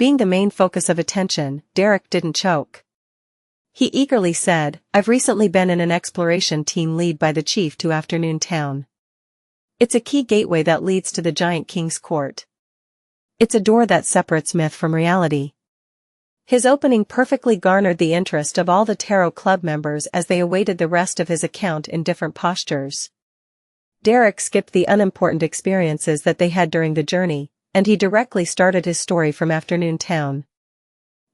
being the main focus of attention, Derek didn't choke. He eagerly said, "I've recently been in an exploration team led by the chief to Afternoon Town. It's a key gateway that leads to the giant king's court. It's a door that separates myth from reality." His opening perfectly garnered the interest of all the Tarot Club members as they awaited the rest of his account in different postures. Derek skipped the unimportant experiences that they had during the journey, and he directly started his story from Afternoon Town.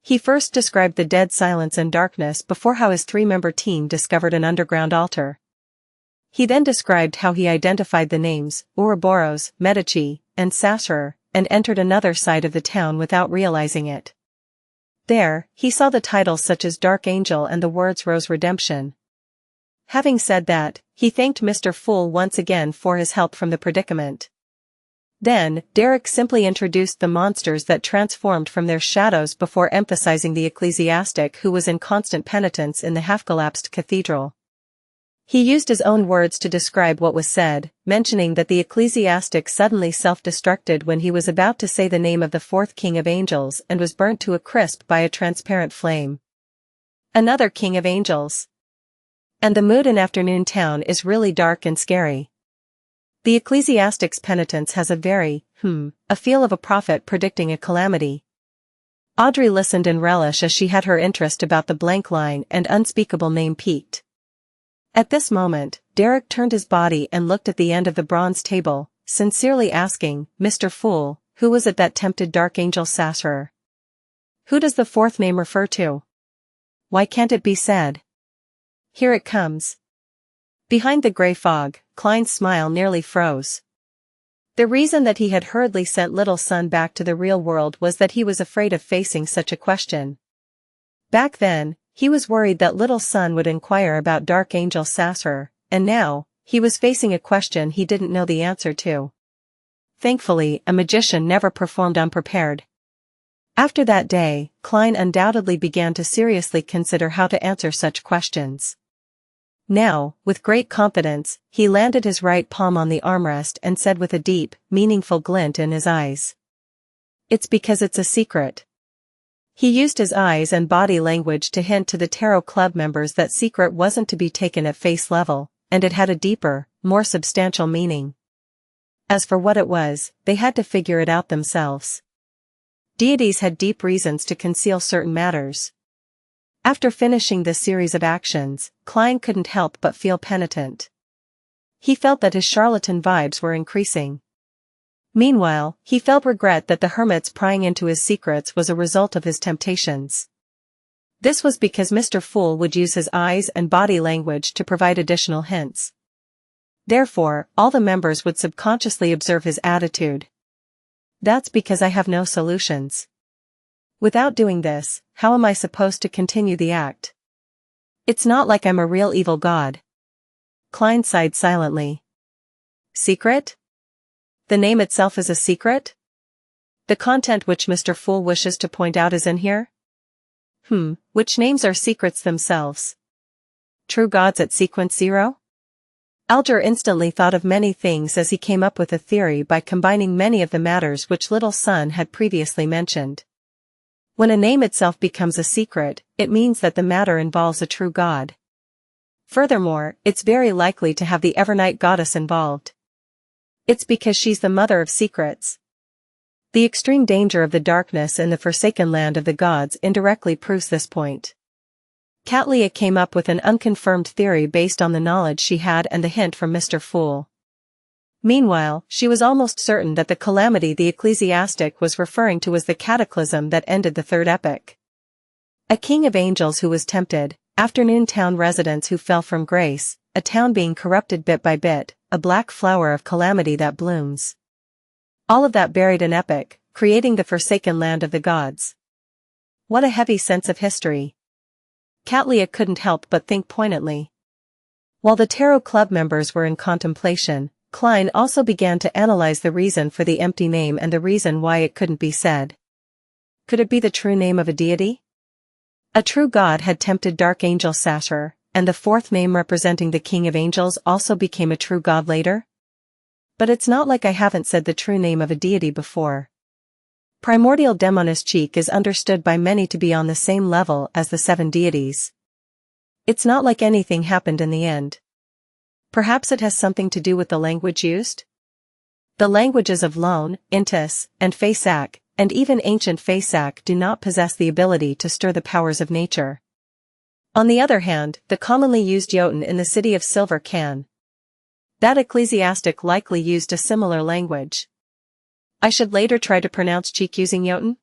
He first described the dead silence and darkness before how his three-member team discovered an underground altar. He then described how he identified the names, Ouroboros, Medici, and Sassurer, and entered another side of the town without realizing it. There, he saw the titles such as Dark Angel and the words Rose Redemption. Having said that, he thanked Mr. Fool once again for his help from the predicament. Then, Derek simply introduced the monsters that transformed from their shadows before emphasizing the ecclesiastic who was in constant penitence in the half-collapsed cathedral. He used his own words to describe what was said, mentioning that the ecclesiastic suddenly self-destructed when he was about to say the name of the fourth king of angels and was burnt to a crisp by a transparent flame. Another king of angels. And the mood in Afternoon Town is really dark and scary. The ecclesiastic's penitence has a feel of a prophet predicting a calamity. Audrey listened in relish as she had her interest about the blank line and unspeakable name piqued. At this moment, Derek turned his body and looked at the end of the bronze table, sincerely asking, "Mr. Fool, who was it that tempted Dark Angel Sassurer? Who does the fourth name refer to? Why can't it be said? Here it comes." Behind the gray fog, Klein's smile nearly froze. The reason that he had hurriedly sent Little Sun back to the real world was that he was afraid of facing such a question. Back then, he was worried that Little Sun would inquire about Dark Angel Sassurer, and now, he was facing a question he didn't know the answer to. Thankfully, a magician never performed unprepared. After that day, Klein undoubtedly began to seriously consider how to answer such questions. Now, with great confidence, he landed his right palm on the armrest and said with a deep, meaningful glint in his eyes, "It's because it's a secret." He used his eyes and body language to hint to the Tarot Club members that secret wasn't to be taken at face level, and it had a deeper, more substantial meaning. As for what it was, they had to figure it out themselves. Deities had deep reasons to conceal certain matters. After finishing this series of actions, Klein couldn't help but feel penitent. He felt that his charlatan vibes were increasing. Meanwhile, he felt regret that the hermit's prying into his secrets was a result of his temptations. This was because Mr. Fool would use his eyes and body language to provide additional hints. Therefore, all the members would subconsciously observe his attitude. "That's because I have no solutions. Without doing this, how am I supposed to continue the act? It's not like I'm a real evil god." Klein sighed silently. "Secret? The name itself is a secret? The content which Mr. Fool wishes to point out is in here? Which names are secrets themselves? True gods at sequence 0? Alger instantly thought of many things as he came up with a theory by combining many of the matters which Little Sun had previously mentioned. When a name itself becomes a secret, it means that the matter involves a true god. Furthermore, it's very likely to have the Evernight goddess involved. It's because she's the mother of secrets. The extreme danger of the darkness in the forsaken land of the gods indirectly proves this point. Catlia came up with an unconfirmed theory based on the knowledge she had and the hint from Mr. Fool. Meanwhile, she was almost certain that the calamity the ecclesiastic was referring to was the cataclysm that ended the third epoch. A king of angels who was tempted, Afternoon Town residents who fell from grace, a town being corrupted bit by bit, a black flower of calamity that blooms. All of that buried in epic, creating the forsaken land of the gods. What a heavy sense of history. Catlia couldn't help but think poignantly. While the Tarot Club members were in contemplation, Klein also began to analyze the reason for the empty name and the reason why it couldn't be said. Could it be the true name of a deity? A true god had tempted Dark Angel Sassurer, and the fourth name representing the King of Angels also became a true god later? But it's not like I haven't said the true name of a deity before. Primordial Demoness Cheek is understood by many to be on the same level as the 7 deities. It's not like anything happened in the end. Perhaps it has something to do with the language used? The languages of Lone, Intis, and Faisak, and even ancient Faisak do not possess the ability to stir the powers of nature. On the other hand, the commonly used Jotun in the city of Silver can. That ecclesiastic likely used a similar language. I should later try to pronounce cheek using Jotun?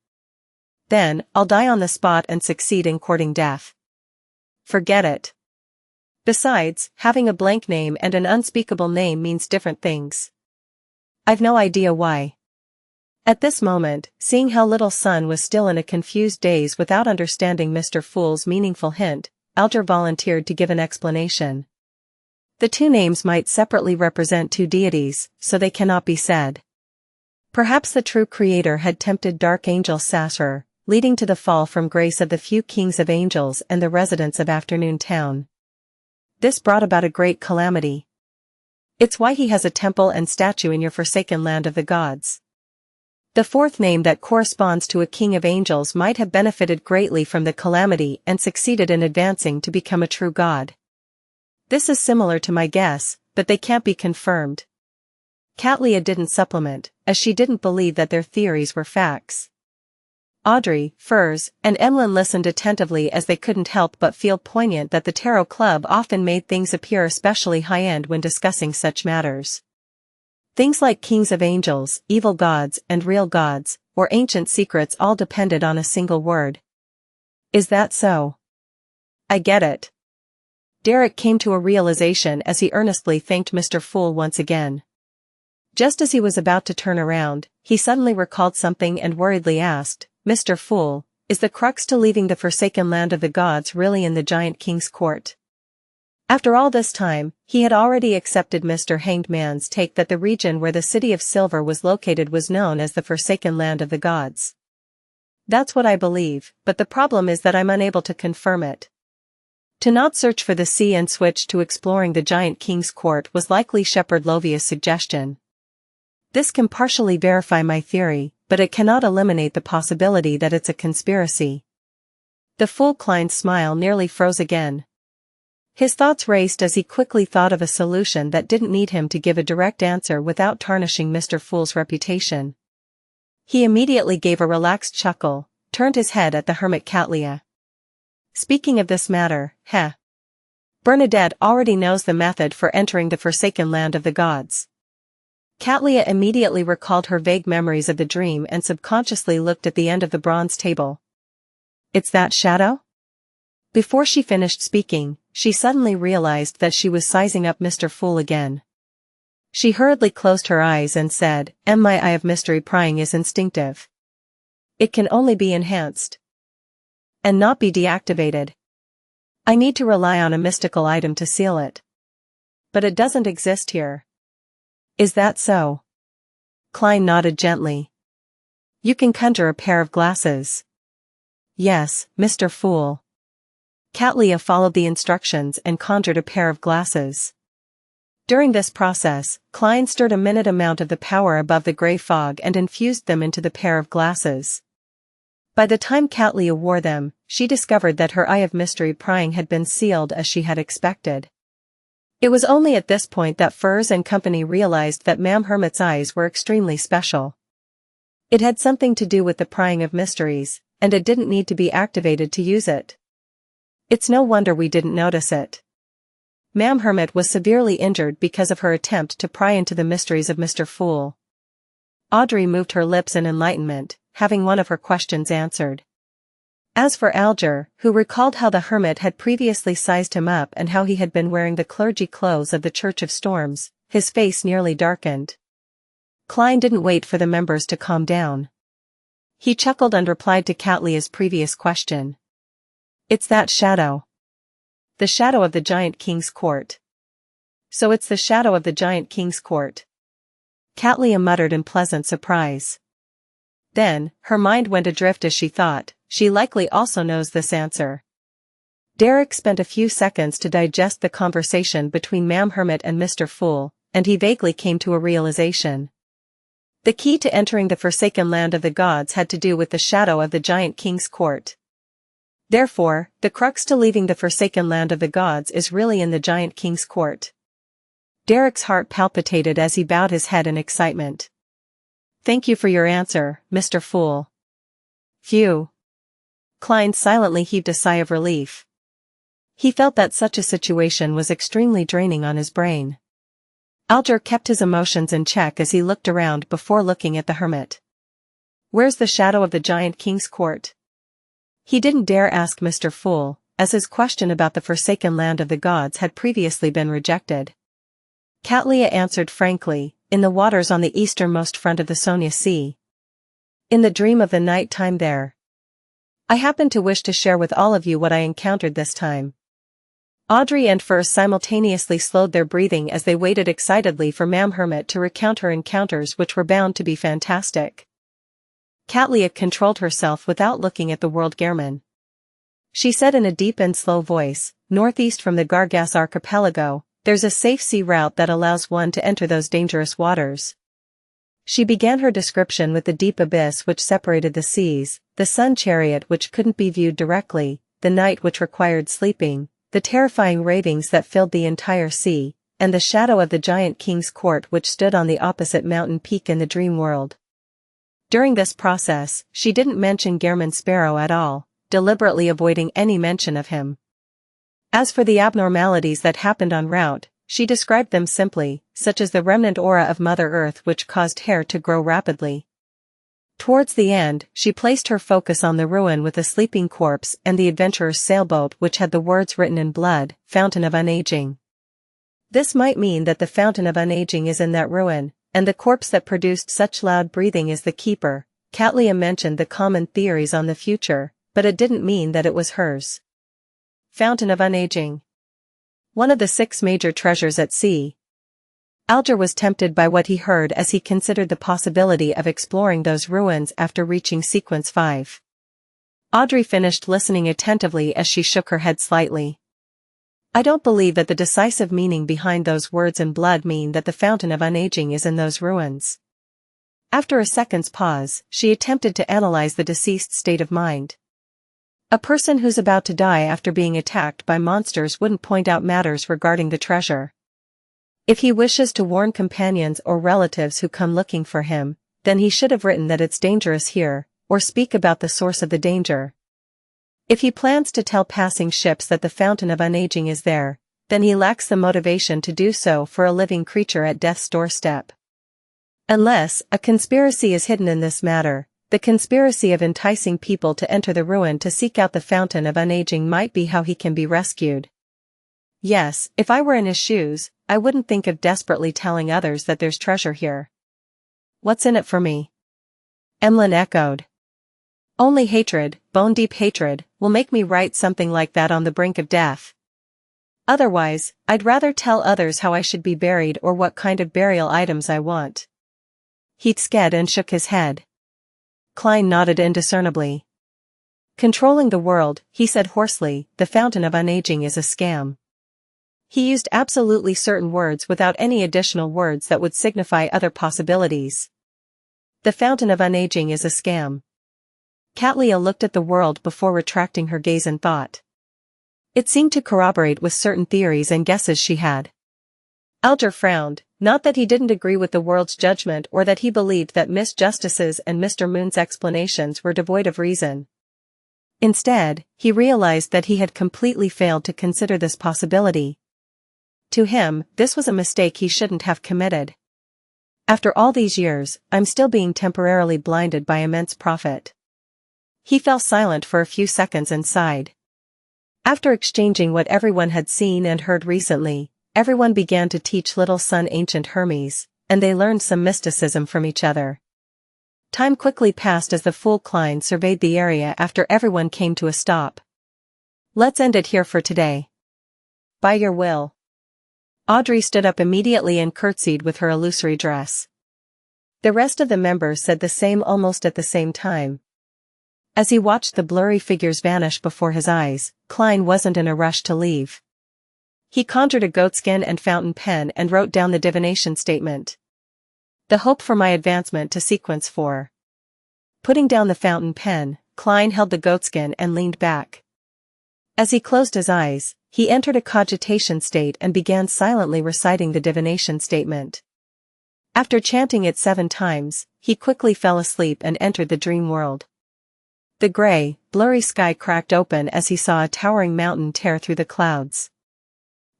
Then, I'll die on the spot and succeed in courting death. Forget it. Besides, having a blank name and an unspeakable name means different things. I've no idea why. At this moment, seeing how Little Sun was still in a confused daze without understanding Mr. Fool's meaningful hint, Alger volunteered to give an explanation. The two names might separately represent two deities, so they cannot be said. Perhaps the true creator had tempted Dark Angel Sasser, leading to the fall from grace of the few kings of angels and the residents of Afternoon Town. This brought about a great calamity. It's why he has a temple and statue in your forsaken land of the gods. The fourth name that corresponds to a king of angels might have benefited greatly from the calamity and succeeded in advancing to become a true god. This is similar to my guess, but they can't be confirmed. Catlia didn't supplement, as she didn't believe that their theories were facts. Audrey, Furs, and Emlyn listened attentively as they couldn't help but feel poignant that the Tarot Club often made things appear especially high-end when discussing such matters. Things like kings of angels, evil gods, and real gods, or ancient secrets all depended on a single word. Is that so? I get it. Derek came to a realization as he earnestly thanked Mr. Fool once again. Just as he was about to turn around, he suddenly recalled something and worriedly asked, Mr. Fool, is the crux to leaving the forsaken land of the gods really in the Giant King's court? After all this time, he had already accepted Mr. Hanged Man's take that the region where the City of Silver was located was known as the Forsaken Land of the Gods. That's what I believe, but the problem is that I'm unable to confirm it. To not search for the sea and switch to exploring the Giant King's court was likely Shepherd Lovia's suggestion. This can partially verify my theory, but it cannot eliminate the possibility that it's a conspiracy. The Fool Klein's smile nearly froze again. His thoughts raced as he quickly thought of a solution that didn't need him to give a direct answer without tarnishing Mr. Fool's reputation. He immediately gave a relaxed chuckle, turned his head at the hermit Catlia. Speaking of this matter, Bernadette already knows the method for entering the forsaken land of the gods. Catlia immediately recalled her vague memories of the dream and subconsciously looked at the end of the bronze table. It's that shadow? Before she finished speaking, she suddenly realized that she was sizing up Mr. Fool again. She hurriedly closed her eyes and said, My eye of mystery prying is instinctive. It can only be enhanced. And not be deactivated. I need to rely on a mystical item to seal it. But it doesn't exist here. Is that so? Klein nodded gently. You can conjure a pair of glasses. Yes, Mr. Fool. Catlia followed the instructions and conjured a pair of glasses. During this process, Klein stirred a minute amount of the power above the gray fog and infused them into the pair of glasses. By the time Catlia wore them, she discovered that her eye of mystery prying had been sealed as she had expected. It was only at this point that Furs and company realized that Ma'am Hermit's eyes were extremely special. It had something to do with the prying of mysteries, and it didn't need to be activated to use it. It's no wonder we didn't notice it. Ma'am Hermit was severely injured because of her attempt to pry into the mysteries of Mr. Fool. Audrey moved her lips in enlightenment, having one of her questions answered. As for Alger, who recalled how the hermit had previously sized him up and how he had been wearing the clergy clothes of the Church of Storms, his face nearly darkened. Klein didn't wait for the members to calm down. He chuckled and replied to Catlia's previous question. It's that shadow. The shadow of the Giant King's court. So it's the shadow of the Giant King's court. Catlia muttered in pleasant surprise. Then, her mind went adrift as she thought, she likely also knows this answer. Derek spent a few seconds to digest the conversation between Ma'am Hermit and Mr. Fool, and he vaguely came to a realization. The key to entering the forsaken land of the gods had to do with the shadow of the giant king's court. Therefore, the crux to leaving the forsaken land of the gods is really in the giant king's court. Derek's heart palpitated as he bowed his head in excitement. Thank you for your answer, Mr. Fool. Phew. Klein silently heaved a sigh of relief. He felt that such a situation was extremely draining on his brain. Alger kept his emotions in check as he looked around before looking at the hermit. Where's the shadow of the giant king's court? He didn't dare ask Mr. Fool, as his question about the forsaken land of the gods had previously been rejected. Katlia answered frankly, in the waters on the easternmost front of the Sonia Sea. In the dream of the night time there. I happen to wish to share with all of you what I encountered this time. Audrey and Fur simultaneously slowed their breathing as they waited excitedly for Ma'am Hermit to recount her encounters, which were bound to be fantastic. Katlia controlled herself without looking at the world Gehrman. She said in a deep and slow voice, northeast from the Gargas archipelago, there's a safe sea route that allows one to enter those dangerous waters. She began her description with the deep abyss which separated the seas, the sun chariot which couldn't be viewed directly, the night which required sleeping, the terrifying ravings that filled the entire sea, and the shadow of the giant king's court which stood on the opposite mountain peak in the dream world. During this process, she didn't mention Gehrman Sparrow at all, deliberately avoiding any mention of him. As for the abnormalities that happened en route, she described them simply, such as the remnant aura of Mother Earth which caused hair to grow rapidly. Towards the end, she placed her focus on the ruin with the sleeping corpse and the adventurer's sailboat which had the words written in blood, Fountain of Unaging. This might mean that the Fountain of Unaging is in that ruin, and the corpse that produced such loud breathing is the keeper. Katlia mentioned the common theories on the future, but it didn't mean that it was hers. Fountain of Unaging. One of the 6 major treasures at sea. Alger was tempted by what he heard as he considered the possibility of exploring those ruins after reaching Sequence 5. Audrey finished listening attentively as she shook her head slightly. I don't believe that the decisive meaning behind those words in blood mean that the Fountain of Unaging is in those ruins. After a second's pause, she attempted to analyze the deceased's state of mind. A person who's about to die after being attacked by monsters wouldn't point out matters regarding the treasure. If he wishes to warn companions or relatives who come looking for him, then he should have written that it's dangerous here, or speak about the source of the danger. If he plans to tell passing ships that the Fountain of Unaging is there, then he lacks the motivation to do so for a living creature at death's doorstep. Unless a conspiracy is hidden in this matter, the conspiracy of enticing people to enter the ruin to seek out the Fountain of Unaging might be how he can be rescued. Yes, if I were in his shoes, I wouldn't think of desperately telling others that there's treasure here. What's in it for me? Emlyn echoed. Only hatred, bone-deep hatred, will make me write something like that on the brink of death. Otherwise, I'd rather tell others how I should be buried or what kind of burial items I want. He sked and shook his head. Klein nodded indiscernibly. Controlling the world, he said hoarsely, the Fountain of Unaging is a scam. He used absolutely certain words without any additional words that would signify other possibilities. The Fountain of Unaging is a scam. Katlia looked at the world before retracting her gaze in thought. It seemed to corroborate with certain theories and guesses she had. Alger frowned, not that he didn't agree with the world's judgment or that he believed that Miss Justice's and Mr. Moon's explanations were devoid of reason. Instead, he realized that he had completely failed to consider this possibility. To him, this was a mistake he shouldn't have committed. After all these years, I'm still being temporarily blinded by immense profit. He fell silent for a few seconds and sighed. After exchanging what everyone had seen and heard recently, everyone began to teach little son ancient Hermes, and they learned some mysticism from each other. Time quickly passed as the fool Klein surveyed the area after everyone came to a stop. Let's end it here for today. By your will. Audrey stood up immediately and curtsied with her illusory dress. The rest of the members said the same almost at the same time. As he watched the blurry figures vanish before his eyes, Klein wasn't in a rush to leave. He conjured a goatskin and fountain pen and wrote down the divination statement. The hope for my advancement to sequence 4. Putting down the fountain pen, Klein held the goatskin and leaned back. As he closed his eyes, he entered a cogitation state and began silently reciting the divination statement. After chanting it 7 times, he quickly fell asleep and entered the dream world. The gray, blurry sky cracked open as he saw a towering mountain tear through the clouds.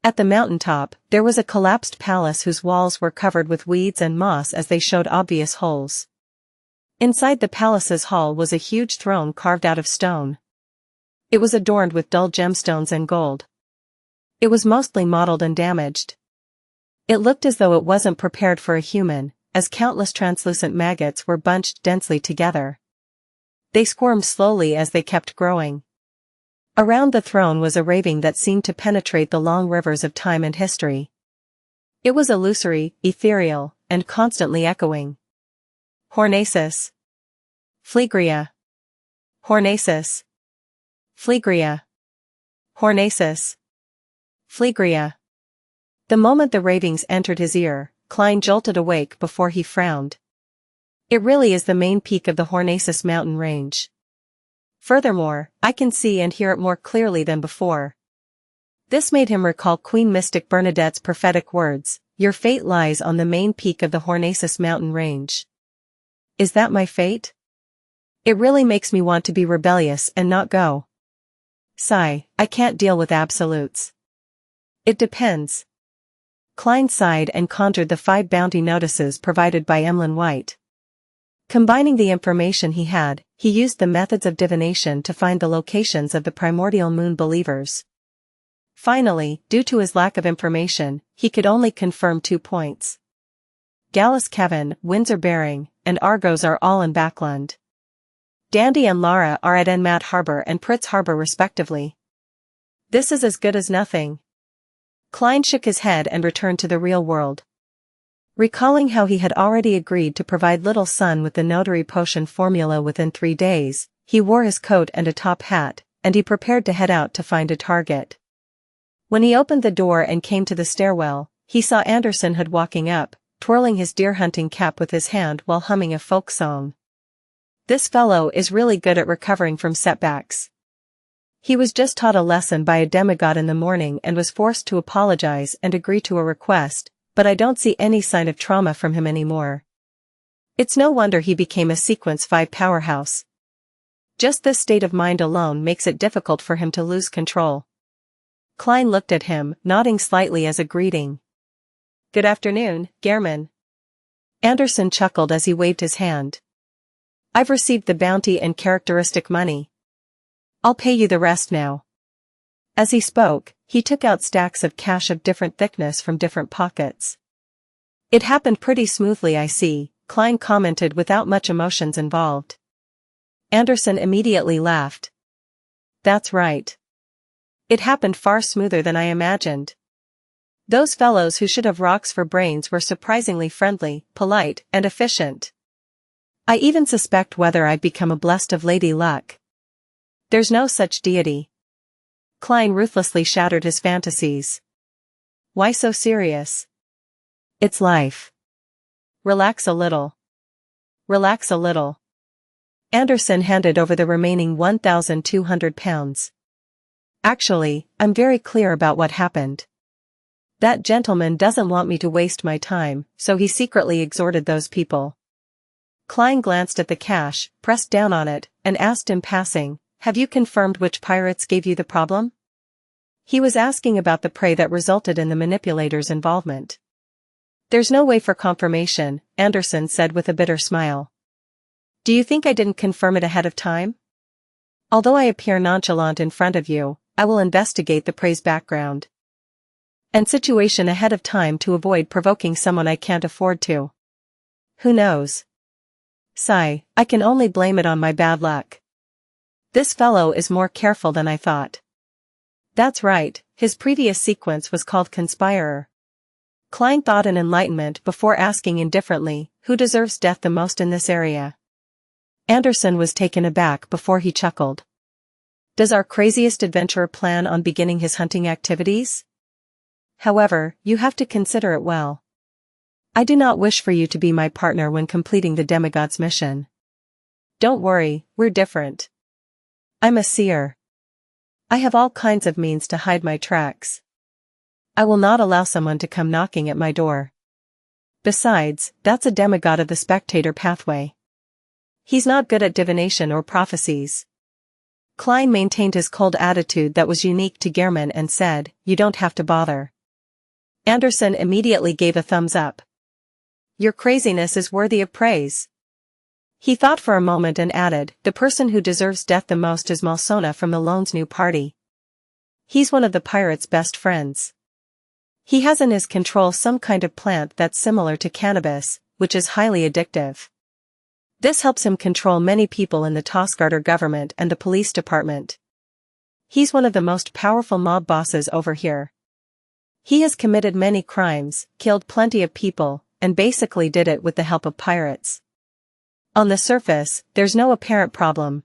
At the mountaintop, there was a collapsed palace whose walls were covered with weeds and moss as they showed obvious holes. Inside the palace's hall was a huge throne carved out of stone. It was adorned with dull gemstones and gold. It was mostly mottled and damaged. It looked as though it wasn't prepared for a human, as countless translucent maggots were bunched densely together. They squirmed slowly as they kept growing. Around the throne was a raving that seemed to penetrate the long rivers of time and history. It was illusory, ethereal, and constantly echoing. Hornacis. Phlegria. Hornacis. Phlegria. Hornacis. Phlegria. The moment the ravings entered his ear, Klein jolted awake before he frowned. It really is the main peak of the Hornacis mountain range. Furthermore, I can see and hear it more clearly than before. This made him recall Queen Mystic Bernadette's prophetic words, "Your fate lies on the main peak of the Hornacis mountain range." Is that my fate? It really makes me want to be rebellious and not go. Sigh, I can't deal with absolutes. It depends. Klein sighed and conjured the 5 bounty notices provided by Emlyn White. Combining the information he had, he used the methods of divination to find the locations of the primordial moon believers. Finally, due to his lack of information, he could only confirm 2 points. Gallus Kevin, Windsor Bearing, and Argos are all in Backland. Dandy and Lara are at Enmat Harbor and Pritz Harbor respectively. This is as good as nothing. Klein shook his head and returned to the real world. Recalling how he had already agreed to provide Little Sun with the notary potion formula within 3 days, he wore his coat and a top hat, and he prepared to head out to find a target. When he opened the door and came to the stairwell, he saw Anderson had walking up, twirling his deer hunting cap with his hand while humming a folk song. This fellow is really good at recovering from setbacks. He was just taught a lesson by a demigod in the morning and was forced to apologize and agree to a request, but I don't see any sign of trauma from him anymore. It's no wonder he became a Sequence 5 powerhouse. Just this state of mind alone makes it difficult for him to lose control. Klein looked at him, nodding slightly as a greeting. Good afternoon, Gehrman. Anderson chuckled as he waved his hand. I've received the bounty and characteristic money. I'll pay you the rest now. As he spoke, he took out stacks of cash of different thickness from different pockets. It happened pretty smoothly, I see, Klein commented without much emotions involved. Anderson immediately laughed. That's right. It happened far smoother than I imagined. Those fellows who should have rocks for brains were surprisingly friendly, polite, and efficient. I even suspect whether I'd become a blessed of Lady Luck. There's no such deity. Klein ruthlessly shattered his fantasies. Why so serious? It's life. Relax a little. Relax a little. Anderson handed over the remaining 1,200 pounds. Actually, I'm very clear about what happened. That gentleman doesn't want me to waste my time, so he secretly exhorted those people. Klein glanced at the cash, pressed down on it, and asked in passing, have you confirmed which pirates gave you the problem? He was asking about the prey that resulted in the manipulator's involvement. There's no way for confirmation, Anderson said with a bitter smile. Do you think I didn't confirm it ahead of time? Although I appear nonchalant in front of you, I will investigate the prey's background and situation ahead of time to avoid provoking someone I can't afford to. Who knows? Sigh, I can only blame it on my bad luck. This fellow is more careful than I thought. That's right, his previous sequence was called Conspirer. Klein thought in enlightenment before asking indifferently, who deserves death the most in this area? Anderson was taken aback before he chuckled. Does our craziest adventurer plan on beginning his hunting activities? However, you have to consider it well. I do not wish for you to be my partner when completing the demigod's mission. Don't worry, we're different. I'm a seer. I have all kinds of means to hide my tracks. I will not allow someone to come knocking at my door. Besides, that's a demigod of the spectator pathway. He's not good at divination or prophecies. Klein maintained his cold attitude that was unique to Gehrman and said, "You don't have to bother." Anderson immediately gave a thumbs up. "Your craziness is worthy of praise." He thought for a moment and added, "The person who deserves death the most is Malsona from the Lone's new party. He's one of the pirate's best friends. He has in his control some kind of plant that's similar to cannabis, which is highly addictive. This helps him control many people in the Tosgarter government and the police department. He's one of the most powerful mob bosses over here. He has committed many crimes, killed plenty of people, and basically did it with the help of pirates. On the surface, there's no apparent problem.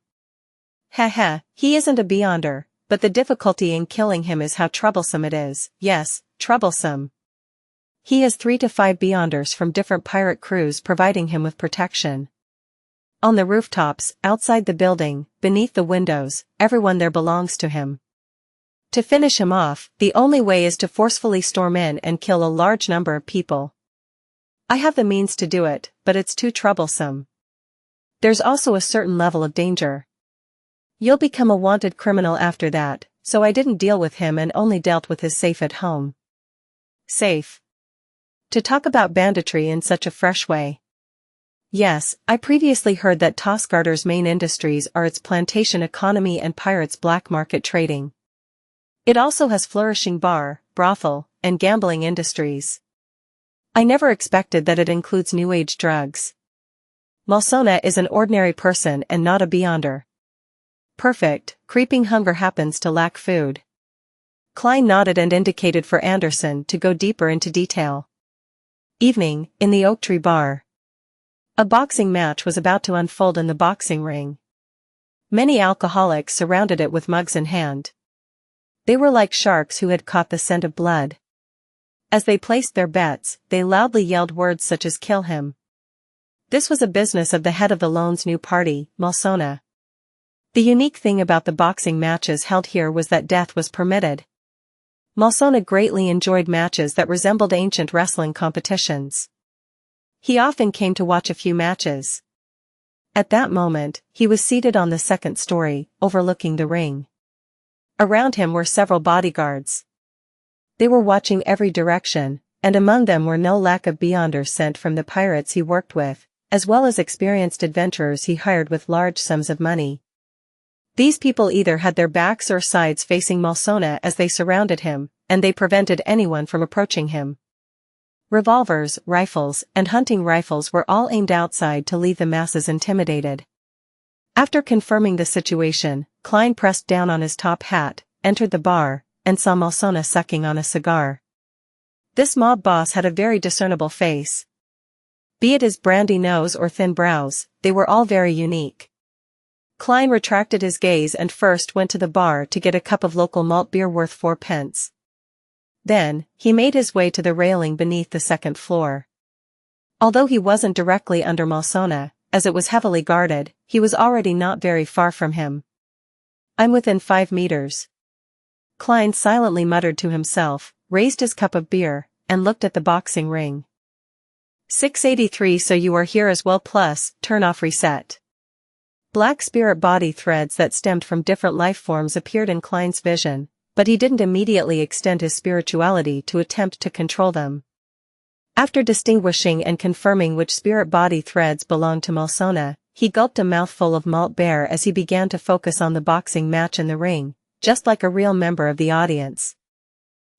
He isn't a beyonder, but the difficulty in killing him is how troublesome it is. Yes, troublesome. He has 3 to 5 beyonders from different pirate crews providing him with protection. On the rooftops, outside the building, beneath the windows, everyone there belongs to him. To finish him off, the only way is to forcefully storm in and kill a large number of people. I have the means to do it, but it's too troublesome. There's also a certain level of danger. You'll become a wanted criminal after that, so I didn't deal with him and only dealt with his safe at home." Safe. To talk about banditry in such a fresh way. Yes, I previously heard that Tosgarter's main industries are its plantation economy and pirates' black market trading. It also has flourishing bar, brothel, and gambling industries. I never expected that it includes new age drugs. Malsona is an ordinary person and not a beyonder. Perfect, creeping hunger happens to lack food. Klein nodded and indicated for Anderson to go deeper into detail. Evening, in the Oak Tree Bar. A boxing match was about to unfold in the boxing ring. Many alcoholics surrounded it with mugs in hand. They were like sharks who had caught the scent of blood. As they placed their bets, they loudly yelled words such as "kill him." This was a business of the head of the Lone's new party, Malsona. The unique thing about the boxing matches held here was that death was permitted. Malsona greatly enjoyed matches that resembled ancient wrestling competitions. He often came to watch a few matches. At that moment, he was seated on the second story, overlooking the ring. Around him were several bodyguards. They were watching every direction, and among them were no lack of beyonders sent from the pirates he worked with, as well as experienced adventurers he hired with large sums of money. These people either had their backs or sides facing Malsona as they surrounded him, and they prevented anyone from approaching him. Revolvers, rifles, and hunting rifles were all aimed outside to leave the masses intimidated. After confirming the situation, Klein pressed down on his top hat, entered the bar, and saw Malsona sucking on a cigar. This mob boss had a very discernible face. Be it his brandy nose or thin brows, they were all very unique. Klein retracted his gaze and first went to the bar to get a cup of local malt beer worth 4 pence. Then, he made his way to the railing beneath the second floor. Although he wasn't directly under Malsona, as it was heavily guarded, he was already not very far from him. "I'm within 5 meters. Klein silently muttered to himself, raised his cup of beer, and looked at the boxing ring. 683 So you are here as well plus, turn off reset. Black spirit body threads that stemmed from different life forms appeared in Klein's vision, but he didn't immediately extend his spirituality to attempt to control them. After distinguishing and confirming which spirit body threads belonged to Malsona, he gulped a mouthful of malt beer as he began to focus on the boxing match in the ring, just like a real member of the audience.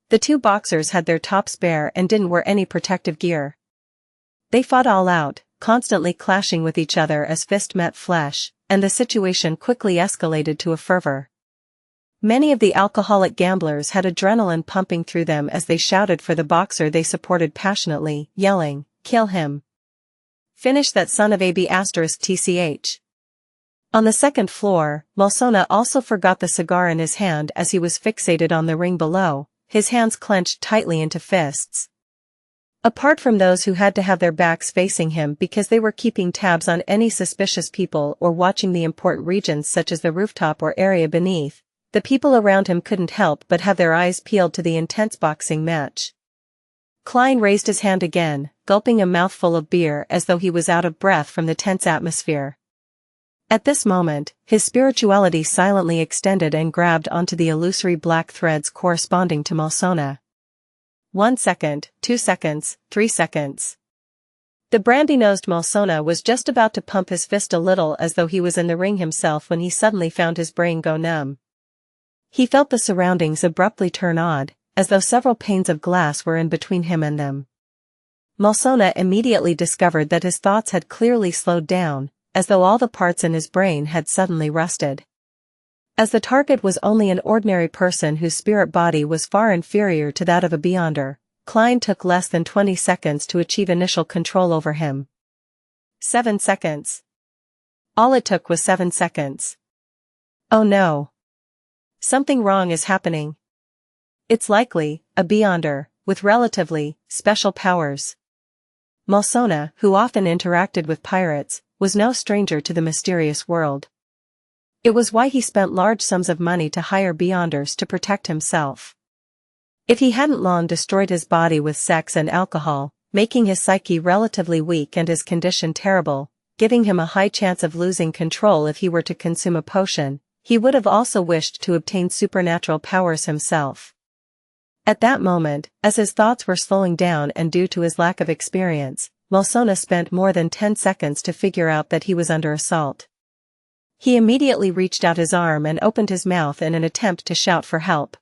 The two boxers had their tops bare and didn't wear any protective gear. They fought all out, constantly clashing with each other as fist met flesh, and the situation quickly escalated to a fervor. Many of the alcoholic gamblers had adrenaline pumping through them as they shouted for the boxer they supported passionately, yelling, "Kill him! Finish that son of a b***tch." On the second floor, Malsona also forgot the cigar in his hand as he was fixated on the ring below, his hands clenched tightly into fists. Apart from those who had to have their backs facing him because they were keeping tabs on any suspicious people or watching the important regions such as the rooftop or area beneath, the people around him couldn't help but have their eyes peeled to the intense boxing match. Klein raised his hand again, gulping a mouthful of beer as though he was out of breath from the tense atmosphere. At this moment, his spirituality silently extended and grabbed onto the illusory black threads corresponding to Malsona. 1 second, 2 seconds, 3 seconds. The brandy-nosed Malsona was just about to pump his fist a little as though he was in the ring himself when he suddenly found his brain go numb. He felt the surroundings abruptly turn odd, as though several panes of glass were in between him and them. Malsona immediately discovered that his thoughts had clearly slowed down, as though all the parts in his brain had suddenly rusted. As the target was only an ordinary person whose spirit body was far inferior to that of a Beyonder, Klein took less than 20 seconds to achieve initial control over him. 7 seconds. All it took was 7 seconds. Oh no. Something wrong is happening. It's likely a Beyonder, with relatively special powers. Malsona, who often interacted with pirates, was no stranger to the mysterious world. It was why he spent large sums of money to hire Beyonders to protect himself. If he hadn't long destroyed his body with sex and alcohol, making his psyche relatively weak and his condition terrible, giving him a high chance of losing control if he were to consume a potion, he would have also wished to obtain supernatural powers himself. At that moment, as his thoughts were slowing down and due to his lack of experience, Malsona spent more than 10 seconds to figure out that he was under assault. He immediately reached out his arm and opened his mouth in an attempt to shout for help.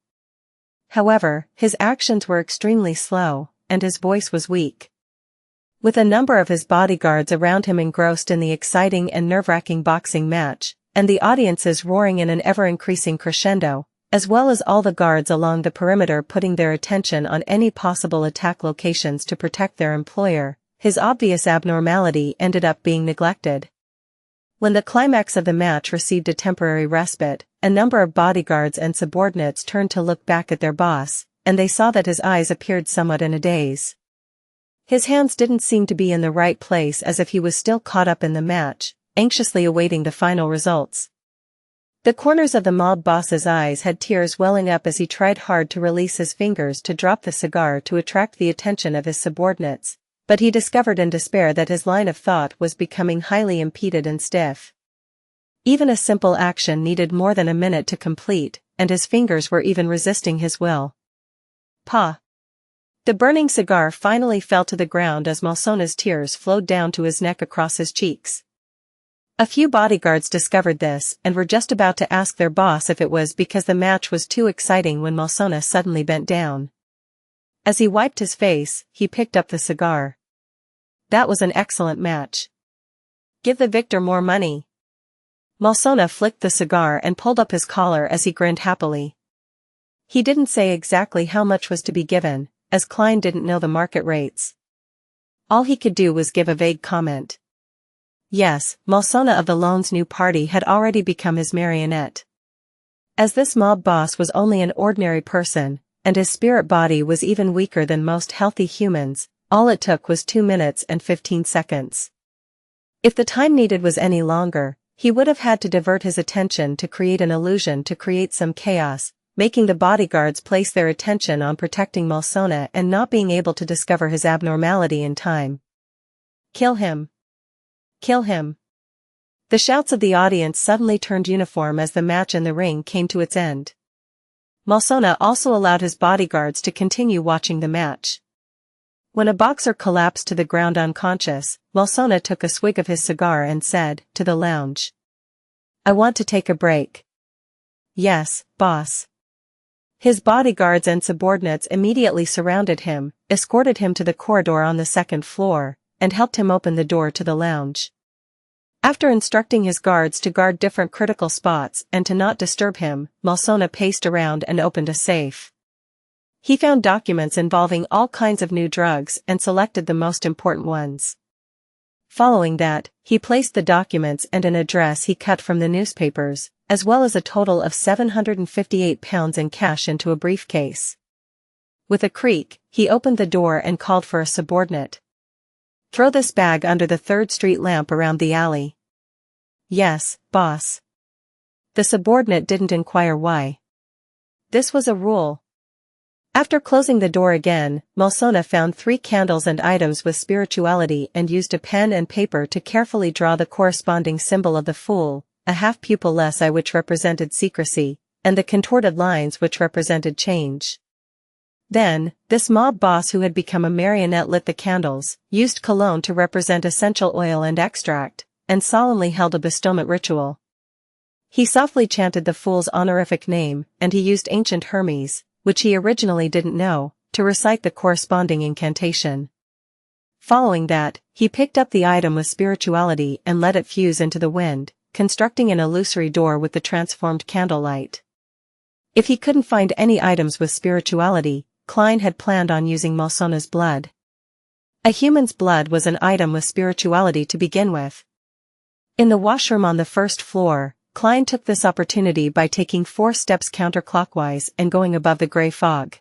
However, his actions were extremely slow, and his voice was weak. With a number of his bodyguards around him engrossed in the exciting and nerve-wracking boxing match, and the audiences roaring in an ever-increasing crescendo, as well as all the guards along the perimeter putting their attention on any possible attack locations to protect their employer, his obvious abnormality ended up being neglected. When the climax of the match received a temporary respite, a number of bodyguards and subordinates turned to look back at their boss, and they saw that his eyes appeared somewhat in a daze. His hands didn't seem to be in the right place, as if he was still caught up in the match, anxiously awaiting the final results. The corners of the mob boss's eyes had tears welling up as he tried hard to release his fingers to drop the cigar to attract the attention of his subordinates, but he discovered in despair that his line of thought was becoming highly impeded and stiff. Even a simple action needed more than a minute to complete, and his fingers were even resisting his will. Pa! The burning cigar finally fell to the ground as Malsona's tears flowed down to his neck across his cheeks. A few bodyguards discovered this and were just about to ask their boss if it was because the match was too exciting when Malsona suddenly bent down. As he wiped his face, he picked up the cigar. That was an excellent match. Give the victor more money. Malsona flicked the cigar and pulled up his collar as he grinned happily. He didn't say exactly how much was to be given, as Klein didn't know the market rates. All he could do was give a vague comment. Yes, Malsona of the Lone's new party had already become his marionette. As this mob boss was only an ordinary person, and his spirit body was even weaker than most healthy humans, all it took was 2 minutes and 15 seconds. If the time needed was any longer, he would have had to divert his attention to create an illusion to create some chaos, making the bodyguards place their attention on protecting Malsona and not being able to discover his abnormality in time. Kill him! Kill him! The shouts of the audience suddenly turned uniform as the match in the ring came to its end. Malsona also allowed his bodyguards to continue watching the match. When a boxer collapsed to the ground unconscious, Malsona took a swig of his cigar and said, to the lounge, "I want to take a break." "Yes, boss." His bodyguards and subordinates immediately surrounded him, escorted him to the corridor on the second floor, and helped him open the door to the lounge. After instructing his guards to guard different critical spots and to not disturb him, Malsona paced around and opened a safe. He found documents involving all kinds of new drugs and selected the most important ones. Following that, he placed the documents and an address he cut from the newspapers, as well as a total of £758 in cash into a briefcase. With a creak, he opened the door and called for a subordinate. "Throw this bag under the 3rd Street lamp around the alley." "Yes, boss." The subordinate didn't inquire why. This was a rule. After closing the door again, Malsona found 3 candles and items with spirituality and used a pen and paper to carefully draw the corresponding symbol of the fool, a half-pupilless eye which represented secrecy, and the contorted lines which represented change. Then, this mob boss who had become a marionette lit the candles, used cologne to represent essential oil and extract, and solemnly held a bestowment ritual. He softly chanted the fool's honorific name, and he used ancient Hermes, which he originally didn't know, to recite the corresponding incantation. Following that, he picked up the item with spirituality and let it fuse into the wind, constructing an illusory door with the transformed candlelight. If he couldn't find any items with spirituality, Klein had planned on using Malsona's blood. A human's blood was an item with spirituality to begin with. In the washroom on the 1st floor, Klein took this opportunity by taking 4 steps counterclockwise and going above the gray fog.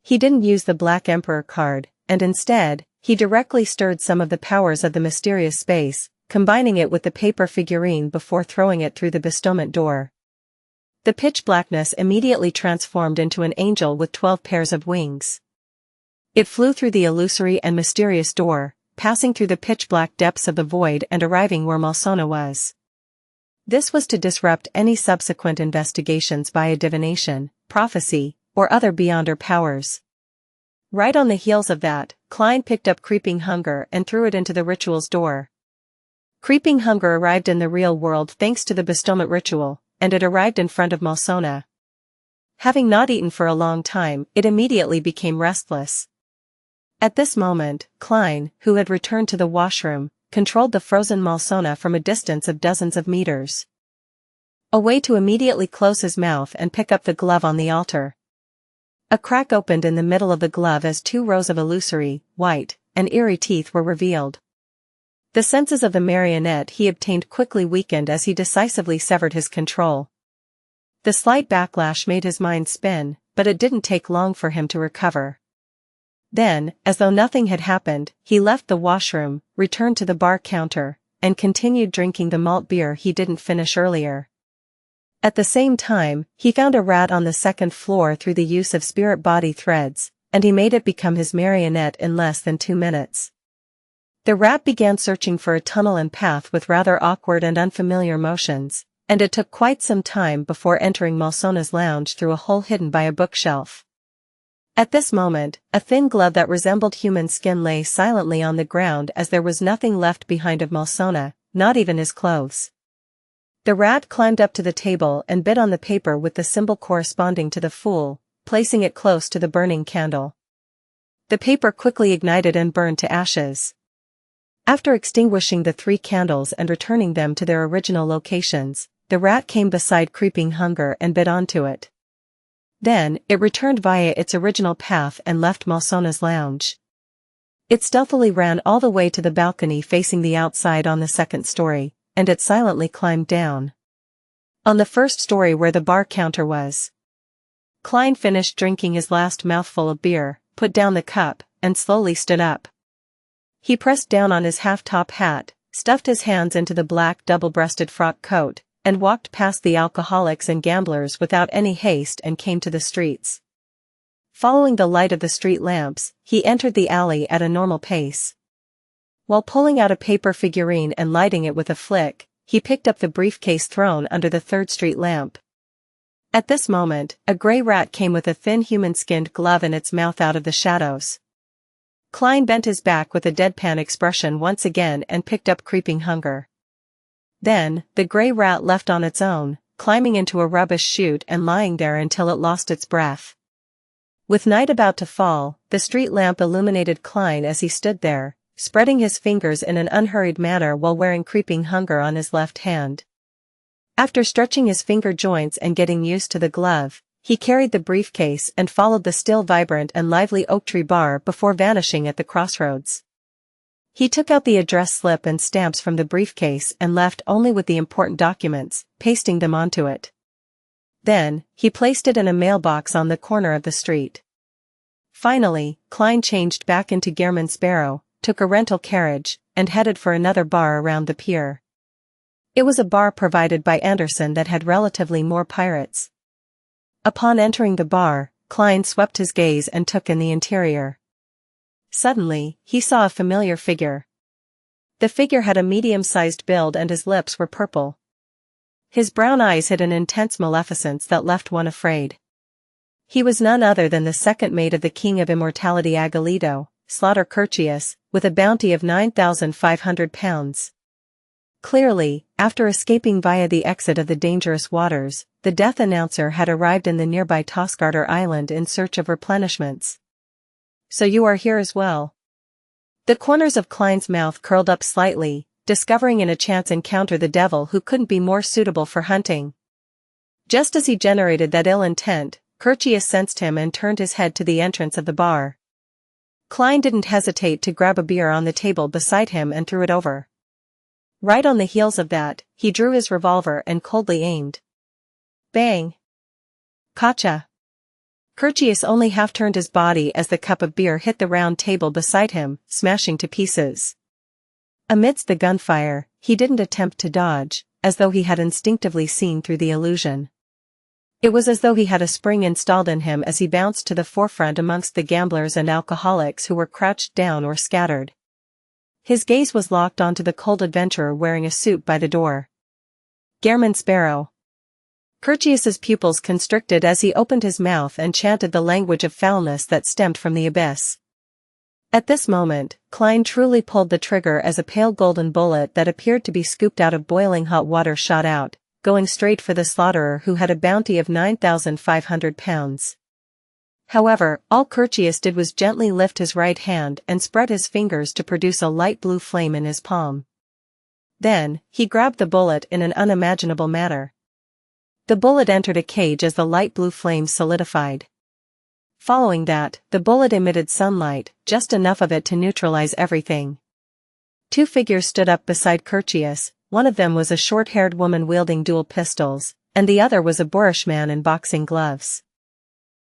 He didn't use the Black Emperor card, and instead, he directly stirred some of the powers of the mysterious space, combining it with the paper figurine before throwing it through the bestowment door. The pitch blackness immediately transformed into an angel with 12 pairs of wings. It flew through the illusory and mysterious door, passing through the pitch-black depths of the void and arriving where Malsona was. This was to disrupt any subsequent investigations via divination, prophecy, or other beyonder powers. Right on the heels of that, Klein picked up Creeping Hunger and threw it into the ritual's door. Creeping Hunger arrived in the real world thanks to the bestowment ritual, and it arrived in front of Malsona. Having not eaten for a long time, it immediately became restless. At this moment, Klein, who had returned to the washroom, controlled the frozen Malsona from a distance of dozens of meters. A way to immediately close his mouth and pick up the glove on the altar. A crack opened in the middle of the glove as 2 rows of illusory, white, and eerie teeth were revealed. The senses of the marionette he obtained quickly weakened as he decisively severed his control. The slight backlash made his mind spin, but it didn't take long for him to recover. Then, as though nothing had happened, he left the washroom, returned to the bar counter, and continued drinking the malt beer he didn't finish earlier. At the same time, he found a rat on the 2nd floor through the use of spirit body threads, and he made it become his marionette in less than 2 minutes. The rat began searching for a tunnel and path with rather awkward and unfamiliar motions, and it took quite some time before entering Malsona's lounge through a hole hidden by a bookshelf. At this moment, a thin glove that resembled human skin lay silently on the ground as there was nothing left behind of Malsona, not even his clothes. The rat climbed up to the table and bit on the paper with the symbol corresponding to the fool, placing it close to the burning candle. The paper quickly ignited and burned to ashes. After extinguishing the 3 candles and returning them to their original locations, the rat came beside Creeping Hunger and bit onto it. Then, it returned via its original path and left Malsona's lounge. It stealthily ran all the way to the balcony facing the outside on the 2nd story, and it silently climbed down. On the 1st story where the bar counter was. Klein finished drinking his last mouthful of beer, put down the cup, and slowly stood up. He pressed down on his half-top hat, stuffed his hands into the black double-breasted frock coat, and walked past the alcoholics and gamblers without any haste and came to the streets. Following the light of the street lamps, he entered the alley at a normal pace. While pulling out a paper figurine and lighting it with a flick, he picked up the briefcase thrown under the 3rd Street lamp. At this moment, a gray rat came with a thin human-skinned glove in its mouth out of the shadows. Klein bent his back with a deadpan expression once again and picked up Creeping Hunger. Then, the gray rat left on its own, climbing into a rubbish chute and lying there until it lost its breath. With night about to fall, the street lamp illuminated Klein as he stood there, spreading his fingers in an unhurried manner while wearing Creeping Hunger on his left hand. After stretching his finger joints and getting used to the glove, he carried the briefcase and followed the still vibrant and lively oak tree bar before vanishing at the crossroads. He took out the address slip and stamps from the briefcase and left only with the important documents, pasting them onto it. Then, he placed it in a mailbox on the corner of the street. Finally, Klein changed back into Gehrman Sparrow, took a rental carriage, and headed for another bar around the pier. It was a bar provided by Anderson that had relatively more pirates. Upon entering the bar, Klein swept his gaze and took in the interior. Suddenly, he saw a familiar figure. The figure had a medium-sized build and his lips were purple. His brown eyes hid an intense maleficence that left one afraid. He was none other than the second mate of the king of immortality Agolito, Slaughter Curtius, with a bounty of 9,500 pounds. Clearly, after escaping via the exit of the dangerous waters, the death announcer had arrived in the nearby Tosgarter Island in search of replenishments. So you are here as well. The corners of Klein's mouth curled up slightly, discovering in a chance encounter the devil who couldn't be more suitable for hunting. Just as he generated that ill intent, Curtius sensed him and turned his head to the entrance of the bar. Klein didn't hesitate to grab a beer on the table beside him and threw it over. Right on the heels of that, he drew his revolver and coldly aimed. Bang! Gotcha! Curtius only half turned his body as the cup of beer hit the round table beside him, smashing to pieces. Amidst the gunfire, he didn't attempt to dodge, as though he had instinctively seen through the illusion. It was as though he had a spring installed in him as he bounced to the forefront amongst the gamblers and alcoholics who were crouched down or scattered. His gaze was locked onto the cold adventurer wearing a suit by the door. Gehrman Sparrow. Curtius's pupils constricted as he opened his mouth and chanted the language of foulness that stemmed from the abyss. At this moment, Klein truly pulled the trigger as a pale golden bullet that appeared to be scooped out of boiling hot water shot out, going straight for the slaughterer who had a bounty of 9,500 pounds. However, all Curtius did was gently lift his right hand and spread his fingers to produce a light blue flame in his palm. Then, he grabbed the bullet in an unimaginable manner. The bullet entered a cage as the light blue flame solidified. Following that, the bullet emitted sunlight, just enough of it to neutralize everything. Two figures stood up beside Curtius, one of them was a short-haired woman wielding dual pistols, and the other was a boorish man in boxing gloves.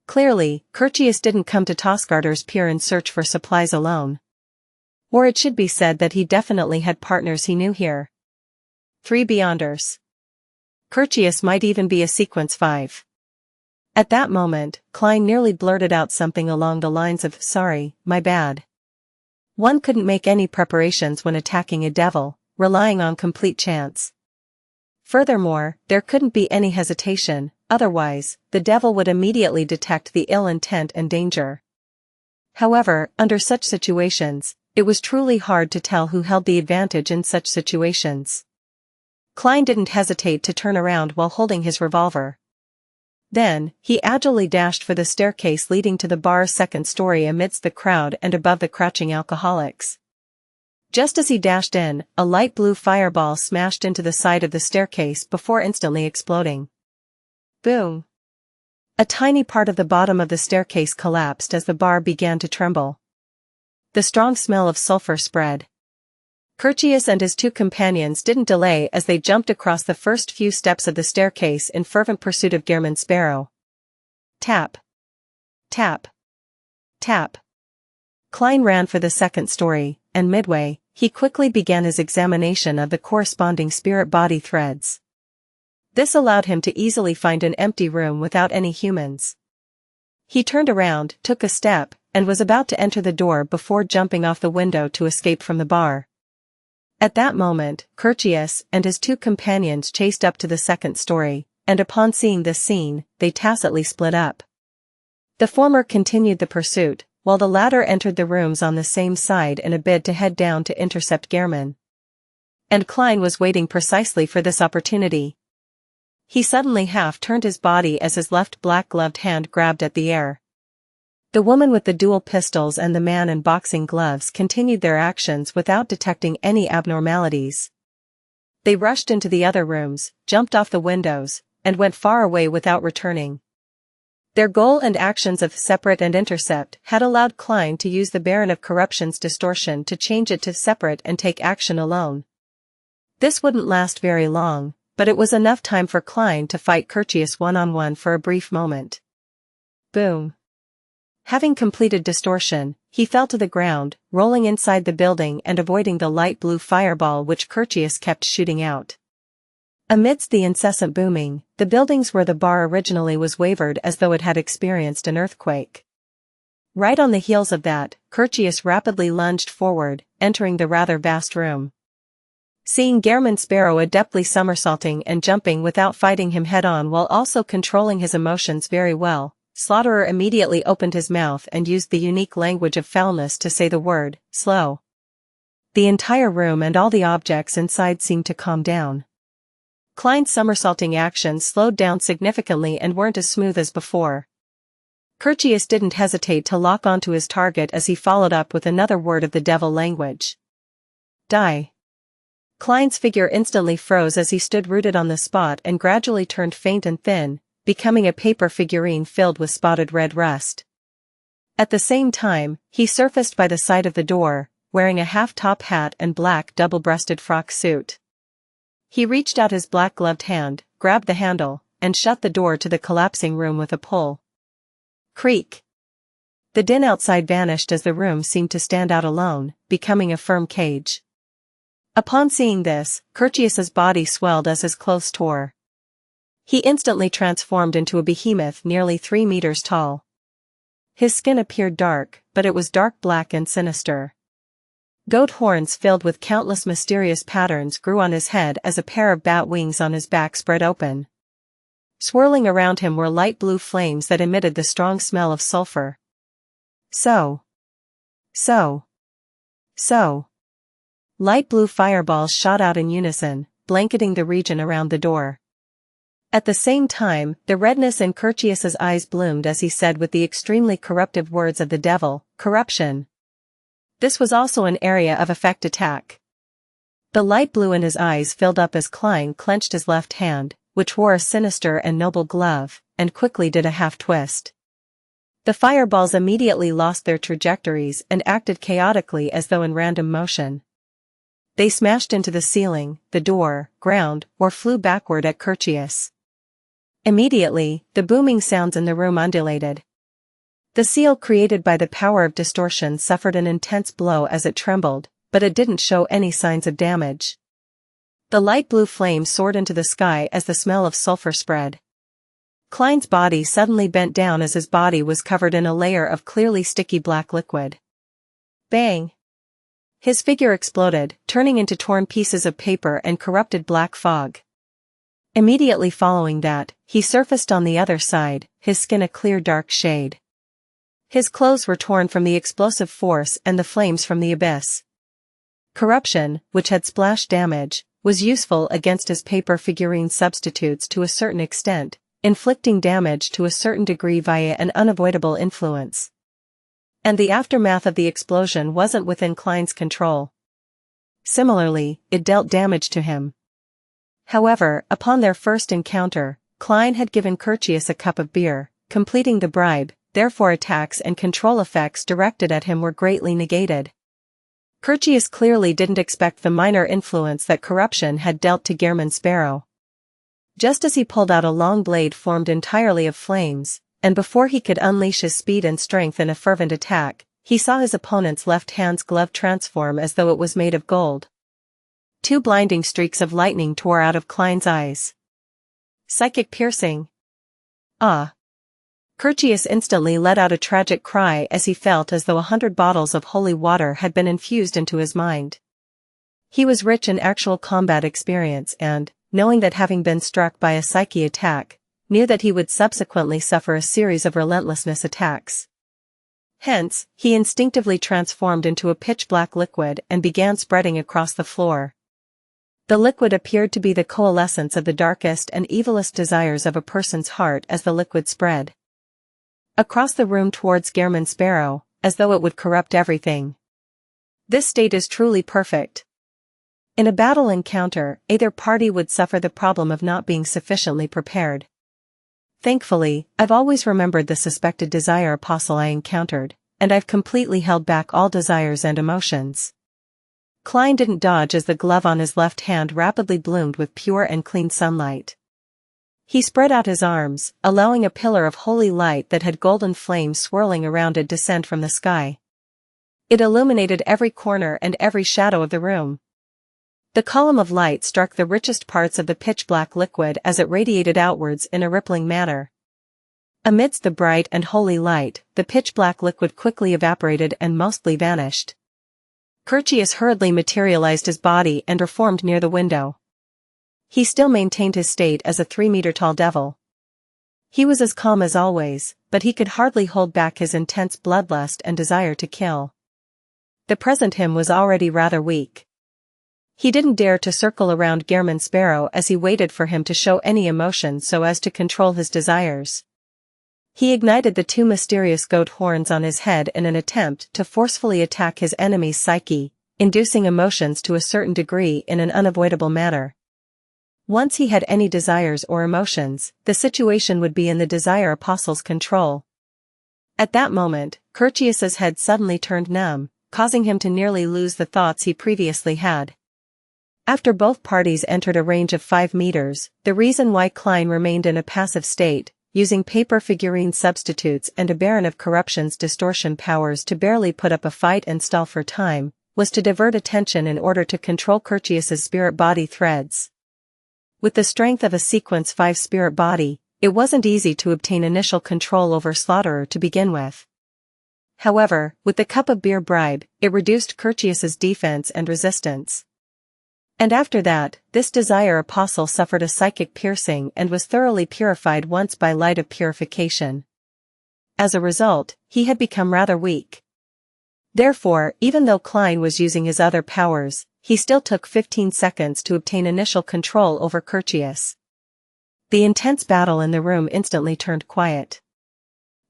Clearly, Curtius didn't come to Tosgarter's pier in search for supplies alone. Or it should be said that he definitely had partners he knew here. 3 Beyonders. Curtius might even be a Sequence 5. At that moment, Klein nearly blurted out something along the lines of, "Sorry, my bad." One couldn't make any preparations when attacking a devil, relying on complete chance. Furthermore, there couldn't be any hesitation, otherwise, the devil would immediately detect the ill intent and danger. However, under such situations, it was truly hard to tell who held the advantage in such situations. Klein didn't hesitate to turn around while holding his revolver. Then, he agilely dashed for the staircase leading to the bar's second story amidst the crowd and above the crouching alcoholics. Just as he dashed in, a light blue fireball smashed into the side of the staircase before instantly exploding. Boom! A tiny part of the bottom of the staircase collapsed as the bar began to tremble. The strong smell of sulfur spread. Curtius and his two companions didn't delay as they jumped across the first few steps of the staircase in fervent pursuit of Gehrman Sparrow. Tap. Tap. Tap. Klein ran for the second story, and midway, he quickly began his examination of the corresponding spirit body threads. This allowed him to easily find an empty room without any humans. He turned around, took a step, and was about to enter the door before jumping off the window to escape from the bar. At that moment, Curtius and his two companions chased up to the second story, and upon seeing this scene, they tacitly split up. The former continued the pursuit, while the latter entered the rooms on the same side in a bid to head down to intercept Gehrman. And Klein was waiting precisely for this opportunity. He suddenly half-turned his body as his left black-gloved hand grabbed at the air. The woman with the dual pistols and the man in boxing gloves continued their actions without detecting any abnormalities. They rushed into the other rooms, jumped off the windows, and went far away without returning. Their goal and actions of separate and intercept had allowed Klein to use the Baron of Corruption's distortion to change it to separate and take action alone. This wouldn't last very long, but it was enough time for Klein to fight Curtius one-on-one for a brief moment. Boom. Having completed distortion, he fell to the ground, rolling inside the building and avoiding the light blue fireball which Curtius kept shooting out. Amidst the incessant booming, the buildings where the bar originally was wavered as though it had experienced an earthquake. Right on the heels of that, Curtius rapidly lunged forward, entering the rather vast room. Seeing Gehrman Sparrow adeptly somersaulting and jumping without fighting him head-on while also controlling his emotions very well, Slaughterer immediately opened his mouth and used the unique language of foulness to say the word, slow. The entire room and all the objects inside seemed to calm down. Klein's somersaulting actions slowed down significantly and weren't as smooth as before. Curtius didn't hesitate to lock onto his target as he followed up with another word of the devil language. Die. Klein's figure instantly froze as he stood rooted on the spot and gradually turned faint and thin, becoming a paper figurine filled with spotted red rust. At the same time, he surfaced by the side of the door, wearing a half-top hat and black double-breasted frock suit. He reached out his black-gloved hand, grabbed the handle, and shut the door to the collapsing room with a pull. Creak. The din outside vanished as the room seemed to stand out alone, becoming a firm cage. Upon seeing this, Curtius's body swelled as his clothes tore. He instantly transformed into a behemoth nearly 3 meters tall. His skin appeared dark, but it was dark black and sinister. Goat horns filled with countless mysterious patterns grew on his head as a pair of bat wings on his back spread open. Swirling around him were light blue flames that emitted the strong smell of sulfur. So. Light blue fireballs shot out in unison, blanketing the region around the door. At the same time, the redness in Curtius's eyes bloomed as he said with the extremely corruptive words of the devil, corruption. This was also an area of effect attack. The light blue in his eyes filled up as Klein clenched his left hand, which wore a sinister and noble glove, and quickly did a half-twist. The fireballs immediately lost their trajectories and acted chaotically as though in random motion. They smashed into the ceiling, the door, ground, or flew backward at Curtius. Immediately, the booming sounds in the room undulated. The seal created by the power of distortion suffered an intense blow as it trembled, but it didn't show any signs of damage. The light blue flame soared into the sky as the smell of sulfur spread. Klein's body suddenly bent down as his body was covered in a layer of clearly sticky black liquid. Bang! His figure exploded, turning into torn pieces of paper and corrupted black fog. Immediately following that, he surfaced on the other side, his skin a clear dark shade. His clothes were torn from the explosive force and the flames from the abyss. Corruption, which had splash damage, was useful against his paper figurine substitutes to a certain extent, inflicting damage to a certain degree via an unavoidable influence. And the aftermath of the explosion wasn't within Klein's control. Similarly, it dealt damage to him. However, upon their first encounter, Klein had given Curtius a cup of beer, completing the bribe, therefore attacks and control effects directed at him were greatly negated. Curtius clearly didn't expect the minor influence that corruption had dealt to Gehrman Sparrow. Just as he pulled out a long blade formed entirely of flames, and before he could unleash his speed and strength in a fervent attack, he saw his opponent's left hand's glove transform as though it was made of gold. 2 blinding streaks of lightning tore out of Klein's eyes. Psychic piercing. Ah! Curtius instantly let out a tragic cry as he felt as though 100 bottles of holy water had been infused into his mind. He was rich in actual combat experience and, knowing that having been struck by a psyche attack, knew that he would subsequently suffer a series of relentlessness attacks. Hence, he instinctively transformed into a pitch-black liquid and began spreading across the floor. The liquid appeared to be the coalescence of the darkest and evilest desires of a person's heart as the liquid spread across the room towards Gehrman Sparrow, as though it would corrupt everything. This state is truly perfect. In a battle encounter, either party would suffer the problem of not being sufficiently prepared. Thankfully, I've always remembered the suspected desire apostle I encountered, and I've completely held back all desires and emotions. Klein didn't dodge as the glove on his left hand rapidly bloomed with pure and clean sunlight. He spread out his arms, allowing a pillar of holy light that had golden flames swirling around it descend from the sky. It illuminated every corner and every shadow of the room. The column of light struck the richest parts of the pitch-black liquid as it radiated outwards in a rippling manner. Amidst the bright and holy light, the pitch-black liquid quickly evaporated and mostly vanished. Curtius hurriedly materialized his body and reformed near the window. He still maintained his state as a 3-meter-tall devil. He was as calm as always, but he could hardly hold back his intense bloodlust and desire to kill. The present him was already rather weak. He didn't dare to circle around Gehrman Sparrow as he waited for him to show any emotion so as to control his desires. He ignited the 2 mysterious goat horns on his head in an attempt to forcefully attack his enemy's psyche, inducing emotions to a certain degree in an unavoidable manner. Once he had any desires or emotions, the situation would be in the Desire Apostle's control. At that moment, Curtius's head suddenly turned numb, causing him to nearly lose the thoughts he previously had. After both parties entered a range of 5 meters, the reason why Klein remained in a passive state, using paper figurine substitutes and a Baron of Corruption's distortion powers to barely put up a fight and stall for time, was to divert attention in order to control Curtius's spirit body threads. With the strength of a Sequence 5 spirit body, it wasn't easy to obtain initial control over Slaughterer to begin with. However, with the cup of beer bribe, it reduced Curtius's defense and resistance. And after that, this Desire Apostle suffered a psychic piercing and was thoroughly purified once by light of purification. As a result, he had become rather weak. Therefore, even though Klein was using his other powers, he still took 15 seconds to obtain initial control over Curtius. The intense battle in the room instantly turned quiet.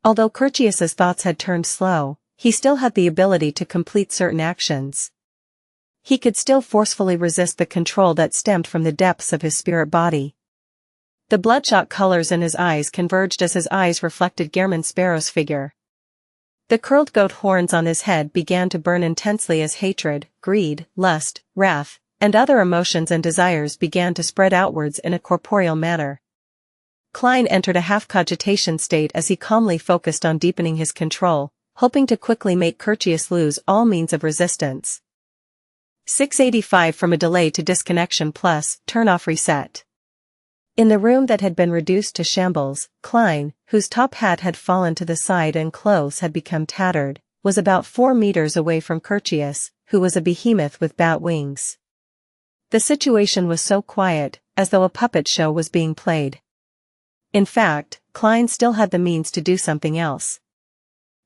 Although Curtius's thoughts had turned slow, he still had the ability to complete certain actions. He could still forcefully resist the control that stemmed from the depths of his spirit body. The bloodshot colors in his eyes converged as his eyes reflected Gehrman Sparrow's figure. The curled goat horns on his head began to burn intensely as hatred, greed, lust, wrath, and other emotions and desires began to spread outwards in a corporeal manner. Klein entered a half-cogitation state as he calmly focused on deepening his control, hoping to quickly make Curtius lose all means of resistance. 685 from a delay to disconnection plus, turn off reset. In the room that had been reduced to shambles, Klein, whose top hat had fallen to the side and clothes had become tattered, was about 4 meters away from Curtius, who was a behemoth with bat wings. The situation was so quiet, as though a puppet show was being played. In fact, Klein still had the means to do something else.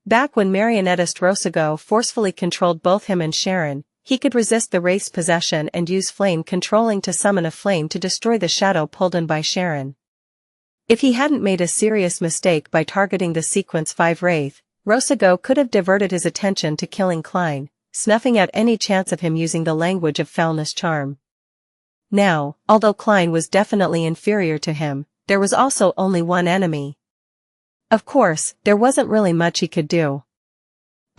Back when marionettist Rosago forcefully controlled both him and Sharon, he could resist the wraith's possession and use flame controlling to summon a flame to destroy the shadow pulled in by Sharon. If he hadn't made a serious mistake by targeting the Sequence 5 wraith, Rosago could have diverted his attention to killing Klein, snuffing out any chance of him using the language of foulness charm. Now, although Klein was definitely inferior to him, there was also only one enemy. Of course, there wasn't really much he could do.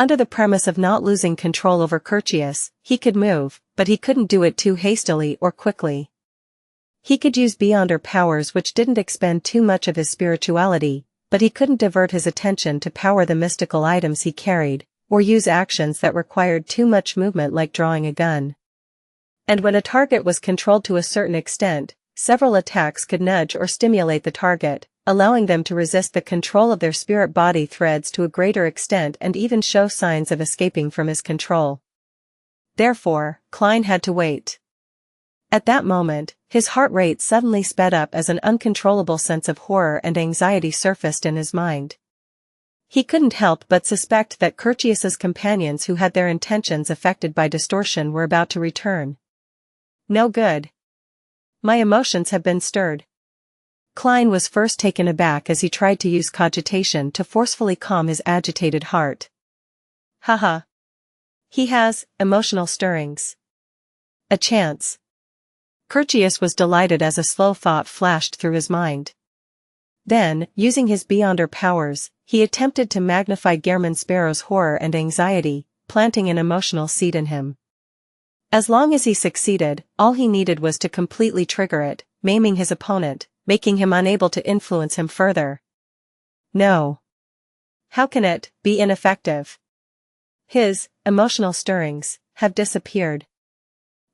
Under the premise of not losing control over Curtius, he could move, but he couldn't do it too hastily or quickly. He could use Beyonder powers which didn't expend too much of his spirituality, but he couldn't divert his attention to power the mystical items he carried, or use actions that required too much movement like drawing a gun. And when a target was controlled to a certain extent, several attacks could nudge or stimulate the target, allowing them to resist the control of their spirit body threads to a greater extent and even show signs of escaping from his control. Therefore, Klein had to wait. At that moment, his heart rate suddenly sped up as an uncontrollable sense of horror and anxiety surfaced in his mind. He couldn't help but suspect that Curtius's companions who had their intentions affected by distortion were about to return. No good. My emotions have been stirred. Klein was first taken aback as he tried to use cogitation to forcefully calm his agitated heart. Haha. He has emotional stirrings. A chance. Curtius was delighted as a slow thought flashed through his mind. Then, using his Beyonder powers, he attempted to magnify Gehrman Sparrow's horror and anxiety, planting an emotional seed in him. As long as he succeeded, all he needed was to completely trigger it, maiming his opponent, making him unable to influence him further. No. How can it be ineffective? His emotional stirrings have disappeared.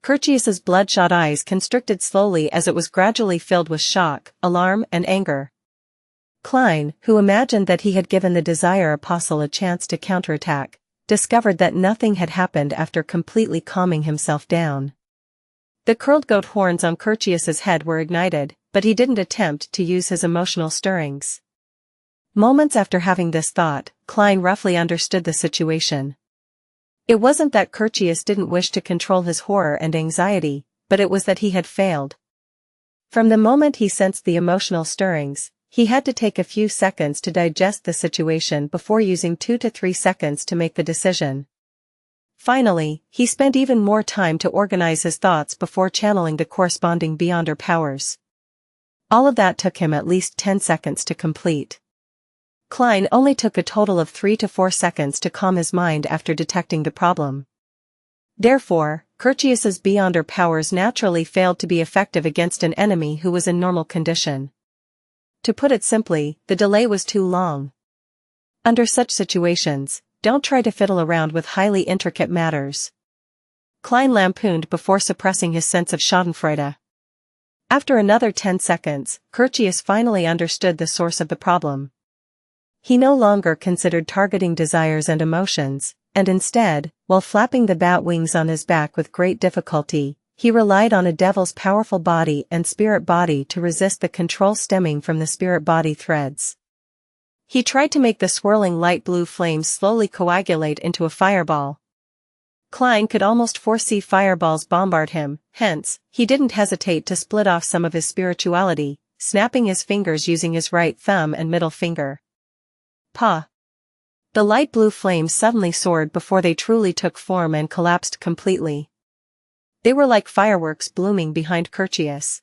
Curtius's bloodshot eyes constricted slowly as it was gradually filled with shock, alarm, and anger. Klein, who imagined that he had given the Desire Apostle a chance to counterattack, discovered that nothing had happened after completely calming himself down. The curled goat horns on Curtius's head were ignited, but he didn't attempt to use his emotional stirrings. Moments after having this thought, Klein roughly understood the situation. It wasn't that Curtius didn't wish to control his horror and anxiety, but it was that he had failed. From the moment he sensed the emotional stirrings, he had to take a few seconds to digest the situation before using 2 to 3 seconds to make the decision. Finally, he spent even more time to organize his thoughts before channeling the corresponding Beyonder powers. All of that took him at least 10 seconds to complete. Klein only took a total of 3 to 4 seconds to calm his mind after detecting the problem. Therefore, Curtius's Beyonder powers naturally failed to be effective against an enemy who was in normal condition. To put it simply, the delay was too long. Under such situations, don't try to fiddle around with highly intricate matters. Klein lampooned before suppressing his sense of schadenfreude. After another 10 seconds, Curtius finally understood the source of the problem. He no longer considered targeting desires and emotions, and instead, while flapping the bat wings on his back with great difficulty, he relied on a devil's powerful body and spirit body to resist the control stemming from the spirit body threads. He tried to make the swirling light blue flames slowly coagulate into a fireball. Klein could almost foresee fireballs bombard him, hence, he didn't hesitate to split off some of his spirituality, snapping his fingers using his right thumb and middle finger. Pa! The light blue flames suddenly soared before they truly took form and collapsed completely. They were like fireworks blooming behind Curtius.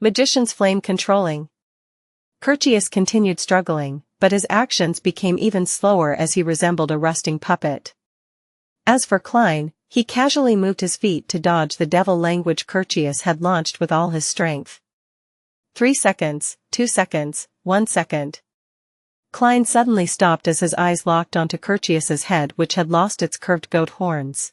Magician's flame controlling. Curtius continued struggling, but his actions became even slower as he resembled a rusting puppet. As for Klein, he casually moved his feet to dodge the devil language Curtius had launched with all his strength. 3 seconds, 2 seconds, 1 second. Klein suddenly stopped as his eyes locked onto Curtius's head, which had lost its curved goat horns.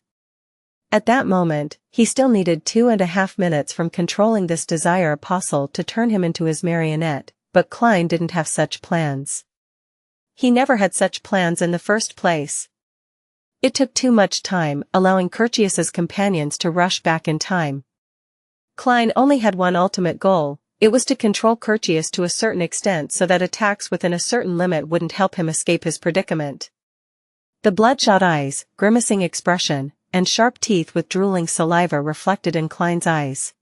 At that moment, he still needed 2.5 minutes from controlling this Desire Apostle to turn him into his marionette, but Klein didn't have such plans. He never had such plans in the first place. It took too much time, allowing Curtius's companions to rush back in time. Klein only had one ultimate goal. It was to control Curtius to a certain extent so that attacks within a certain limit wouldn't help him escape his predicament. The bloodshot eyes, grimacing expression, and sharp teeth with drooling saliva reflected in Klein's eyes.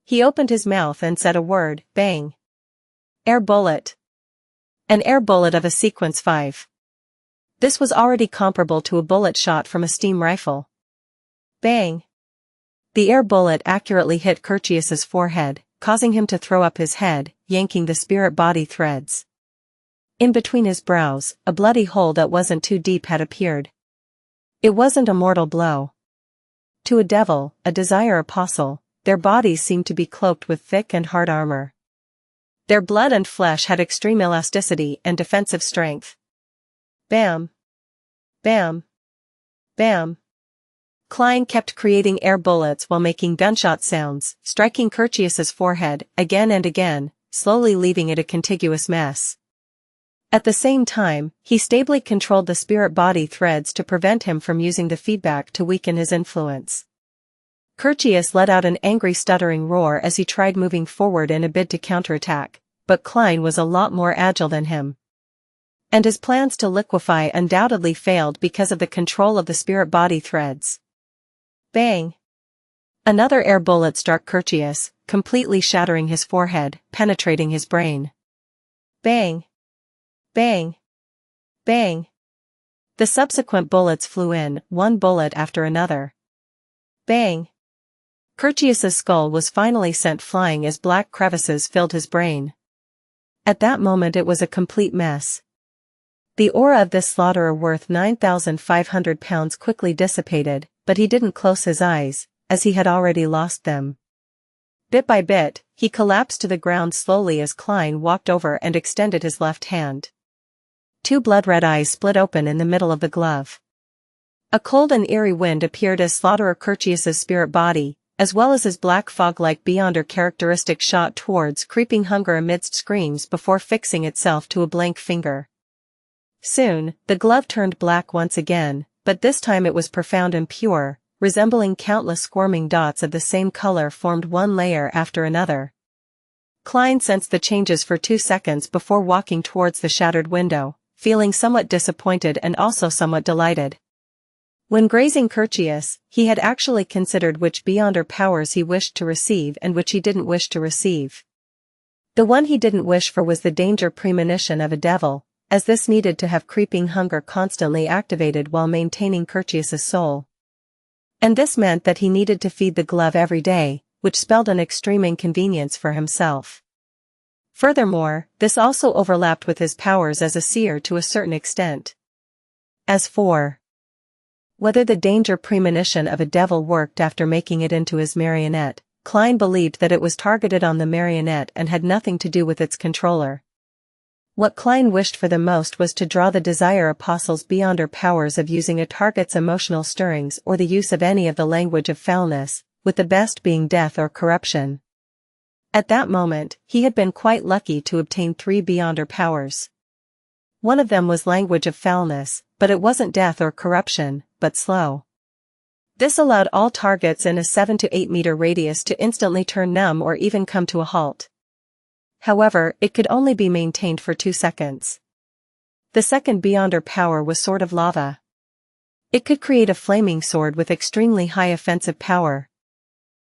He opened his mouth and said a word, bang. Air bullet. An air bullet of a sequence 5. This was already comparable to a bullet shot from a steam rifle. Bang. The air bullet accurately hit Curtius's forehead, causing him to throw up his head, yanking the spirit body threads. In between his brows, a bloody hole that wasn't too deep had appeared. It wasn't a mortal blow. To a devil, a Desire Apostle, their bodies seemed to be cloaked with thick and hard armor. Their blood and flesh had extreme elasticity and defensive strength. Bam! Bam! Bam! Klein kept creating air bullets while making gunshot sounds, striking Curtius's forehead again and again, slowly leaving it a contiguous mess. At the same time, he stably controlled the spirit body threads to prevent him from using the feedback to weaken his influence. Curtius let out an angry stuttering roar as he tried moving forward in a bid to counterattack, but Klein was a lot more agile than him. And his plans to liquefy undoubtedly failed because of the control of the spirit body threads. Bang! Another air bullet struck Curtius, completely shattering his forehead, penetrating his brain. Bang! Bang! Bang! The subsequent bullets flew in, one bullet after another. Bang! Curtius's skull was finally sent flying as black crevices filled his brain. At that moment it was a complete mess. The aura of this slaughterer worth 9,500 pounds quickly dissipated, but he didn't close his eyes, as he had already lost them. Bit by bit, he collapsed to the ground slowly as Klein walked over and extended his left hand. Two blood-red eyes split open in the middle of the glove. A cold and eerie wind appeared as Slaughterer Curtius's spirit body, as well as his black fog-like Beyonder characteristic shot towards creeping hunger amidst screams before fixing itself to a blank finger. Soon, the glove turned black once again, but this time it was profound and pure, resembling countless squirming dots of the same color formed one layer after another. Klein sensed the changes for 2 seconds before walking towards the shattered window, feeling somewhat disappointed and also somewhat delighted. When grazing Curtius, he had actually considered which Beyonder powers he wished to receive and which he didn't wish to receive. The one he didn't wish for was the danger premonition of a devil, as this needed to have creeping hunger constantly activated while maintaining Curtius's soul. And this meant that he needed to feed the glove every day, which spelled an extreme inconvenience for himself. Furthermore, this also overlapped with his powers as a seer to a certain extent. As for whether the danger premonition of a devil worked after making it into his marionette, Klein believed that it was targeted on the marionette and had nothing to do with its controller. What Klein wished for the most was to draw the Desire Apostle's Beyonder powers of using a target's emotional stirrings or the use of any of the language of foulness, with the best being death or corruption. At that moment, he had been quite lucky to obtain 3 Beyonder powers. One of them was language of foulness, but it wasn't death or corruption, but slow. This allowed all targets in a 7 to 8 meter radius to instantly turn numb or even come to a halt. However, it could only be maintained for 2 seconds. The second Beyonder power was Sword of Lava. It could create a flaming sword with extremely high offensive power.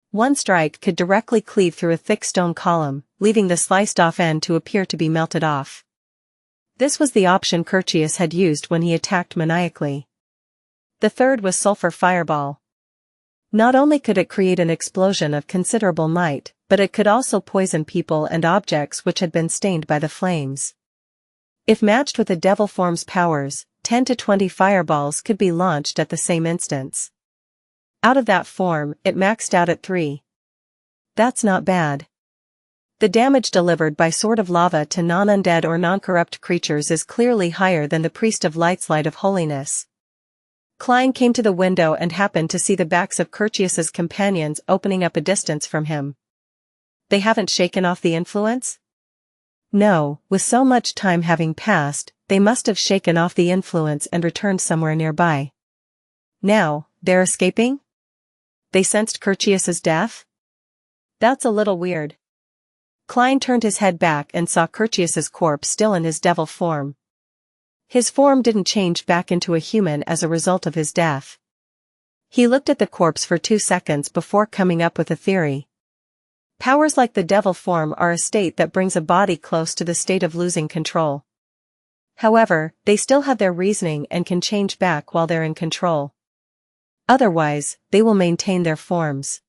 One strike could directly cleave through a thick stone column, leaving the sliced-off end to appear to be melted off. This was the option Curtius had used when he attacked maniacally. The third was Sulfur Fireball. Not only could it create an explosion of considerable might, but it could also poison people and objects which had been stained by the flames. If matched with a devil form's powers, 10 to 20 fireballs could be launched at the same instance. Out of that form, it maxed out at 3. That's not bad. The damage delivered by Sword of Lava to non-undead or non-corrupt creatures is clearly higher than the Priest of Light's Light of Holiness. Klein came to the window and happened to see the backs of Curtius's companions opening up a distance from him. They haven't shaken off the influence? No, with so much time having passed, they must have shaken off the influence and returned somewhere nearby. Now, they're escaping? They sensed Curtius's death? That's a little weird. Klein turned his head back and saw Curtius's corpse still in his devil form. His form didn't change back into a human as a result of his death. He looked at the corpse for 2 seconds before coming up with a theory. Powers like the devil form are a state that brings a body close to the state of losing control. However, they still have their reasoning and can change back while they're in control. Otherwise, they will maintain their forms.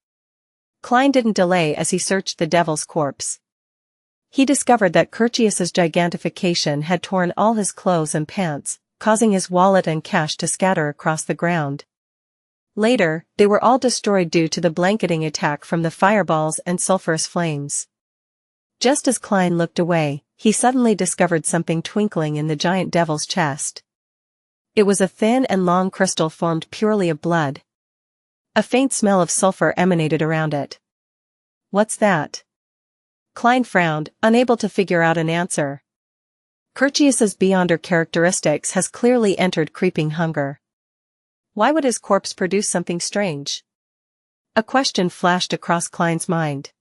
Klein didn't delay as he searched the devil's corpse. He discovered that Curtius's gigantification had torn all his clothes and pants, causing his wallet and cash to scatter across the ground. Later, they were all destroyed due to the blanketing attack from the fireballs and sulfurous flames. Just as Klein looked away, he suddenly discovered something twinkling in the giant devil's chest. It was a thin and long crystal formed purely of blood. A faint smell of sulfur emanated around it. What's that? Klein frowned, unable to figure out an answer. Curtius's Beyonder characteristics has clearly entered creeping hunger. Why would his corpse produce something strange? A question flashed across Klein's mind.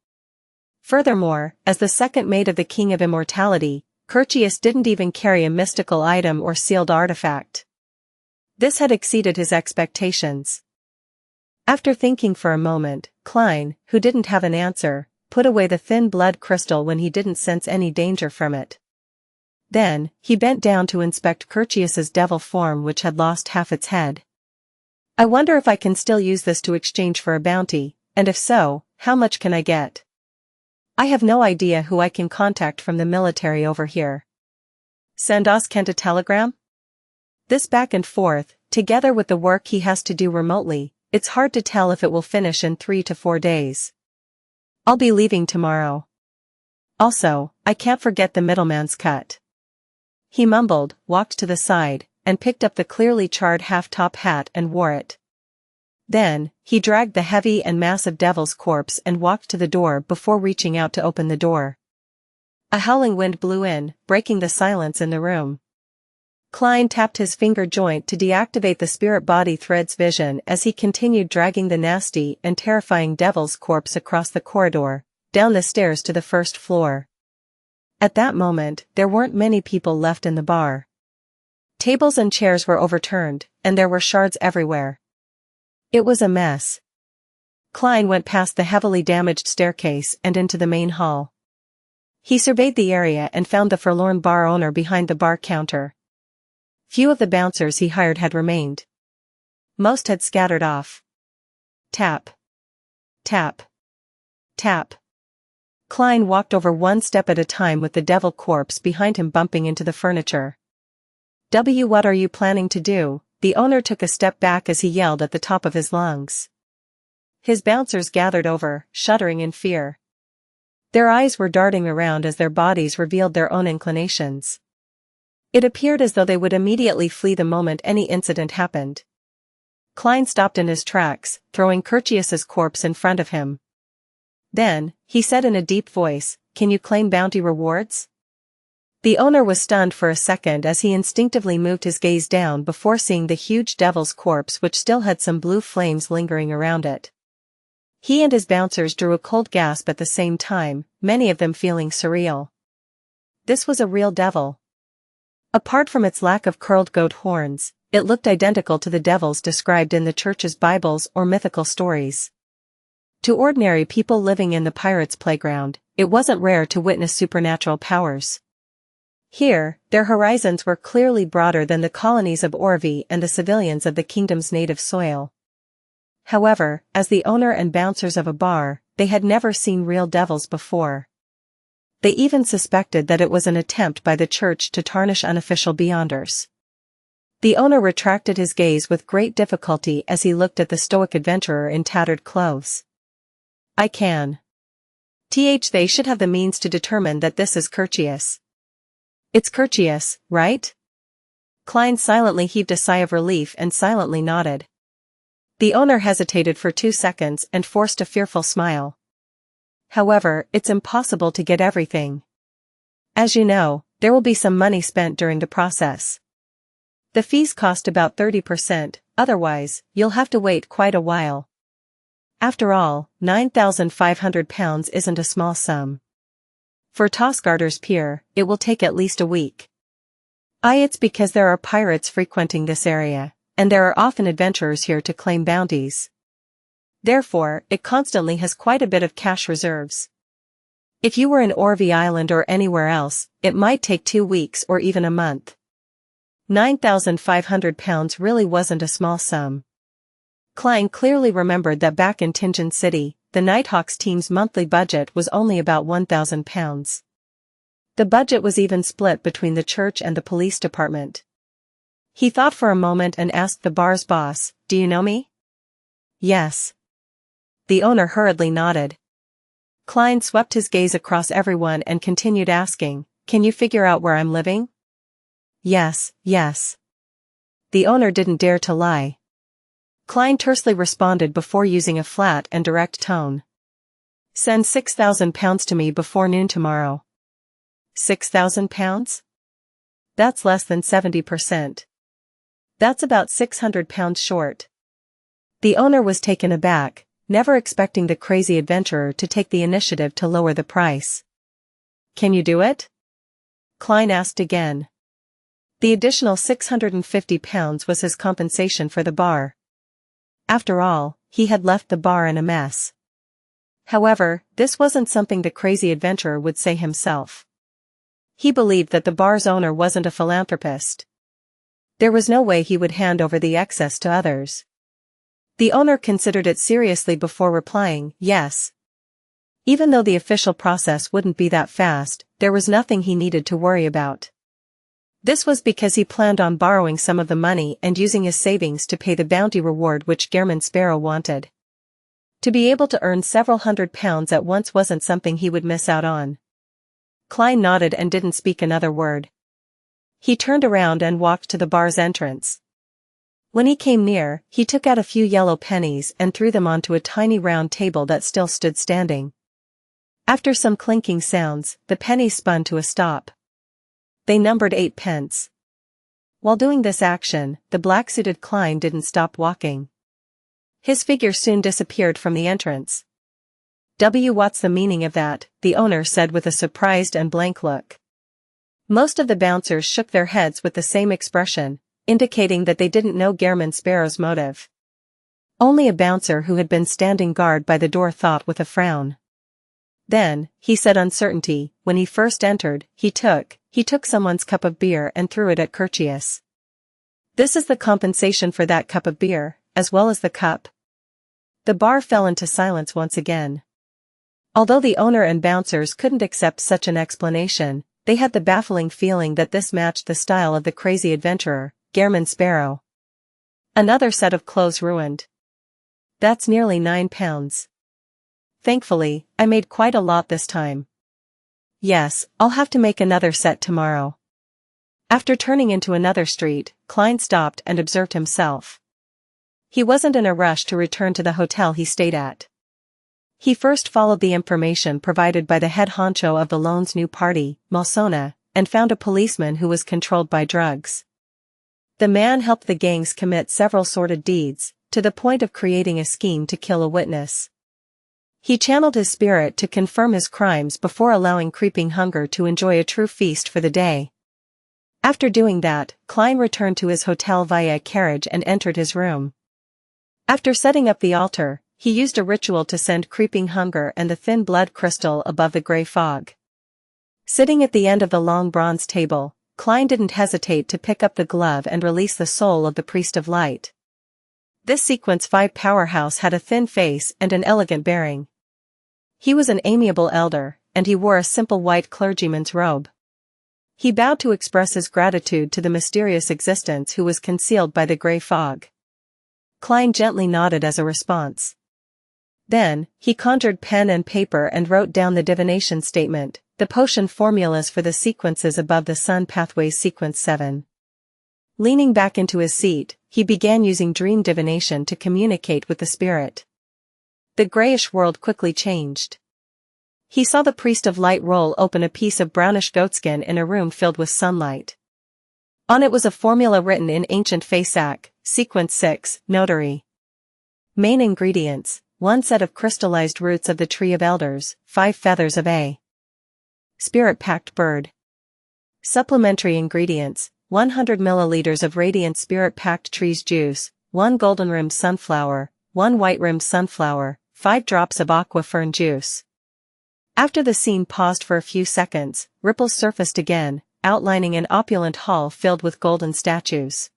Furthermore, as the second mate of the King of Immortality, Curtius didn't even carry a mystical item or sealed artifact. This had exceeded his expectations. After thinking for a moment, Klein, who didn't have an answer, put away the thin blood crystal when he didn't sense any danger from it. Then, he bent down to inspect Curtius's devil form which had lost half its head. I wonder if I can still use this to exchange for a bounty, and if so, how much can I get? I have no idea who I can contact from the military over here. Send Os Kent a telegram? This back and forth, together with the work he has to do remotely, it's hard to tell if it will finish in 3 to 4 days. I'll be leaving tomorrow. Also, I can't forget the middleman's cut. He mumbled, walked to the side, and picked up the clearly charred half-top hat and wore it. Then, he dragged the heavy and massive devil's corpse and walked to the door before reaching out to open the door. A howling wind blew in, breaking the silence in the room. Klein tapped his finger joint to deactivate the spirit-body thread's vision as he continued dragging the nasty and terrifying devil's corpse across the corridor, down the stairs to the first floor. At that moment, there weren't many people left in the bar. Tables and chairs were overturned, and there were shards everywhere. It was a mess. Klein went past the heavily damaged staircase and into the main hall. He surveyed the area and found the forlorn bar owner behind the bar counter. Few of the bouncers he hired had remained. Most had scattered off. Tap. Tap. Tap. Klein walked over one step at a time with the devil corpse behind him bumping into the furniture. What are you planning to do? The owner took a step back as he yelled at the top of his lungs. His bouncers gathered over, shuddering in fear. Their eyes were darting around as their bodies revealed their own inclinations. It appeared as though they would immediately flee the moment any incident happened. Klein stopped in his tracks, throwing Curtius's corpse in front of him. Then, he said in a deep voice, "Can you claim bounty rewards?" The owner was stunned for a second as he instinctively moved his gaze down before seeing the huge devil's corpse which still had some blue flames lingering around it. He and his bouncers drew a cold gasp at the same time, many of them feeling surreal. This was a real devil. Apart from its lack of curled goat horns, it looked identical to the devils described in the church's Bibles or mythical stories. To ordinary people living in the pirates' playground, it wasn't rare to witness supernatural powers. Here, their horizons were clearly broader than the colonies of Orvie and the civilians of the kingdom's native soil. However, as the owner and bouncers of a bar, they had never seen real devils before. They even suspected that it was an attempt by the church to tarnish unofficial beyonders. The owner retracted his gaze with great difficulty as he looked at the stoic adventurer in tattered clothes. "I can. They should have the means to determine that this is Curtius." "It's Curtius, right?" Klein silently heaved a sigh of relief and silently nodded. The owner hesitated for 2 seconds and forced a fearful smile. "However, it's impossible to get everything. As you know, there will be some money spent during the process. The fees cost about 30%, otherwise, you'll have to wait quite a while. After all, £9,500 isn't a small sum. For Tosgarder's Pier, it will take at least a week. It's because there are pirates frequenting this area, and there are often adventurers here to claim bounties. Therefore, it constantly has quite a bit of cash reserves. If you were in Orvie Island or anywhere else, it might take 2 weeks or even a month. £9,500 really wasn't a small sum." Klein clearly remembered that back in Tingen City, the Nighthawks team's monthly budget was only about £1,000. The budget was even split between the church and the police department. He thought for a moment and asked the bar's boss, "Do you know me?" "Yes." The owner hurriedly nodded. Klein swept his gaze across everyone and continued asking, "Can you figure out where I'm living?" "Yes, yes." The owner didn't dare to lie. Klein tersely responded before using a flat and direct tone. "Send £6,000 to me before noon tomorrow." £6,000? That's less than 70%. That's about £600 short. The owner was taken aback, never expecting the crazy adventurer to take the initiative to lower the price. "Can you do it?" Klein asked again. The additional £650 was his compensation for the bar. After all, he had left the bar in a mess. However, this wasn't something the crazy adventurer would say himself. He believed that the bar's owner wasn't a philanthropist. There was no way he would hand over the excess to others. The owner considered it seriously before replying, "Yes." Even though the official process wouldn't be that fast, there was nothing he needed to worry about. This was because he planned on borrowing some of the money and using his savings to pay the bounty reward which Gehrman Sparrow wanted. To be able to earn several £100 at once wasn't something he would miss out on. Klein nodded and didn't speak another word. He turned around and walked to the bar's entrance. When he came near, he took out a few yellow pennies and threw them onto a tiny round table that still stood standing. After some clinking sounds, the pennies spun to a stop. They numbered 8 pence. While doing this action, the black-suited Klein didn't stop walking. His figure soon disappeared from the entrance. What's the meaning of that? The owner said with a surprised and blank look. Most of the bouncers shook their heads with the same expression, indicating that they didn't know Gehrman Sparrow's motive. Only a bouncer who had been standing guard by the door thought with a frown. Then, he said uncertainty, when he first entered, he took someone's cup of beer and threw it at Curtius. This is the compensation for that cup of beer, as well as the cup. The bar fell into silence once again. Although the owner and bouncers couldn't accept such an explanation, they had the baffling feeling that this matched the style of the crazy adventurer, Gehrman Sparrow. Another set of clothes ruined. That's nearly £9. Thankfully, I made quite a lot this time. Yes, I'll have to make another set tomorrow. After turning into another street, Klein stopped and observed himself. He wasn't in a rush to return to the hotel he stayed at. He first followed the information provided by the head honcho of the loan's new party, Malsona, and found a policeman who was controlled by drugs. The man helped the gangs commit several sordid deeds, to the point of creating a scheme to kill a witness. He channeled his spirit to confirm his crimes before allowing creeping hunger to enjoy a true feast for the day. After doing that, Klein returned to his hotel via a carriage and entered his room. After setting up the altar, he used a ritual to send creeping hunger and the thin blood crystal above the grey fog. Sitting at the end of the long bronze table, Klein didn't hesitate to pick up the glove and release the soul of the priest of light. This Sequence 5 powerhouse had a thin face and an elegant bearing. He was an amiable elder, and he wore a simple white clergyman's robe. He bowed to express his gratitude to the mysterious existence who was concealed by the grey fog. Klein gently nodded as a response. Then, he conjured pen and paper and wrote down the divination statement, the potion formulas for the sequences above the sun pathways sequence 7. Leaning back into his seat, he began using dream divination to communicate with the spirit. The grayish world quickly changed. He saw the priest of light roll open a piece of brownish goatskin in a room filled with sunlight. On it was a formula written in ancient Fasak, sequence 6, notary. Main ingredients: 1 set of crystallized roots of the tree of elders, 5 feathers of a spirit-packed bird. Supplementary ingredients: 100 milliliters of radiant spirit-packed trees juice, 1 golden-rimmed sunflower, 1 white-rimmed sunflower, 5 drops of aqua fern juice. After the scene paused for a few seconds, ripples surfaced again, outlining an opulent hall filled with golden statues.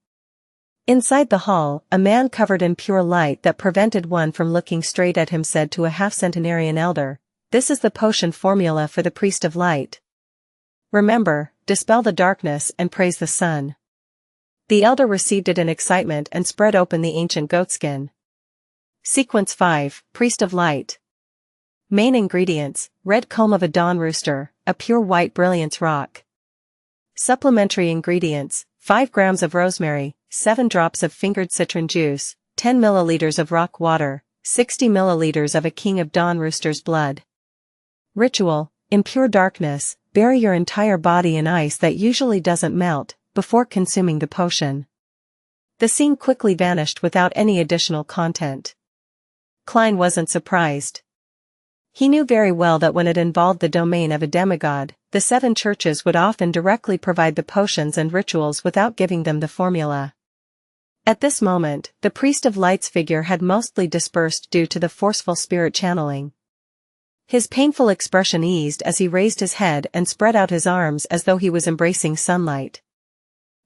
Inside the hall, a man covered in pure light that prevented one from looking straight at him said to a half-centenarian elder, "This is the potion formula for the priest of light. Remember, dispel the darkness and praise the sun." The elder received it in excitement and spread open the ancient goatskin. Sequence 5, Priest of Light. Main ingredients: red comb of a dawn rooster, a pure white brilliance rock. Supplementary ingredients: 5 grams of rosemary, 7 drops of fingered citron juice, 10 milliliters of rock water, 60 milliliters of a king of dawn rooster's blood. Ritual: in pure darkness, bury your entire body in ice that usually doesn't melt, before consuming the potion. The scene quickly vanished without any additional content. Klein wasn't surprised. He knew very well that when it involved the domain of a demigod, the 7 churches would often directly provide the potions and rituals without giving them the formula. At this moment, the priest of light's figure had mostly dispersed due to the forceful spirit channeling. His painful expression eased as he raised his head and spread out his arms as though he was embracing sunlight.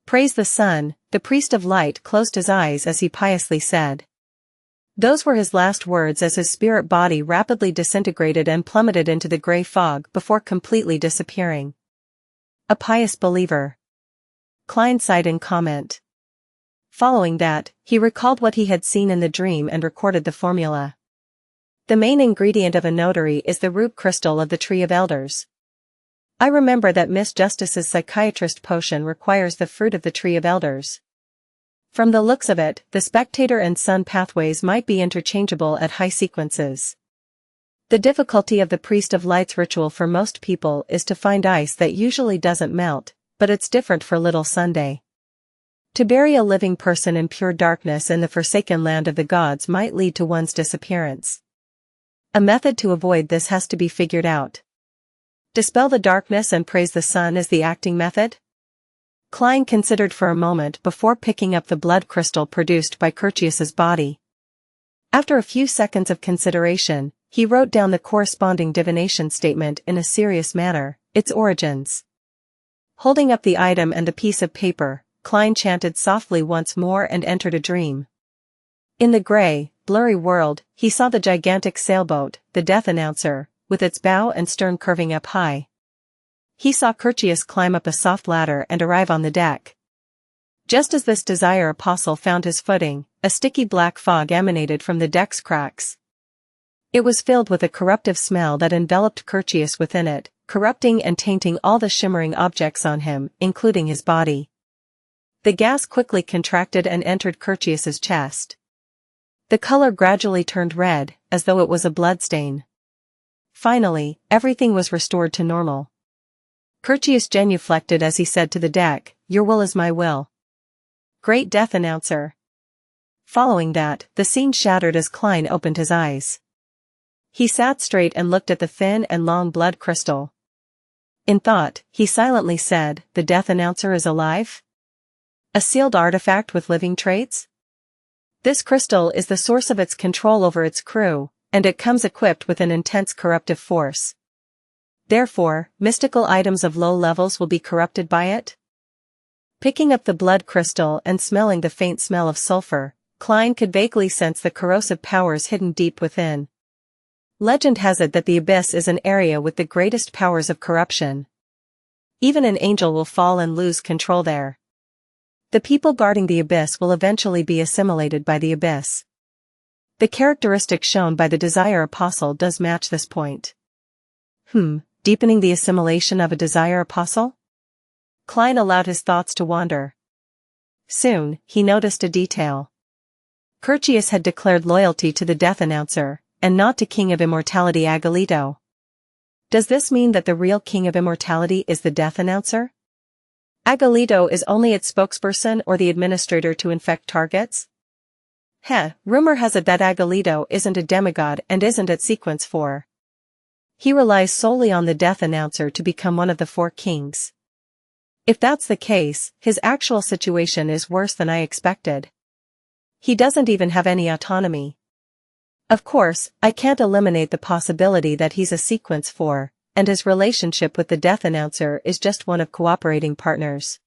"Praise the sun," the priest of light closed his eyes as he piously said. Those were his last words as his spirit body rapidly disintegrated and plummeted into the grey fog before completely disappearing. A pious believer. Klein sighed in comment. Following that, he recalled what he had seen in the dream and recorded the formula. The main ingredient of a notary is the root crystal of the Tree of Elders. I remember that Miss Justice's psychiatrist potion requires the fruit of the Tree of Elders. From the looks of it, the spectator and sun pathways might be interchangeable at high sequences. The difficulty of the Priest of Light's ritual for most people is to find ice that usually doesn't melt, but it's different for Little Sunday. To bury a living person in pure darkness in the forsaken land of the gods might lead to one's disappearance. A method to avoid this has to be figured out. Dispel the darkness and praise the sun is the acting method? Klein considered for a moment before picking up the blood crystal produced by Curtius's body. After a few seconds of consideration, he wrote down the corresponding divination statement in a serious manner, its origins. Holding up the item and a piece of paper, Klein chanted softly once more and entered a dream. In the gray, blurry world, he saw the gigantic sailboat, the Death Announcer, with its bow and stern curving up high. He saw Curtius climb up a soft ladder and arrive on the deck. Just as this desire apostle found his footing, a sticky black fog emanated from the deck's cracks. It was filled with a corruptive smell that enveloped Curtius within it, corrupting and tainting all the shimmering objects on him, including his body. The gas quickly contracted and entered Curtius's chest. The color gradually turned red, as though it was a bloodstain. Finally, everything was restored to normal. Curtius genuflected as he said to the deck, "Your will is my will." Great Death Announcer. Following that, the scene shattered as Klein opened his eyes. He sat straight and looked at the thin and long blood crystal. In thought, he silently said, "The Death Announcer is alive? A sealed artifact with living traits? This crystal is the source of its control over its crew, and it comes equipped with an intense corruptive force. Therefore, mystical items of low levels will be corrupted by it?" Picking up the blood crystal and smelling the faint smell of sulfur, Klein could vaguely sense the corrosive powers hidden deep within. Legend has it that the abyss is an area with the greatest powers of corruption. Even an angel will fall and lose control there. The people guarding the abyss will eventually be assimilated by the abyss. The characteristic shown by the Desire Apostle does match this point. Deepening the assimilation of a Desire Apostle? Klein allowed his thoughts to wander. Soon, he noticed a detail. Curtius had declared loyalty to the Death Announcer, and not to King of Immortality Agolito. Does this mean that the real King of Immortality is the Death Announcer? Agolito is only its spokesperson or the administrator to infect targets? Rumor has it that Agolito isn't a demigod and isn't at sequence 4. He relies solely on the Death Announcer to become one of the 4 kings. If that's the case, his actual situation is worse than I expected. He doesn't even have any autonomy. Of course, I can't eliminate the possibility that he's a sequence 4, and his relationship with the Death Announcer is just one of cooperating partners.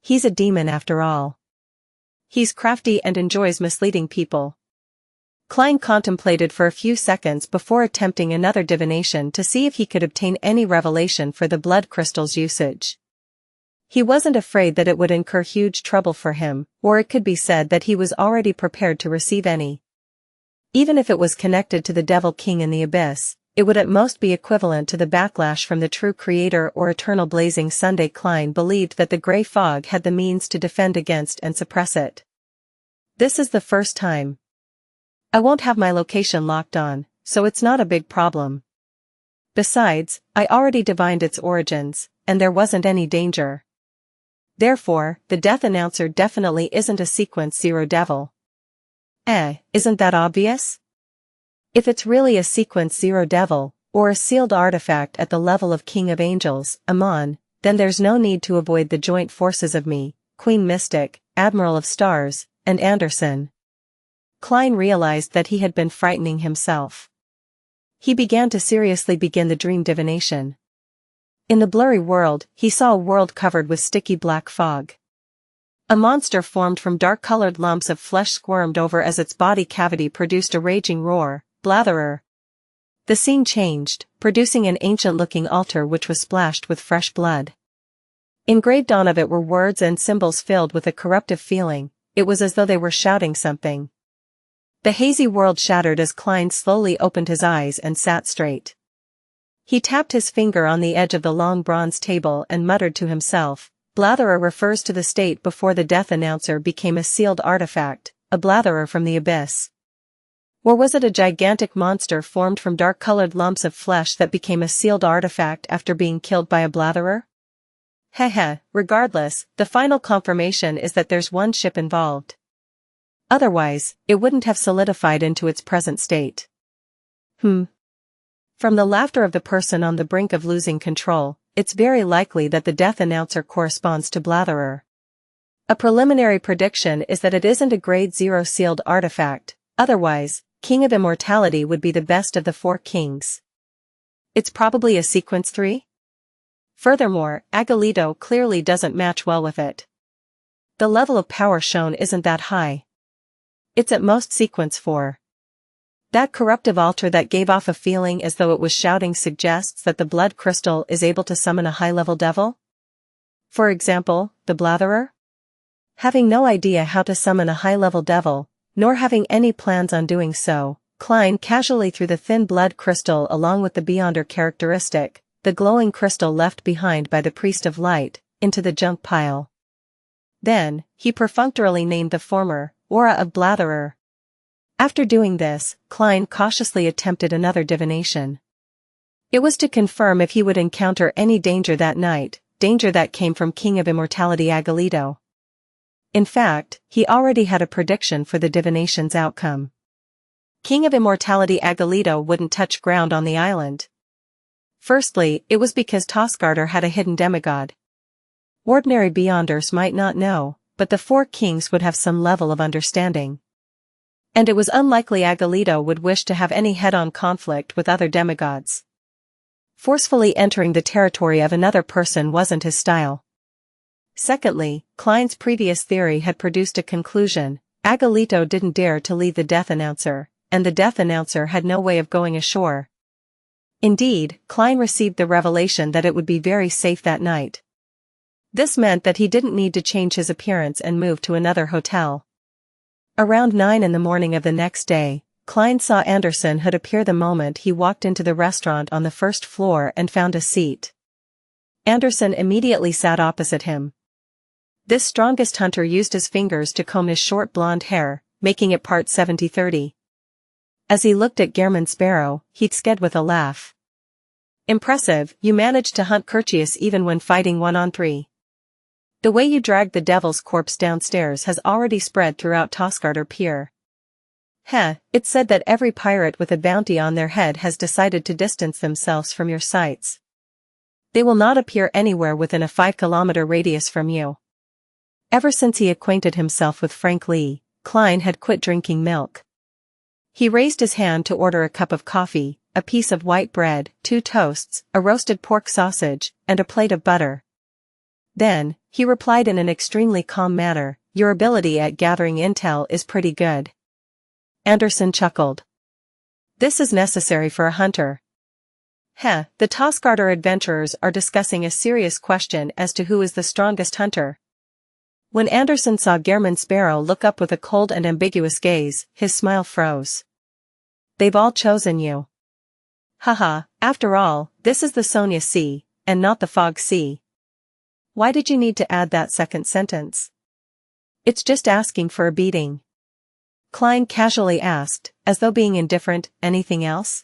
He's a demon after all. He's crafty and enjoys misleading people. Klein contemplated for a few seconds before attempting another divination to see if he could obtain any revelation for the blood crystal's usage. He wasn't afraid that it would incur huge trouble for him, or it could be said that he was already prepared to receive any. Even if it was connected to the Devil King in the Abyss, it would at most be equivalent to the backlash from the true creator or eternal blazing Sunday. Klein believed that the gray fog had the means to defend against and suppress it. This is the first time. I won't have my location locked on, so it's not a big problem. Besides, I already divined its origins, and there wasn't any danger. Therefore, the Death Announcer definitely isn't a sequence 0 devil. Isn't that obvious? If it's really a sequence 0 devil, or a sealed artifact at the level of King of Angels, Amon, then there's no need to avoid the joint forces of me, Queen Mystic, Admiral of Stars, and Anderson. Klein realized that he had been frightening himself. He began to seriously begin the dream divination. In the blurry world, he saw a world covered with sticky black fog. A monster formed from dark-colored lumps of flesh squirmed over as its body cavity produced a raging roar, Blatherer. The scene changed, producing an ancient-looking altar which was splashed with fresh blood. Engraved on of it were words and symbols filled with a corruptive feeling. It was as though they were shouting something. The hazy world shattered as Klein slowly opened his eyes and sat straight. He tapped his finger on the edge of the long bronze table and muttered to himself, Blatherer refers to the state before the death announcer became a sealed artifact, a Blatherer from the abyss. Or was it a gigantic monster formed from dark-colored lumps of flesh that became a sealed artifact after being killed by a Blatherer? Regardless, the final confirmation is that there's one ship involved. Otherwise, it wouldn't have solidified into its present state. From the laughter of the person on the brink of losing control, it's very likely that the death announcer corresponds to Blatherer. A preliminary prediction is that it isn't a grade 0 sealed artifact, otherwise, King of Immortality would be the best of the 4 kings. It's probably a sequence 3? Furthermore, Agalito clearly doesn't match well with it. The level of power shown isn't that high. It's at most sequence 4. That corruptive altar that gave off a feeling as though it was shouting suggests that the blood crystal is able to summon a high-level devil? For example, the Blatherer? Having no idea how to summon a high-level devil, nor having any plans on doing so, Klein casually threw the thin blood crystal along with the Beyonder characteristic, the glowing crystal left behind by the Priest of Light, into the junk pile. Then, he perfunctorily named the former, Aura of Blatherer. After doing this, Klein cautiously attempted another divination. It was to confirm if he would encounter any danger that night, danger that came from King of Immortality Agalito. In fact, he already had a prediction for the divination's outcome. King of Immortality Agalito wouldn't touch ground on the island. Firstly, it was because Tosgarter had a hidden demigod. Ordinary Beyonders might not know, but the 4 kings would have some level of understanding. And it was unlikely Agalito would wish to have any head-on conflict with other demigods. Forcefully entering the territory of another person wasn't his style. Secondly, Klein's previous theory had produced a conclusion: Agalito didn't dare to leave the death announcer, and the death announcer had no way of going ashore. Indeed, Klein received the revelation that it would be very safe that night. This meant that he didn't need to change his appearance and move to another hotel. Around 9 in the morning of the next day, Klein saw Anderson Hood appear the moment he walked into the restaurant on the first floor and found a seat. Anderson immediately sat opposite him. This strongest hunter used his fingers to comb his short blonde hair, making it part 70-30. As he looked at Gehrman Sparrow, he sked with a laugh. Impressive, you managed to hunt Curtius even when fighting 1-on-3. The way you dragged the devil's corpse downstairs has already spread throughout Tosgarter Pier. It's said that every pirate with a bounty on their head has decided to distance themselves from your sights. They will not appear anywhere within a 5-kilometer radius from you. Ever since he acquainted himself with Frank Lee, Klein had quit drinking milk. He raised his hand to order a cup of coffee, a piece of white bread, 2 toasts, a roasted pork sausage, and a plate of butter. Then, he replied in an extremely calm manner, "Your ability at gathering intel is pretty good." Anderson chuckled. "This is necessary for a hunter." The Tosgarter adventurers are discussing a serious question as to who is the strongest hunter. When Anderson saw Gehrman Sparrow look up with a cold and ambiguous gaze, his smile froze. "They've all chosen you." After all, this is the Sonia Sea, and not the Fog Sea. Why did you need to add that second sentence? It's just asking for a beating. Klein casually asked, as though being indifferent. Anything else?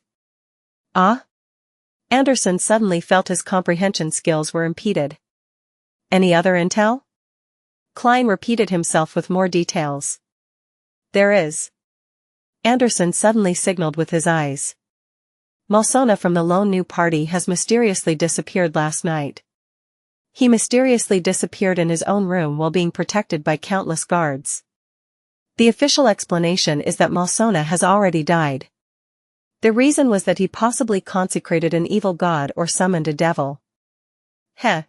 Anderson suddenly felt his comprehension skills were impeded. Any other intel? Klein repeated himself with more details. There is. Anderson suddenly signaled with his eyes. Malsona from the lone new party has mysteriously disappeared last night. He mysteriously disappeared in his own room while being protected by countless guards. The official explanation is that Malsona has already died. The reason was that he possibly consecrated an evil god or summoned a devil.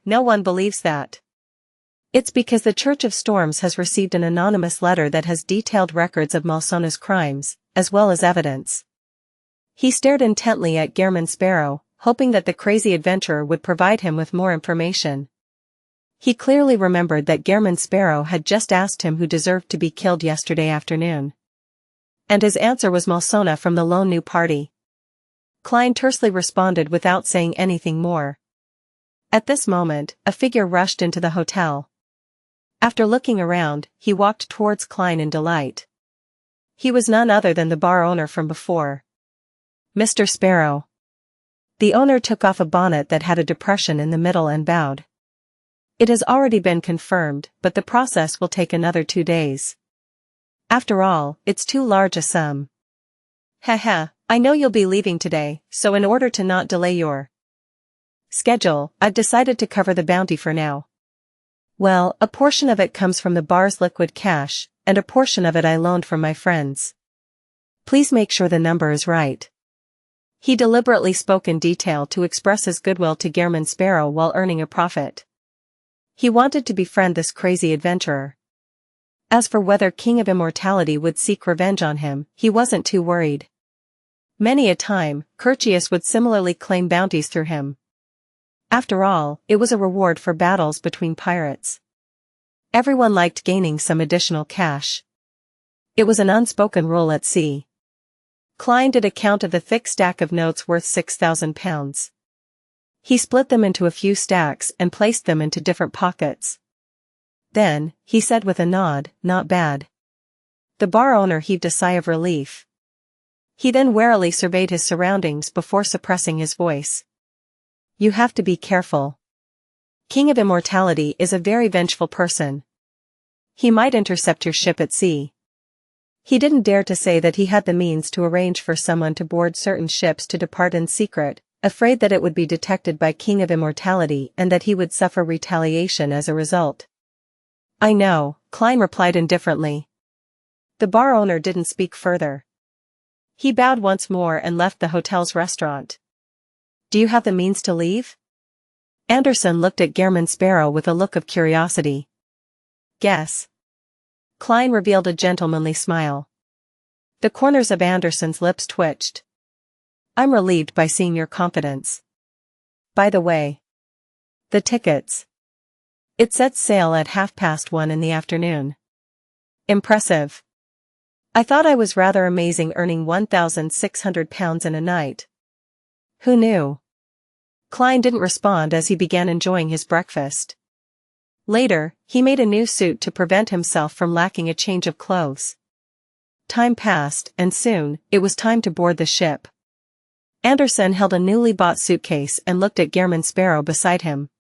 No one believes that. It's because the Church of Storms has received an anonymous letter that has detailed records of Malsona's crimes, as well as evidence. He stared intently at Gehrman Sparrow, hoping that the crazy adventurer would provide him with more information. He clearly remembered that Gehrman Sparrow had just asked him who deserved to be killed yesterday afternoon. And his answer was Malsona from the lone new party. Klein tersely responded without saying anything more. At this moment, a figure rushed into the hotel. After looking around, he walked towards Klein in delight. He was none other than the bar owner from before. Mr. Sparrow. The owner took off a bonnet that had a depression in the middle and bowed. It has already been confirmed, but the process will take another 2 days. After all, it's too large a sum. Haha, I know you'll be leaving today, so in order to not delay your schedule, I've decided to cover the bounty for now. Well, a portion of it comes from the bar's liquid cash, and a portion of it I loaned from my friends. Please make sure the number is right. He deliberately spoke in detail to express his goodwill to Gehrman Sparrow while earning a profit. He wanted to befriend this crazy adventurer. As for whether King of Immortality would seek revenge on him, he wasn't too worried. Many a time, Curtius would similarly claim bounties through him. After all, it was a reward for battles between pirates. Everyone liked gaining some additional cash. It was an unspoken rule at sea. Klein did a count of the thick stack of notes worth 6,000 pounds. He split them into a few stacks and placed them into different pockets. Then, he said with a nod, "Not bad." The bar owner heaved a sigh of relief. He then warily surveyed his surroundings before suppressing his voice. You have to be careful. King of Immortality is a very vengeful person. He might intercept your ship at sea. He didn't dare to say that he had the means to arrange for someone to board certain ships to depart in secret, afraid that it would be detected by King of Immortality and that he would suffer retaliation as a result. I know, Klein replied indifferently. The bar owner didn't speak further. He bowed once more and left the hotel's restaurant. Do you have the means to leave? Anderson looked at Gehrman Sparrow with a look of curiosity. Guess. Klein revealed a gentlemanly smile. The corners of Anderson's lips twitched. I'm relieved by seeing your confidence. By the way. The tickets. It sets sail at 1:30 in the afternoon. Impressive. I thought I was rather amazing earning 1,600 pounds in a night. Who knew? Klein didn't respond as he began enjoying his breakfast. Later, he made a new suit to prevent himself from lacking a change of clothes. Time passed, and soon, it was time to board the ship. Anderson held a newly bought suitcase and looked at Gehrman Sparrow beside him.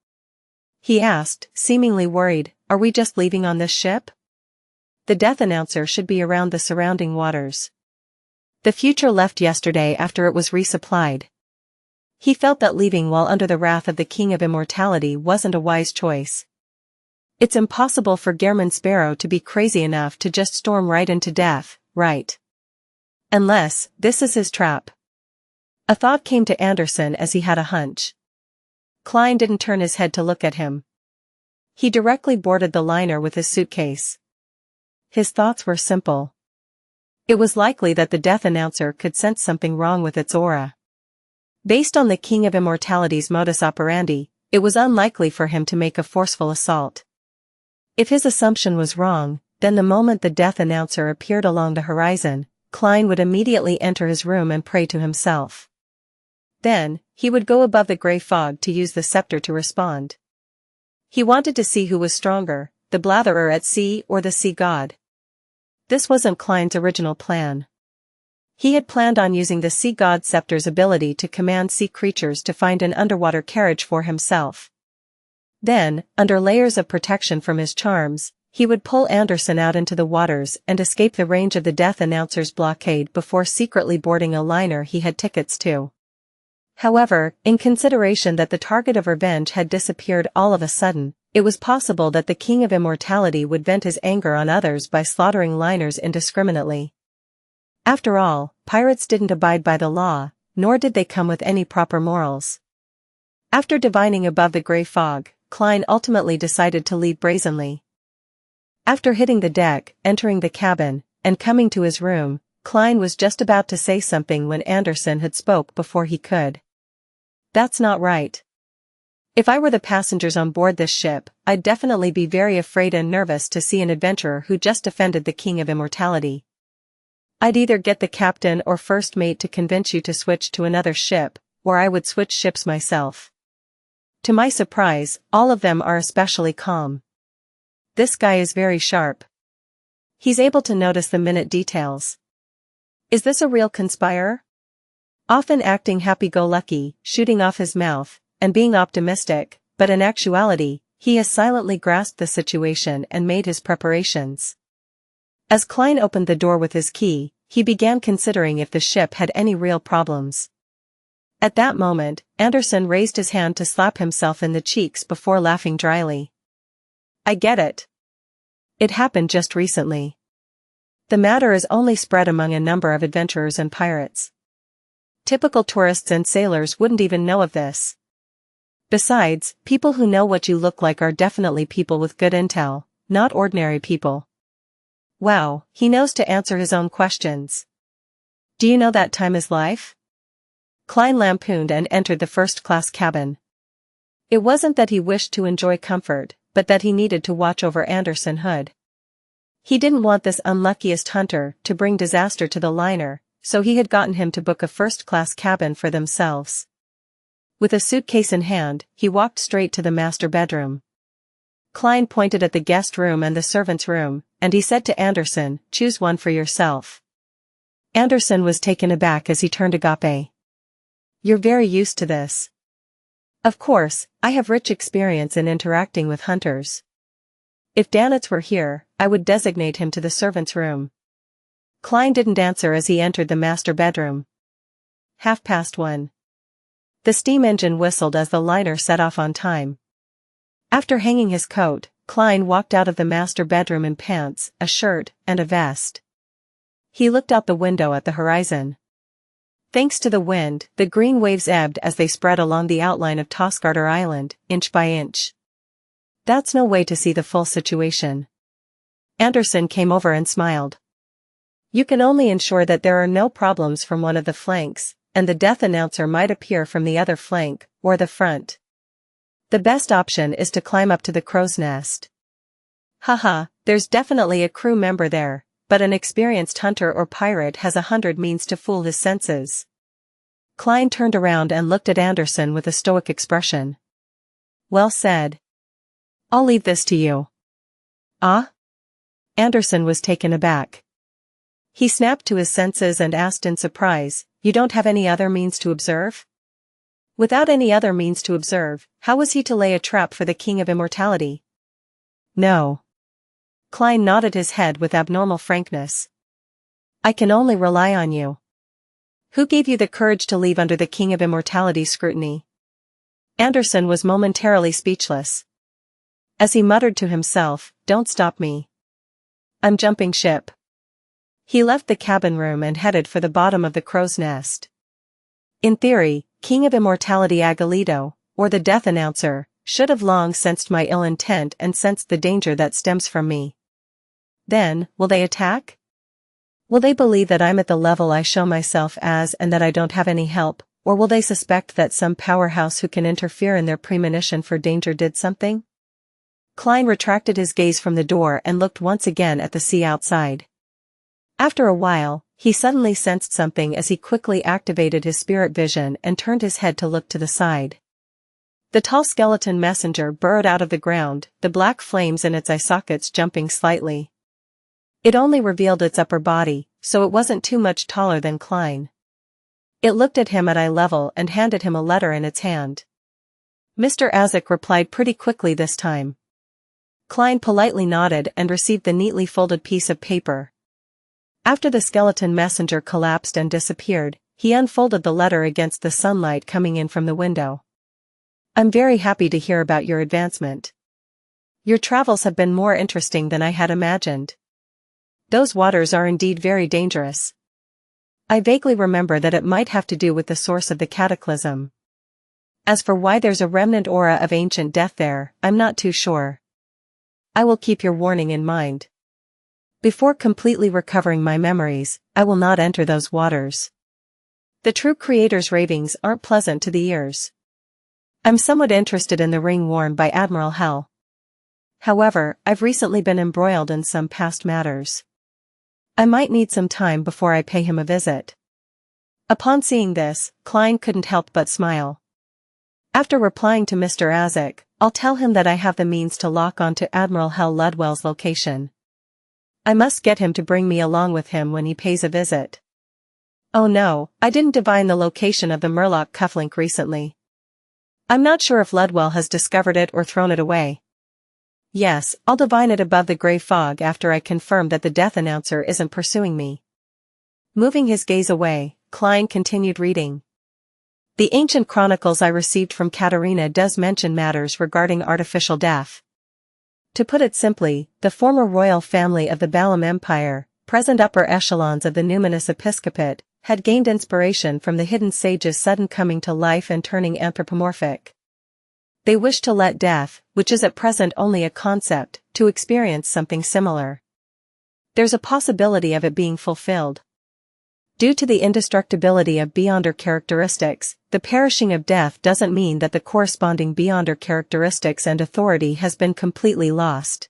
He asked, seemingly worried, Are we just leaving on this ship? The death announcer should be around the surrounding waters. The future left yesterday after it was resupplied. He felt that leaving while under the wrath of the King of Immortality wasn't a wise choice. It's impossible for Gehrman Sparrow to be crazy enough to just storm right into death, right? Unless, this is his trap. A thought came to Anderson as he had a hunch. Klein didn't turn his head to look at him. He directly boarded the liner with his suitcase. His thoughts were simple. It was likely that the death announcer could sense something wrong with its aura. Based on the King of Immortality's modus operandi, it was unlikely for him to make a forceful assault. If his assumption was wrong, then the moment the death announcer appeared along the horizon, Klein would immediately enter his room and pray to himself. Then, he would go above the grey fog to use the scepter to respond. He wanted to see who was stronger, the Blatherer at sea or the sea god. This wasn't Klein's original plan. He had planned on using the sea god scepter's ability to command sea creatures to find an underwater carriage for himself. Then, under layers of protection from his charms, he would pull Anderson out into the waters and escape the range of the death announcer's blockade before secretly boarding a liner he had tickets to. However, in consideration that the target of revenge had disappeared all of a sudden, it was possible that the King of Immortality would vent his anger on others by slaughtering liners indiscriminately. After all, pirates didn't abide by the law, nor did they come with any proper morals. After divining above the grey fog, Klein ultimately decided to leave brazenly. After hitting the deck, entering the cabin, and coming to his room, Klein was just about to say something when Anderson had spoke before he could. That's not right. If I were the passengers on board this ship, I'd definitely be very afraid and nervous to see an adventurer who just offended the King of Immortality. I'd either get the captain or first mate to convince you to switch to another ship, or I would switch ships myself. To my surprise, all of them are especially calm. This guy is very sharp. He's able to notice the minute details. Is this a real conspirer? Often acting happy-go-lucky, shooting off his mouth, and being optimistic, but in actuality, he has silently grasped the situation and made his preparations. As Klein opened the door with his key, he began considering if the ship had any real problems. At that moment, Anderson raised his hand to slap himself in the cheeks before laughing dryly. I get it. It happened just recently. The matter is only spread among a number of adventurers and pirates. Typical tourists and sailors wouldn't even know of this. Besides, people who know what you look like are definitely people with good intel, not ordinary people. Wow, he knows to answer his own questions. Do you know that time is life? Klein lampooned and entered the first-class cabin. It wasn't that he wished to enjoy comfort, but that he needed to watch over Anderson Hood. He didn't want this unluckiest hunter to bring disaster to the liner, so he had gotten him to book a first-class cabin for themselves. With a suitcase in hand, he walked straight to the master bedroom. Klein pointed at the guest room and the servant's room, and he said to Anderson, "Choose one for yourself." Anderson was taken aback as he turned agape. "You're very used to this." "Of course, I have rich experience in interacting with hunters. If Danitz were here, I would designate him to the servant's room." Klein didn't answer as he entered the master bedroom. 1:30. The steam engine whistled as the liner set off on time. After hanging his coat, Klein walked out of the master bedroom in pants, a shirt, and a vest. He looked out the window at the horizon. Thanks to the wind, the green waves ebbed as they spread along the outline of Tosgarter Island, inch by inch. That's no way to see the full situation. Anderson came over and smiled. You can only ensure that there are no problems from one of the flanks, and the death announcer might appear from the other flank, or the front. The best option is to climb up to the crow's nest. Haha, there's definitely a crew member there, but an experienced hunter or pirate has 100 means to fool his senses. Klein turned around and looked at Anderson with a stoic expression. Well said. I'll leave this to you. Ah? Anderson was taken aback. He snapped to his senses and asked in surprise, "You don't have any other means to observe?" Without any other means to observe, how was he to lay a trap for the King of Immortality? No. Klein nodded his head with abnormal frankness. I can only rely on you. Who gave you the courage to leave under the King of Immortality's scrutiny? Anderson was momentarily speechless. As he muttered to himself, "Don't stop me. I'm jumping ship." He left the cabin room and headed for the bottom of the crow's nest. In theory, King of Immortality Agalito, or the Death Announcer, should have long sensed my ill intent and sensed the danger that stems from me. Then, will they attack? Will they believe that I'm at the level I show myself as and that I don't have any help, or will they suspect that some powerhouse who can interfere in their premonition for danger did something? Klein retracted his gaze from the door and looked once again at the sea outside. After a while, he suddenly sensed something as he quickly activated his spirit vision and turned his head to look to the side. The tall skeleton messenger burrowed out of the ground, the black flames in its eye sockets jumping slightly. It only revealed its upper body, so it wasn't too much taller than Klein. It looked at him at eye level and handed him a letter in its hand. Mr. Azek replied pretty quickly this time. Klein politely nodded and received the neatly folded piece of paper. After the skeleton messenger collapsed and disappeared, he unfolded the letter against the sunlight coming in from the window. I'm very happy to hear about your advancement. Your travels have been more interesting than I had imagined. Those waters are indeed very dangerous. I vaguely remember that it might have to do with the source of the cataclysm. As for why there's a remnant aura of ancient death there, I'm not too sure. I will keep your warning in mind. Before completely recovering my memories, I will not enter those waters. The true creator's ravings aren't pleasant to the ears. I'm somewhat interested in the ring worn by Admiral Hell. However, I've recently been embroiled in some past matters. I might need some time before I pay him a visit. Upon seeing this, Klein couldn't help but smile. After replying to Mr. Azek, I'll tell him that I have the means to lock on to Admiral Hell Ludwell's location. I must get him to bring me along with him when he pays a visit. Oh no, I didn't divine the location of the Murloc cufflink recently. I'm not sure if Ludwell has discovered it or thrown it away. Yes, I'll divine it above the grey fog after I confirm that the death announcer isn't pursuing me. Moving his gaze away, Klein continued reading. The ancient chronicles I received from Katerina does mention matters regarding artificial death. To put it simply, the former royal family of the Balam Empire, present upper echelons of the numinous episcopate, had gained inspiration from the hidden sage's sudden coming to life and turning anthropomorphic. They wished to let death, which is at present only a concept, to experience something similar. There's a possibility of it being fulfilled. Due to the indestructibility of Beyonder characteristics, the perishing of death doesn't mean that the corresponding Beyonder characteristics and authority has been completely lost.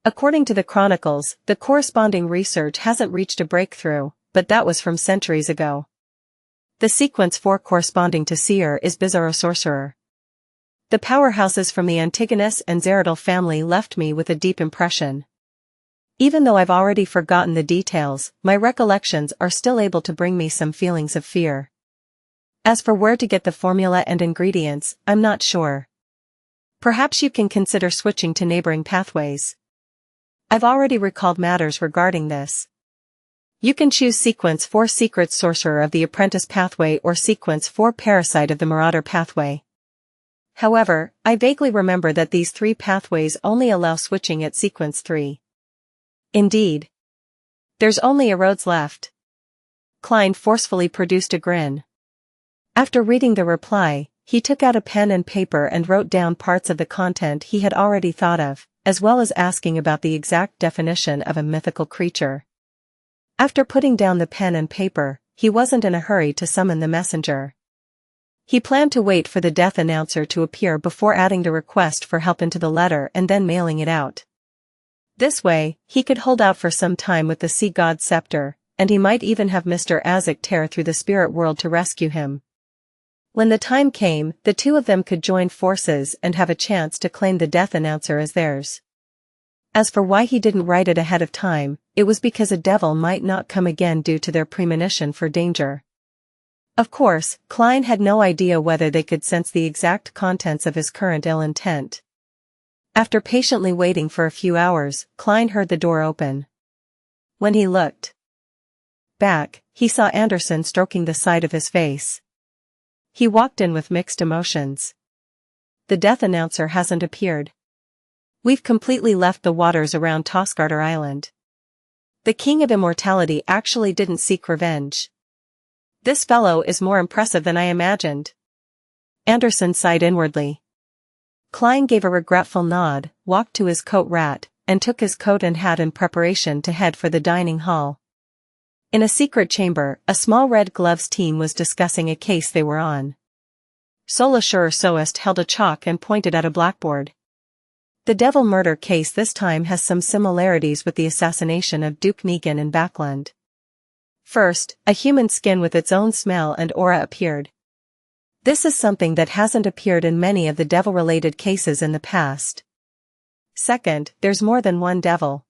According to the chronicles, the corresponding research hasn't reached a breakthrough, but that was from centuries ago. The sequence 4 corresponding to Seer is Bizarro Sorcerer. The powerhouses from the Antigonus and Zeradal family left me with a deep impression. Even though I've already forgotten the details, my recollections are still able to bring me some feelings of fear. As for where to get the formula and ingredients, I'm not sure. Perhaps you can consider switching to neighboring pathways. I've already recalled matters regarding this. You can choose Sequence 4 Secret Sorcerer of the Apprentice pathway or Sequence 4 Parasite of the Marauder pathway. However, I vaguely remember that these 3 pathways only allow switching at Sequence 3. Indeed. There's only a roads left. Klein forcefully produced a grin. After reading the reply, he took out a pen and paper and wrote down parts of the content he had already thought of, as well as asking about the exact definition of a mythical creature. After putting down the pen and paper, he wasn't in a hurry to summon the messenger. He planned to wait for the death announcer to appear before adding the request for help into the letter and then mailing it out. This way, he could hold out for some time with the Sea God's scepter, and he might even have Mr. Azek tear through the spirit world to rescue him. When the time came, the two of them could join forces and have a chance to claim the death announcer as theirs. As for why he didn't write it ahead of time, it was because a devil might not come again due to their premonition for danger. Of course, Klein had no idea whether they could sense the exact contents of his current ill intent. After patiently waiting for a few hours, Klein heard the door open. When he looked back, he saw Anderson stroking the side of his face. He walked in with mixed emotions. The death announcer hasn't appeared. We've completely left the waters around Tosgarter Island. The King of Immortality actually didn't seek revenge. This fellow is more impressive than I imagined. Anderson sighed inwardly. Klein gave a regretful nod, walked to his coat rack, and took his coat and hat in preparation to head for the dining hall. In a secret chamber, a small red gloves team was discussing a case they were on. Solashur Soest held a chalk and pointed at a blackboard. The devil murder case this time has some similarities with the assassination of Duke Negan in Backland. First, a human skin with its own smell and aura appeared. This is something that hasn't appeared in many of the devil-related cases in the past. Second, there's more than one devil.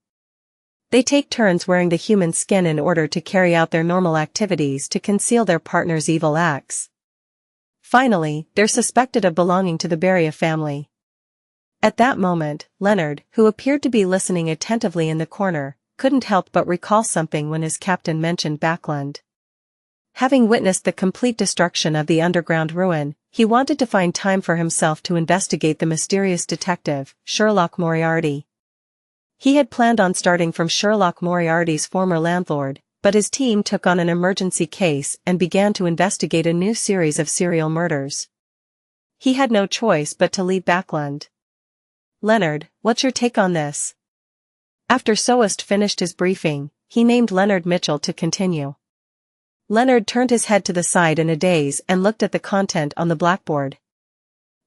They take turns wearing the human skin in order to carry out their normal activities to conceal their partner's evil acts. Finally, they're suspected of belonging to the Beria family. At that moment, Leonard, who appeared to be listening attentively in the corner, couldn't help but recall something when his captain mentioned Backland. Having witnessed the complete destruction of the underground ruin, he wanted to find time for himself to investigate the mysterious detective, Sherlock Moriarty. He had planned on starting from Sherlock Moriarty's former landlord, but his team took on an emergency case and began to investigate a new series of serial murders. He had no choice but to leave Backland. Leonard, what's your take on this? After Soest finished his briefing, he named Leonard Mitchell to continue. Leonard turned his head to the side in a daze and looked at the content on the blackboard.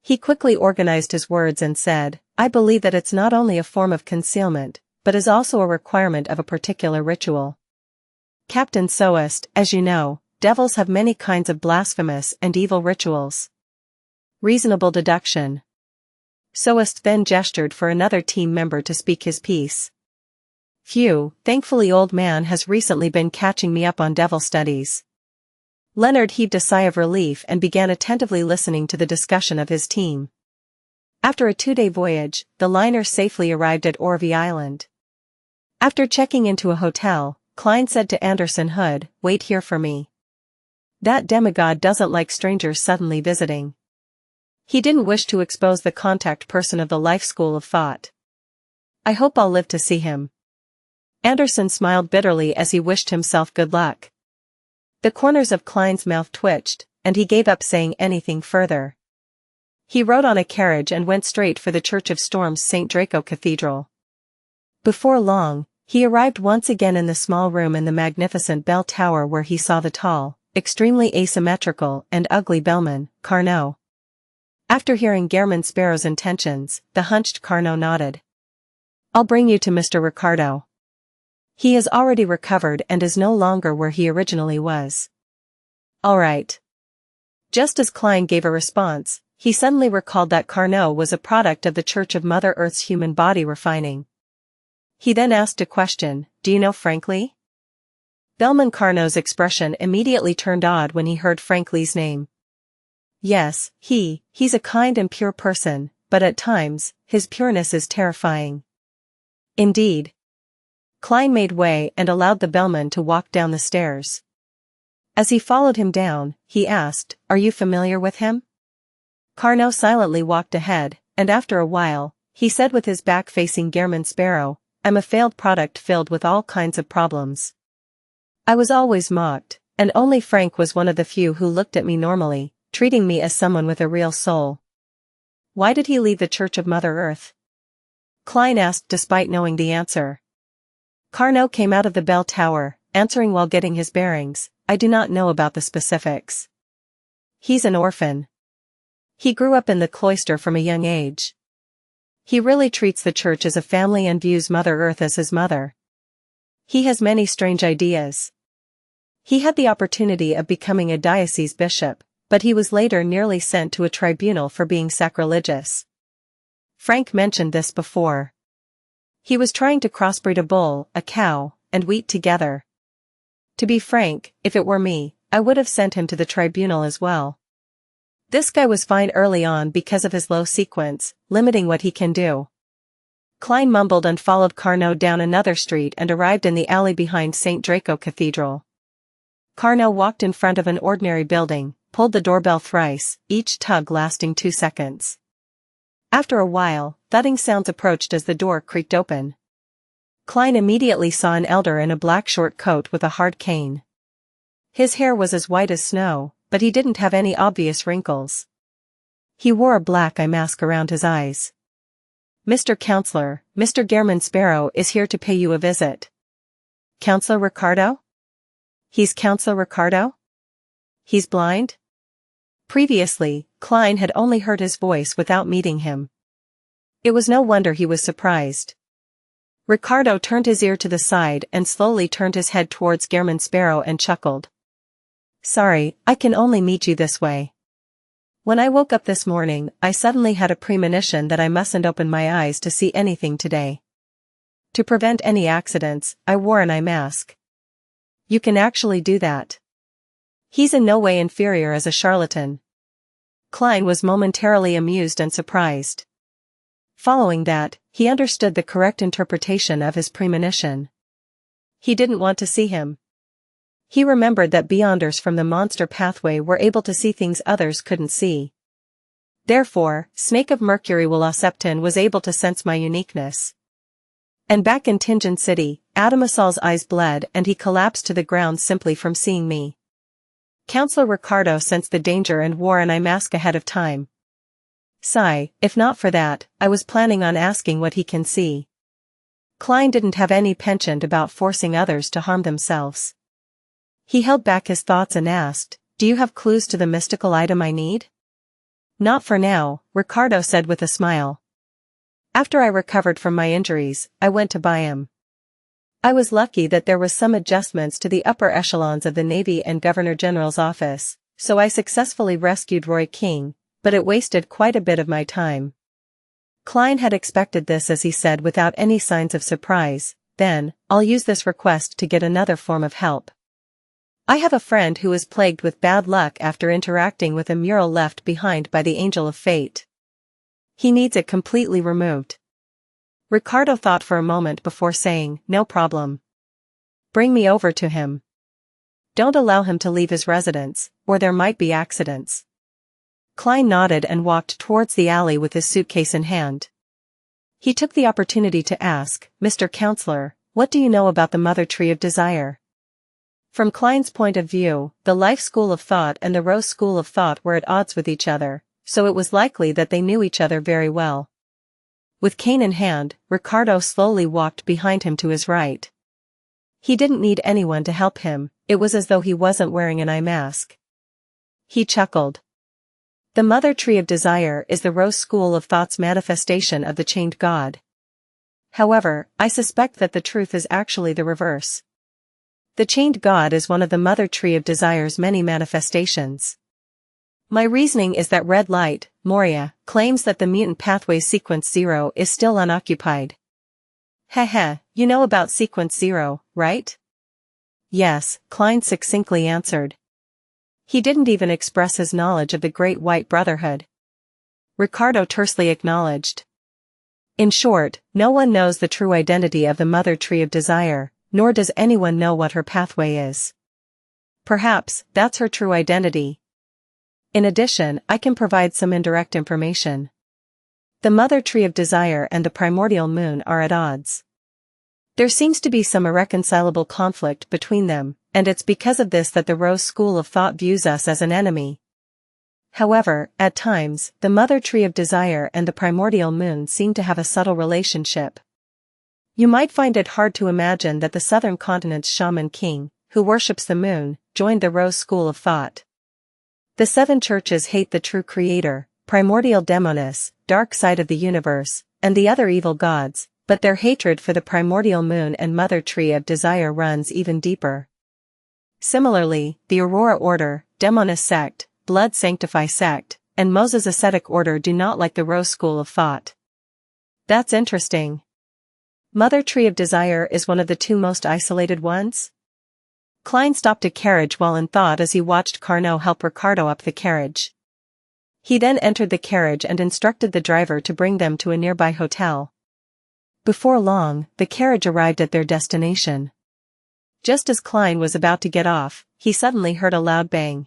He quickly organized his words and said, I believe that it's not only a form of concealment, but is also a requirement of a particular ritual. Captain Soest, as you know, devils have many kinds of blasphemous and evil rituals. Reasonable deduction. Soest then gestured for another team member to speak his piece. Phew, thankfully old man has recently been catching me up on devil studies. Leonard heaved a sigh of relief and began attentively listening to the discussion of his team. After a 2-day voyage, the liner safely arrived at Orvie Island. After checking into a hotel, Klein said to Anderson Hood, "Wait here for me. That demigod doesn't like strangers suddenly visiting." He didn't wish to expose the contact person of the life school of thought. "I hope I'll live to see him." Anderson smiled bitterly as he wished himself good luck. The corners of Klein's mouth twitched, and he gave up saying anything further. He rode on a carriage and went straight for the Church of Storms St. Draco Cathedral. Before long, he arrived once again in the small room in the magnificent bell tower where he saw the tall, extremely asymmetrical and ugly bellman, Carnot. After hearing Gehrman Sparrow's intentions, the hunched Carnot nodded. "I'll bring you to Mr. Ricardo. He has already recovered and is no longer where he originally was." "All right." Just as Klein gave a response, he suddenly recalled that Carnot was a product of the Church of Mother Earth's human body refining. He then asked a question, "Do you know Frank Lee?" Bellman Carnot's expression immediately turned odd when he heard Frank Lee's name. "Yes, he's a kind and pure person, but at times, his pureness is terrifying." "Indeed." Klein made way and allowed the bellman to walk down the stairs. As he followed him down, he asked, "Are you familiar with him?" Carnot silently walked ahead, and after a while, he said with his back facing Gehrman Sparrow, "I'm a failed product filled with all kinds of problems. I was always mocked, and only Frank was one of the few who looked at me normally, treating me as someone with a real soul." "Why did he leave the Church of Mother Earth?" Klein asked despite knowing the answer. Carnot came out of the bell tower, answering while getting his bearings, "I do not know about the specifics. He's an orphan. He grew up in the cloister from a young age. He really treats the church as a family and views Mother Earth as his mother. He has many strange ideas. He had the opportunity of becoming a diocese bishop, but he was later nearly sent to a tribunal for being sacrilegious. Frank mentioned this before. He was trying to crossbreed a bull, a cow, and wheat together. To be frank, if it were me, I would have sent him to the tribunal as well. This guy was fine early on because of his low sequence, limiting what he can do." Klein mumbled and followed Carnot down another street and arrived in the alley behind St. Draco Cathedral. Carnot walked in front of an ordinary building, pulled the doorbell thrice, each tug lasting 2 seconds. After a while, thudding sounds approached as the door creaked open. Klein immediately saw an elder in a black short coat with a hard cane. His hair was as white as snow, but he didn't have any obvious wrinkles. He wore a black eye mask around his eyes. "Mr. Counselor, Mr. Gehrman Sparrow is here to pay you a visit." "Counselor Ricardo?" "He's Counselor Ricardo? He's blind?" Previously, Klein had only heard his voice without meeting him. It was no wonder he was surprised. Ricardo turned his ear to the side and slowly turned his head towards Gehrman Sparrow and chuckled. "Sorry, I can only meet you this way. When I woke up this morning, I suddenly had a premonition that I mustn't open my eyes to see anything today. To prevent any accidents, I wore an eye mask." "You can actually do that?" "He's in no way inferior as a charlatan." Klein was momentarily amused and surprised. Following that, he understood the correct interpretation of his premonition. He didn't want to see him. He remembered that Beyonders from the monster pathway were able to see things others couldn't see. Therefore, Snake of Mercury Septon was able to sense my uniqueness. And back in Tingen City, Adamasal's eyes bled and he collapsed to the ground simply from seeing me. Counselor Ricardo sensed the danger and wore an eye mask ahead of time. Sigh, if not for that, I was planning on asking what he can see. Klein didn't have any penchant about forcing others to harm themselves. He held back his thoughts and asked, "Do you have clues to the mystical item I need?" "Not for now," Ricardo said with a smile. After I recovered from my injuries, I went to buy him. I was lucky that there was some adjustments to the upper echelons of the Navy and Governor General's office, so I successfully rescued Roy King, but it wasted quite a bit of my time. Klein had expected this as he said without any signs of surprise, then, I'll use this request to get another form of help. I have a friend who is plagued with bad luck after interacting with a mural left behind by the Angel of Fate. He needs it completely removed. Ricardo thought for a moment before saying, no problem. Bring me over to him. Don't allow him to leave his residence, or there might be accidents. Klein nodded and walked towards the alley with his suitcase in hand. He took the opportunity to ask, Mr. Counselor, what do you know about the Mother Tree of Desire? From Klein's point of view, the Life School of Thought and the Rose School of Thought were at odds with each other, so it was likely that they knew each other very well. With cane in hand, Ricardo slowly walked behind him to his right. He didn't need anyone to help him, it was as though he wasn't wearing an eye mask. He chuckled. The Mother Tree of Desire is the Rose School of Thought's manifestation of the chained god. However, I suspect that the truth is actually the reverse. The chained god is one of the Mother Tree of Desire's many manifestations. My reasoning is that Red Light, Moria, claims that the mutant pathway Sequence 0 is still unoccupied. Heh, you know about Sequence 0, right? Yes, Klein succinctly answered. He didn't even express his knowledge of the Great White Brotherhood. Ricardo tersely acknowledged. In short, no one knows the true identity of the Mother Tree of Desire, nor does anyone know what her pathway is. Perhaps, that's her true identity. In addition, I can provide some indirect information. The Mother Tree of Desire and the Primordial Moon are at odds. There seems to be some irreconcilable conflict between them, and it's because of this that the Rose School of Thought views us as an enemy. However, at times, the Mother Tree of Desire and the Primordial Moon seem to have a subtle relationship. You might find it hard to imagine that the Southern Continent's Shaman King, who worships the moon, joined the Rose School of Thought. The seven churches hate the true creator, Primordial Demonis, dark side of the universe, and the other evil gods, but their hatred for the Primordial Moon and Mother Tree of Desire runs even deeper. Similarly, the Aurora Order, Demonis Sect, Blood Sanctify Sect, and Moses Ascetic Order do not like the Rose School of Thought. That's interesting. Mother Tree of Desire is one of the two most isolated ones? Klein stopped a carriage while in thought as he watched Carnot help Ricardo up the carriage. He then entered the carriage and instructed the driver to bring them to a nearby hotel. Before long, the carriage arrived at their destination. Just as Klein was about to get off, he suddenly heard a loud bang.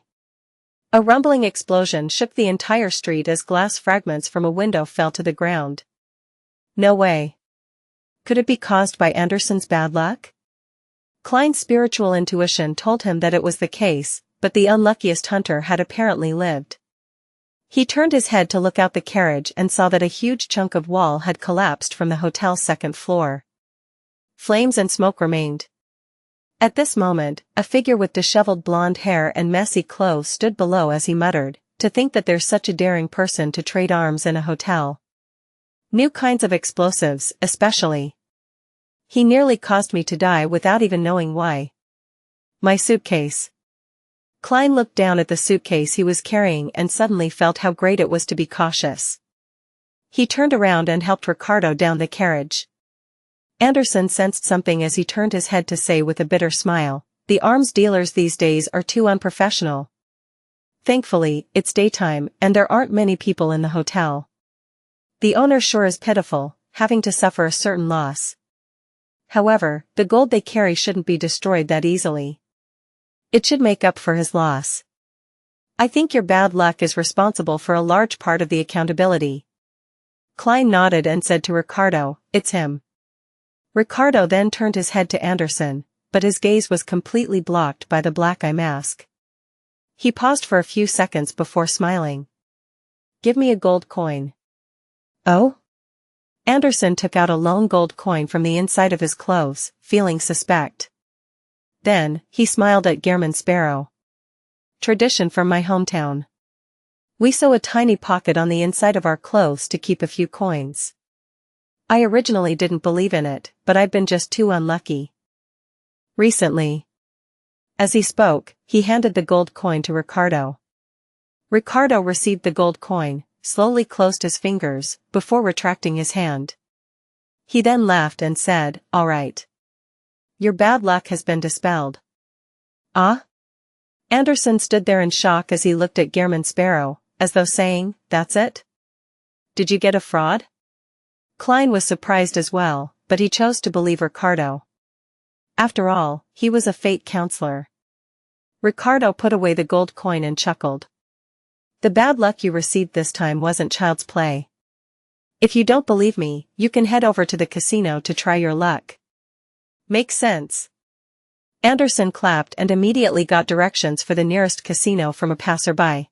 A rumbling explosion shook the entire street as glass fragments from a window fell to the ground. No way. Could it be caused by Anderson's bad luck? Klein's spiritual intuition told him that it was the case, but the unluckiest hunter had apparently lived. He turned his head to look out the carriage and saw that a huge chunk of wall had collapsed from the hotel's second floor. Flames and smoke remained. At this moment, a figure with disheveled blonde hair and messy clothes stood below as he muttered, "To think that there's such a daring person to trade arms in a hotel. New kinds of explosives, especially. He nearly caused me to die without even knowing why." My suitcase. Klein looked down at the suitcase he was carrying and suddenly felt how great it was to be cautious. He turned around and helped Ricardo down the carriage. Anderson sensed something as he turned his head to say with a bitter smile, "The arms dealers these days are too unprofessional." Thankfully, it's daytime and there aren't many people in the hotel. The owner sure is pitiful, having to suffer a certain loss. However, the gold they carry shouldn't be destroyed that easily. It should make up for his loss. I think your bad luck is responsible for a large part of the accountability. Klein nodded and said to Ricardo, "It's him." Ricardo then turned his head to Anderson, but his gaze was completely blocked by the black eye mask. He paused for a few seconds before smiling. "Give me a gold coin." "Oh?" Anderson took out a lone gold coin from the inside of his clothes, feeling suspect. Then, he smiled at Gehrman Sparrow. "Tradition from my hometown. We sew a tiny pocket on the inside of our clothes to keep a few coins. I originally didn't believe in it, but I've been just too unlucky. Recently. As he spoke, he handed the gold coin to Ricardo. Ricardo received the gold coin, slowly closed his fingers, before retracting his hand. He then laughed and said, "All right. Your bad luck has been dispelled." Ah? Anderson stood there in shock as he looked at Gehrman Sparrow, as though saying, "That's it? Did you get a fraud?" Klein was surprised as well, but he chose to believe Ricardo. After all, he was a fate counselor. Ricardo put away the gold coin and chuckled. "The bad luck you received this time wasn't child's play. If you don't believe me, you can head over to the casino to try your luck." "Makes sense." Anderson clapped and immediately got directions for the nearest casino from a passerby.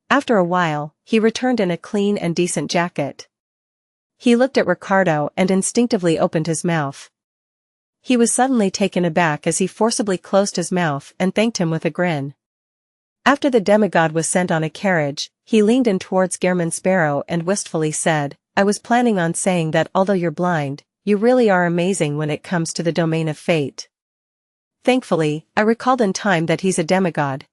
After a while, he returned in a clean and decent jacket. He looked at Ricardo and instinctively opened his mouth. He was suddenly taken aback as he forcibly closed his mouth and thanked him with a grin. After the demigod was sent on a carriage, he leaned in towards Gehrman Sparrow and wistfully said, "I was planning on saying that although you're blind, you really are amazing when it comes to the domain of fate." Thankfully, I recalled in time that he's a demigod.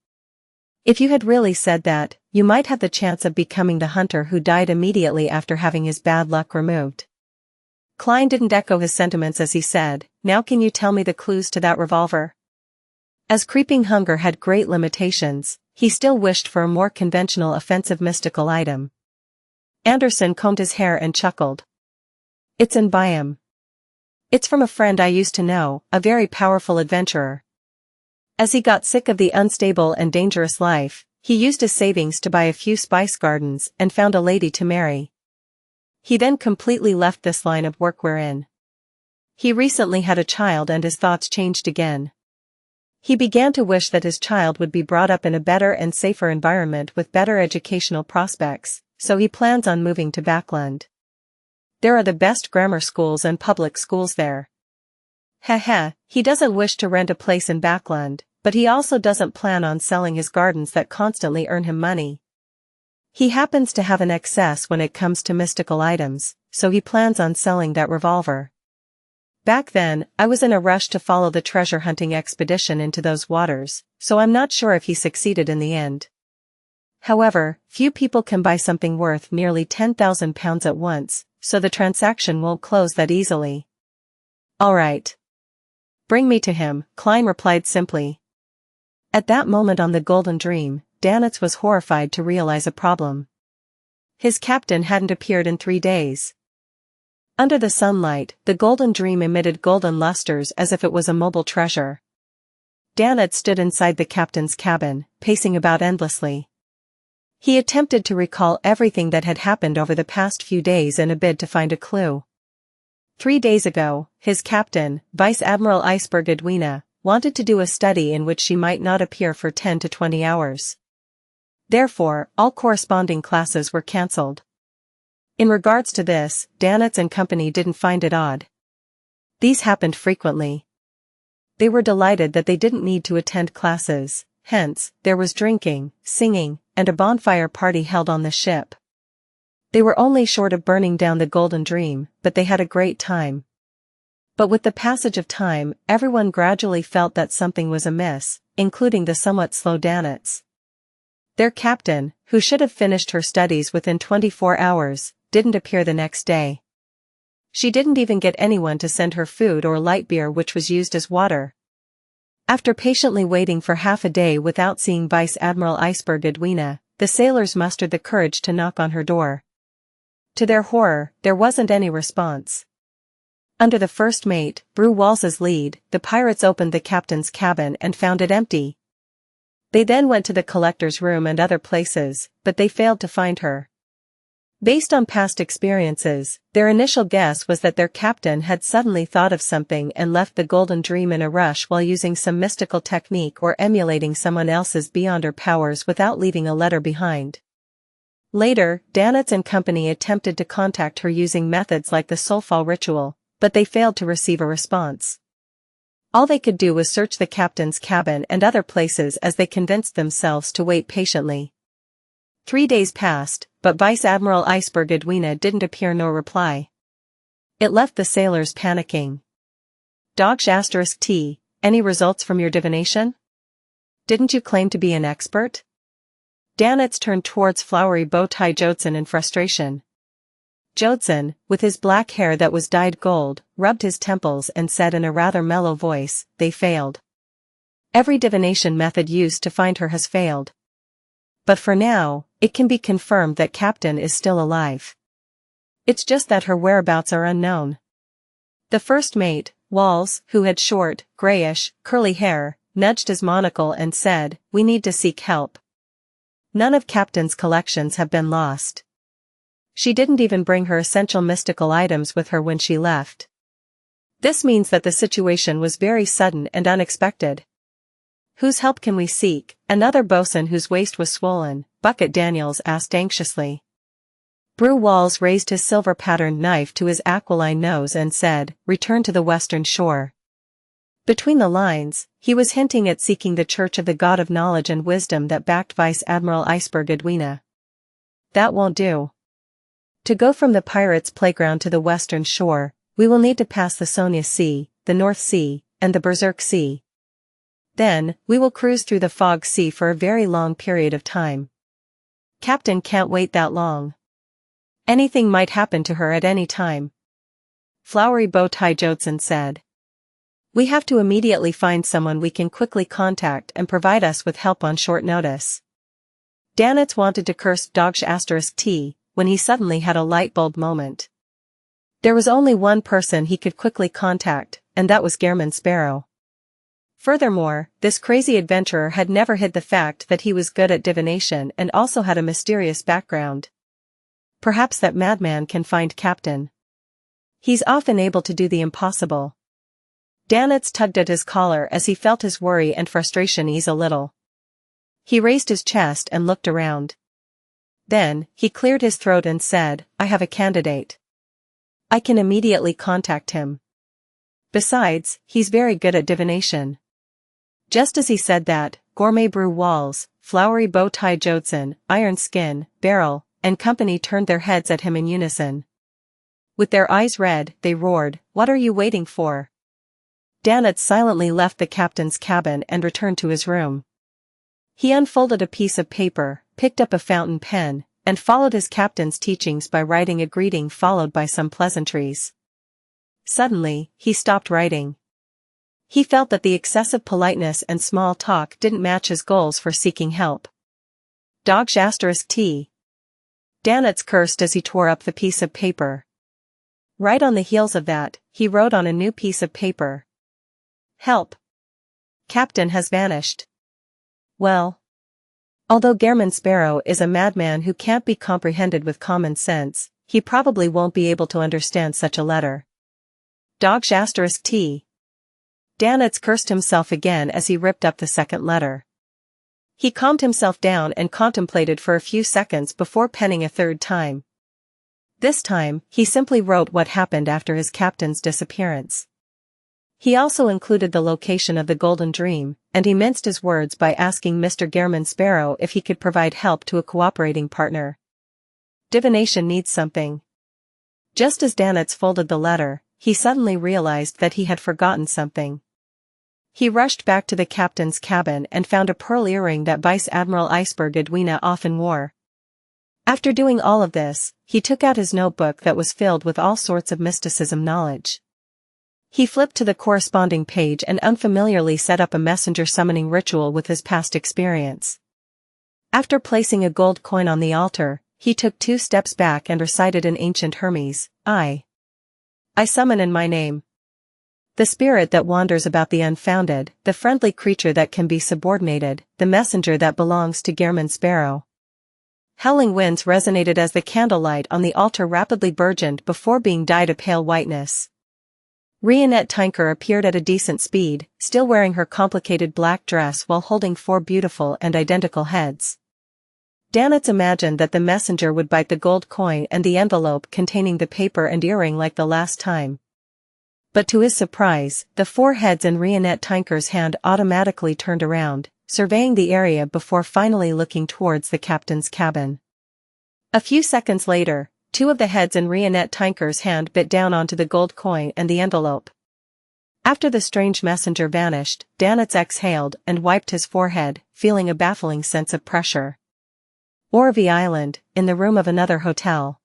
If you had really said that, you might have the chance of becoming the hunter who died immediately after having his bad luck removed. Klein didn't echo his sentiments as he said, "Now can you tell me the clues to that revolver?" As creeping hunger had great limitations, he still wished for a more conventional offensive mystical item. Anderson combed his hair and chuckled. "It's in Byam. It's from a friend I used to know, a very powerful adventurer. As he got sick of the unstable and dangerous life, he used his savings to buy a few spice gardens and found a lady to marry. He then completely left this line of work we're in. He recently had a child and his thoughts changed again. He began to wish that his child would be brought up in a better and safer environment with better educational prospects, so he plans on moving to Backland. There are the best grammar schools and public schools there. He doesn't wish to rent a place in Backland, but he also doesn't plan on selling his gardens that constantly earn him money. He happens to have an excess when it comes to mystical items, so he plans on selling that revolver. Back then, I was in a rush to follow the treasure hunting expedition into those waters, so I'm not sure if he succeeded in the end. However, few people can buy something worth nearly £10,000 at once, so the transaction won't close that easily." "All right. Bring me to him," Klein replied simply. At that moment on the Golden Dream, Danitz was horrified to realize a problem. His captain hadn't appeared in 3 days. Under the sunlight, the Golden Dream emitted golden lusters as if it was a mobile treasure. Danitz stood inside the captain's cabin, pacing about endlessly. He attempted to recall everything that had happened over the past few days in a bid to find a clue. 3 days ago, his captain, Vice Admiral Iceberg Edwina, wanted to do a study in which she might not appear for 10 to 20 hours. Therefore, all corresponding classes were cancelled. In regards to this, Danitz and company didn't find it odd. These happened frequently. They were delighted that they didn't need to attend classes, hence, there was drinking, singing, and a bonfire party held on the ship. They were only short of burning down the Golden Dream, but they had a great time. But with the passage of time, everyone gradually felt that something was amiss, including the somewhat slow Danitz. Their captain, who should have finished her studies within 24 hours, didn't appear the next day. She didn't even get anyone to send her food or light beer, which was used as water. After patiently waiting for half a day without seeing Vice Admiral Iceberg Edwina, the sailors mustered the courage to knock on her door. To their horror, there wasn't any response. Under the first mate, Brew Wals's lead, the pirates opened the captain's cabin and found it empty. They then went to the collector's room and other places, but they failed to find her. Based on past experiences, their initial guess was that their captain had suddenly thought of something and left the Golden Dream in a rush while using some mystical technique or emulating someone else's beyonder powers without leaving a letter behind. Later, Danitz and company attempted to contact her using methods like the Soulfall ritual, but they failed to receive a response. All they could do was search the captain's cabin and other places as they convinced themselves to wait patiently. 3 days passed, but Vice Admiral Iceberg Edwina didn't appear nor reply. It left the sailors panicking. T. Any results from your divination? Didn't you claim to be an expert? Danitz turned towards flowery bow-tie Jodson in frustration. Jodson, with his black hair that was dyed gold, rubbed his temples and said in a rather mellow voice, they failed. Every divination method used to find her has failed. But for now, it can be confirmed that Captain is still alive. It's just that her whereabouts are unknown. The first mate, Walls, who had short, grayish, curly hair, nudged his monocle and said, we need to seek help. None of Captain's collections have been lost. She didn't even bring her essential mystical items with her when she left. This means that the situation was very sudden and unexpected. Whose help can we seek? Another bosun whose waist was swollen, Bucket Daniels asked anxiously. Brew Walls raised his silver-patterned knife to his aquiline nose and said, return to the western shore. Between the lines, he was hinting at seeking the Church of the God of Knowledge and Wisdom that backed Vice Admiral Iceberg Edwina. That won't do. To go from the pirates' playground to the western shore, we will need to pass the Sonia Sea, the North Sea, and the Berserk Sea. Then, we will cruise through the Fog Sea for a very long period of time. Captain can't wait that long. Anything might happen to her at any time. Flowery Bow-tie Jodson said. We have to immediately find someone we can quickly contact and provide us with help on short notice. Danitz wanted to curse T when he suddenly had a light bulb moment. There was only one person he could quickly contact, and that was Gehrman Sparrow. Furthermore, this crazy adventurer had never hid the fact that he was good at divination and also had a mysterious background. Perhaps that madman can find Captain. He's often able to do the impossible. Danitz tugged at his collar as he felt his worry and frustration ease a little. He raised his chest and looked around. Then, he cleared his throat and said, I have a candidate. I can immediately contact him. Besides, he's very good at divination. Just as he said that, Gourmet Brew Walls, Flowery Bow-tie Jodson, Iron Skin, Barrel, and company turned their heads at him in unison. With their eyes red, they roared, what are you waiting for? Danitz silently left the captain's cabin and returned to his room. He unfolded a piece of paper, picked up a fountain pen, and followed his captain's teachings by writing a greeting followed by some pleasantries. Suddenly, he stopped writing. He felt that the excessive politeness and small talk didn't match his goals for seeking help. T. Danitz cursed as he tore up the piece of paper. Right on the heels of that, he wrote on a new piece of paper. Help. Captain has vanished. Well. Although Gehrman Sparrow is a madman who can't be comprehended with common sense, he probably won't be able to understand such a letter. T. Danitz cursed himself again as he ripped up the second letter. He calmed himself down and contemplated for a few seconds before penning a third time. This time, he simply wrote what happened after his captain's disappearance. He also included the location of the Golden Dream, and he minced his words by asking Mr. Gehrman Sparrow if he could provide help to a cooperating partner. Divination needs something. Just as Danitz folded the letter, he suddenly realized that he had forgotten something. He rushed back to the captain's cabin and found a pearl earring that Vice Admiral Iceberg Edwina often wore. After doing all of this, he took out his notebook that was filled with all sorts of mysticism knowledge. He flipped to the corresponding page and unfamiliarly set up a messenger summoning ritual with his past experience. After placing a gold coin on the altar, he took 2 steps back and recited in ancient Hermes, I summon in my name. The spirit that wanders about the unfounded, the friendly creature that can be subordinated, the messenger that belongs to Gehrman Sparrow. Howling winds resonated as the candlelight on the altar rapidly burgeoned before being dyed a pale whiteness. Rionette Tinker appeared at a decent speed, still wearing her complicated black dress while holding 4 beautiful and identical heads. Danitz imagined that the messenger would bite the gold coin and the envelope containing the paper and earring like the last time. But to his surprise, the 4 heads in Rionette Tinker's hand automatically turned around, surveying the area before finally looking towards the captain's cabin. A few seconds later, Two of the heads in Rionette Tinker's hand bit down onto the gold coin and the envelope. After the strange messenger vanished, Danitz exhaled and wiped his forehead, feeling a baffling sense of pressure. Orvie Island, in the room of another hotel.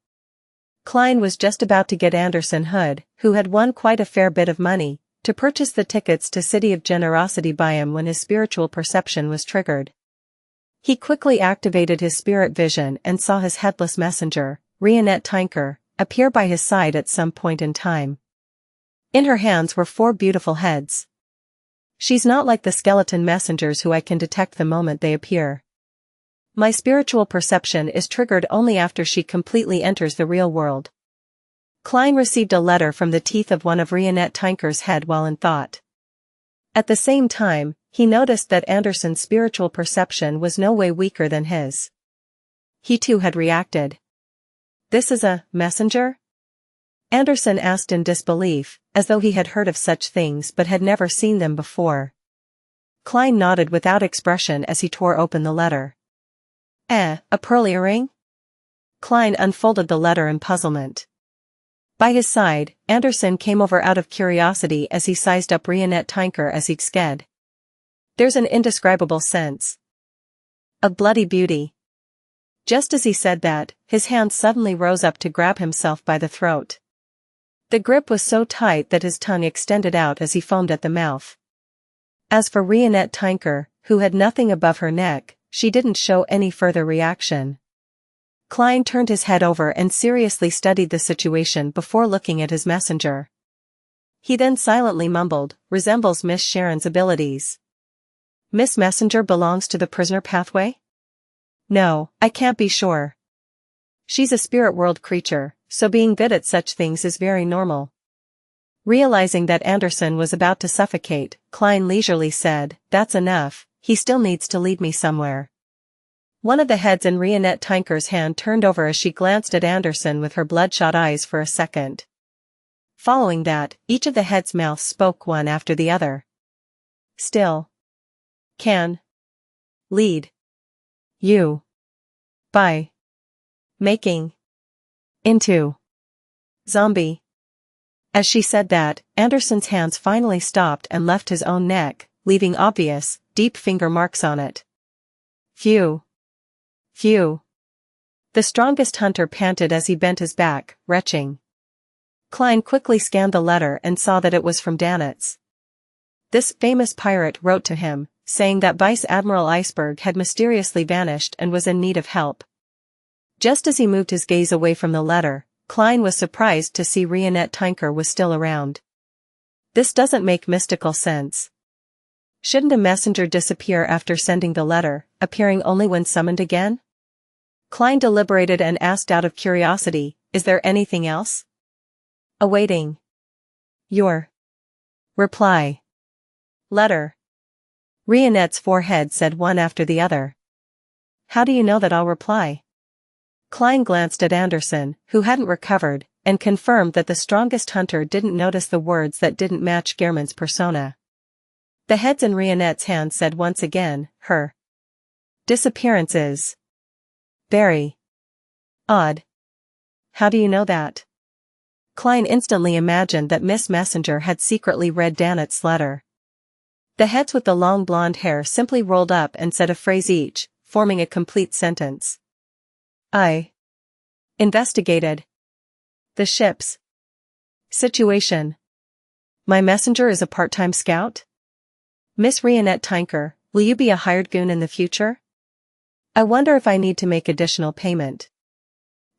Klein was just about to get Anderson Hood, who had won quite a fair bit of money, to purchase the tickets to City of Generosity by him when his spiritual perception was triggered. He quickly activated his spirit vision and saw his headless messenger, Rionette Tinker, appear by his side at some point in time. In her hands were 4 beautiful heads. She's not like the skeleton messengers who I can detect the moment they appear. My spiritual perception is triggered only after she completely enters the real world. Klein received a letter from the teeth of one of Rionette Tinker's head while in thought. At the same time, he noticed that Anderson's spiritual perception was no way weaker than his. He too had reacted. This is a messenger? Anderson asked in disbelief, as though he had heard of such things but had never seen them before. Klein nodded without expression as he tore open the letter. A pearl earring? Klein unfolded the letter in puzzlement. By his side, Anderson came over out of curiosity as he sized up Rionette Tinker as he'd sked. There's an indescribable sense of bloody beauty. Just as he said that, his hand suddenly rose up to grab himself by the throat. The grip was so tight that his tongue extended out as he foamed at the mouth. As for Rionette Tinker, who had nothing above her neck, she didn't show any further reaction. Klein turned his head over and seriously studied the situation before looking at his messenger. He then silently mumbled, resembles Miss Sharon's abilities. Miss Messenger belongs to the prisoner pathway? No, I can't be sure. She's a spirit world creature, so being good at such things is very normal. Realizing that Anderson was about to suffocate, Klein leisurely said, that's enough, he still needs to lead me somewhere. One of the heads in Rionette Tinker's hand turned over as she glanced at Anderson with her bloodshot eyes for a second. Following that, each of the heads' mouths spoke one after the other. Still. Can. Lead. You. By. Making. Into. Zombie. As she said that, Anderson's hands finally stopped and left his own neck, leaving obvious, deep finger marks on it. Phew. Phew. The strongest hunter panted as he bent his back, retching. Klein quickly scanned the letter and saw that it was from Danitz. This famous pirate wrote to him, saying that Vice Admiral Iceberg had mysteriously vanished and was in need of help. Just as he moved his gaze away from the letter, Klein was surprised to see Rionette Tinker was still around. This doesn't make mystical sense. Shouldn't a messenger disappear after sending the letter, appearing only when summoned again? Klein deliberated and asked out of curiosity, is there anything else? Awaiting your reply. Letter. Rionette's 4 heads said one after the other. How do you know that I'll reply? Klein glanced at Anderson, who hadn't recovered, and confirmed that the strongest hunter didn't notice the words that didn't match Gehrman's persona. The heads in Rionette's hand said once again, her disappearance is very odd. How do you know that? Klein instantly imagined that Miss Messenger had secretly read Danitz's letter. The heads with the long blonde hair simply rolled up and said a phrase each, forming a complete sentence. I investigated the ship's situation. My messenger is a part-time scout? Miss Rionette Tinker, will you be a hired goon in the future? I wonder if I need to make additional payment.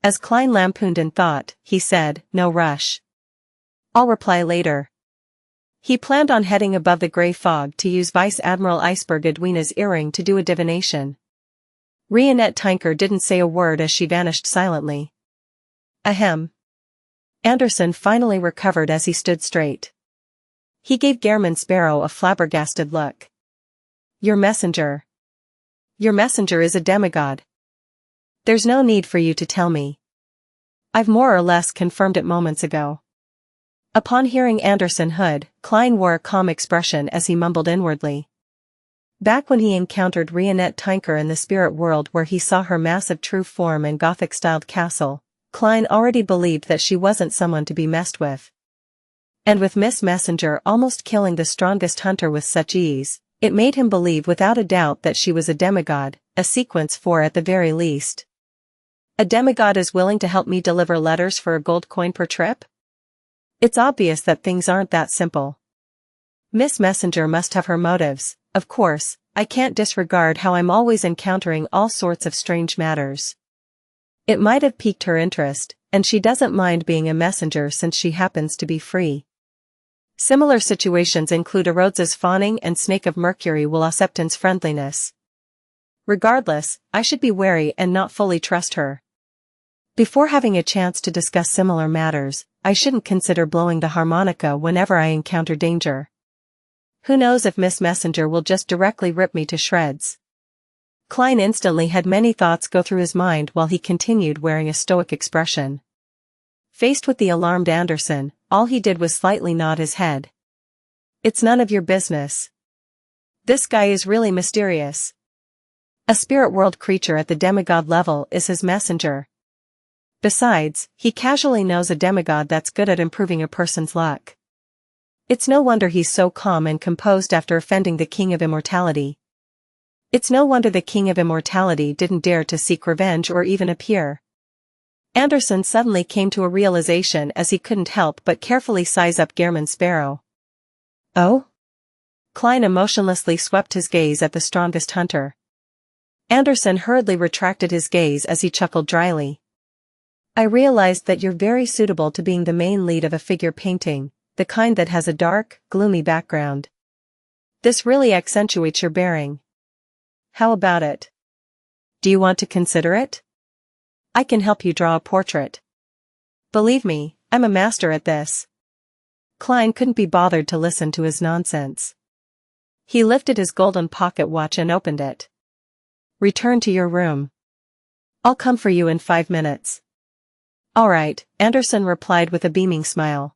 As Klein lampooned in thought, he said, no rush. I'll reply later. He planned on heading above the grey fog to use Vice Admiral Iceberg Edwina's earring to do a divination. Rionette Tinker didn't say a word as she vanished silently. Ahem. Anderson finally recovered as he stood straight. He gave Gehrman Sparrow a flabbergasted look. Your messenger. Your messenger is a demigod. There's no need for you to tell me. I've more or less confirmed it moments ago. Upon hearing Anderson Hood, Klein wore a calm expression as he mumbled inwardly. Back when he encountered Rionette Tinker in the spirit world where he saw her massive true form and Gothic-styled castle, Klein already believed that she wasn't someone to be messed with. And with Miss Messenger almost killing the strongest hunter with such ease, it made him believe without a doubt that she was a demigod, a sequence 4 at the very least. A demigod is willing to help me deliver letters for a gold coin per trip? It's obvious that things aren't that simple. Miss Messenger must have her motives. Of course, I can't disregard how I'm always encountering all sorts of strange matters. It might have piqued her interest, and she doesn't mind being a messenger since she happens to be free. Similar situations include Erode's fawning and Snake of Mercury Wulasepton's friendliness. Regardless, I should be wary and not fully trust her. Before having a chance to discuss similar matters, I shouldn't consider blowing the harmonica whenever I encounter danger. Who knows if Miss Messenger will just directly rip me to shreds. Klein instantly had many thoughts go through his mind while he continued wearing a stoic expression. Faced with the alarmed Anderson, all he did was slightly nod his head. It's none of your business. This guy is really mysterious. A spirit world creature at the demigod level is his messenger. Besides, he casually knows a demigod that's good at improving a person's luck. It's no wonder he's so calm and composed after offending the King of Immortality. It's no wonder the King of Immortality didn't dare to seek revenge or even appear. Anderson suddenly came to a realization as he couldn't help but carefully size up Gehrman Sparrow. Oh? Klein emotionlessly swept his gaze at the strongest hunter. Anderson hurriedly retracted his gaze as he chuckled dryly. I realized that you're very suitable to being the main lead of a figure painting, the kind that has a dark, gloomy background. This really accentuates your bearing. How about it? Do you want to consider it? I can help you draw a portrait. Believe me, I'm a master at this. Klein couldn't be bothered to listen to his nonsense. He lifted his golden pocket watch and opened it. Return to your room. I'll come for you in 5 minutes. All right, Anderson replied with a beaming smile.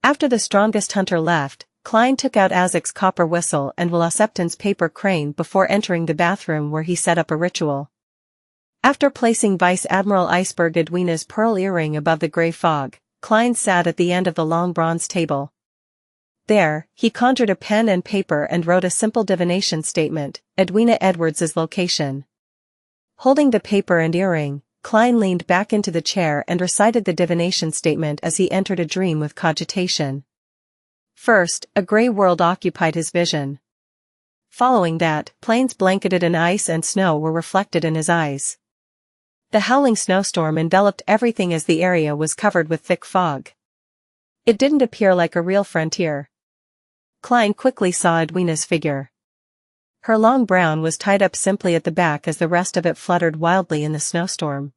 After the strongest hunter left, Klein took out Azek's copper whistle and Wulasepton's paper crane before entering the bathroom where he set up a ritual. After placing Vice Admiral Iceberg Edwina's pearl earring above the gray fog, Klein sat at the end of the long bronze table. There, he conjured a pen and paper and wrote a simple divination statement, Edwina Edwards' location. Holding the paper and earring, Klein leaned back into the chair and recited the divination statement as he entered a dream with cogitation. First, a gray world occupied his vision. Following that, plains blanketed in ice and snow were reflected in his eyes. The howling snowstorm enveloped everything as the area was covered with thick fog. It didn't appear like a real frontier. Klein quickly saw Edwina's figure. Her long brown was tied up simply at the back as the rest of it fluttered wildly in the snowstorm.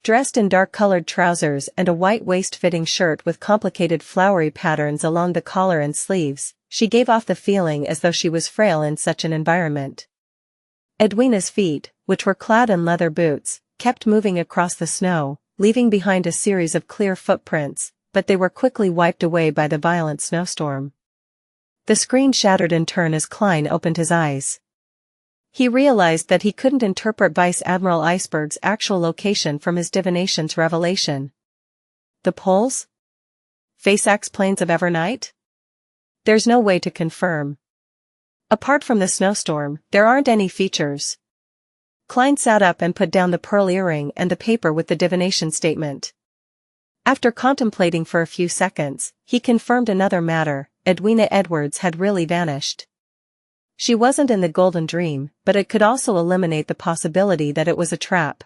Dressed in dark-colored trousers and a white waist-fitting shirt with complicated flowery patterns along the collar and sleeves, she gave off the feeling as though she was frail in such an environment. Edwina's feet, which were clad in leather boots, kept moving across the snow, leaving behind a series of clear footprints, but they were quickly wiped away by the violent snowstorm. The screen shattered in turn as Klein opened his eyes. He realized that he couldn't interpret Vice Admiral Iceberg's actual location from his divination's revelation. The poles? Faceax plains of Evernight? There's no way to confirm. Apart from the snowstorm, there aren't any features. Klein sat up and put down the pearl earring and the paper with the divination statement. After contemplating for a few seconds, he confirmed another matter, Edwina Edwards had really vanished. She wasn't in the Golden Dream, but it could also eliminate the possibility that it was a trap.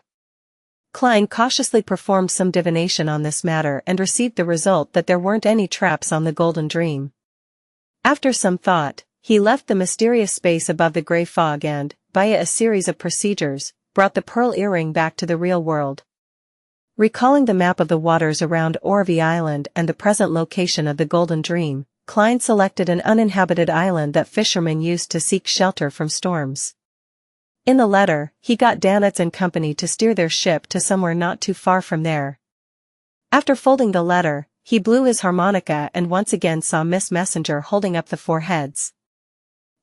Klein cautiously performed some divination on this matter and received the result that there weren't any traps on the Golden Dream. After some thought, he left the mysterious space above the gray fog and, via a series of procedures, brought the pearl earring back to the real world. Recalling the map of the waters around Orvie Island and the present location of the Golden Dream, Klein selected an uninhabited island that fishermen used to seek shelter from storms. In the letter, he got Danitz and company to steer their ship to somewhere not too far from there. After folding the letter, he blew his harmonica and once again saw Miss Messenger holding up the 4 heads.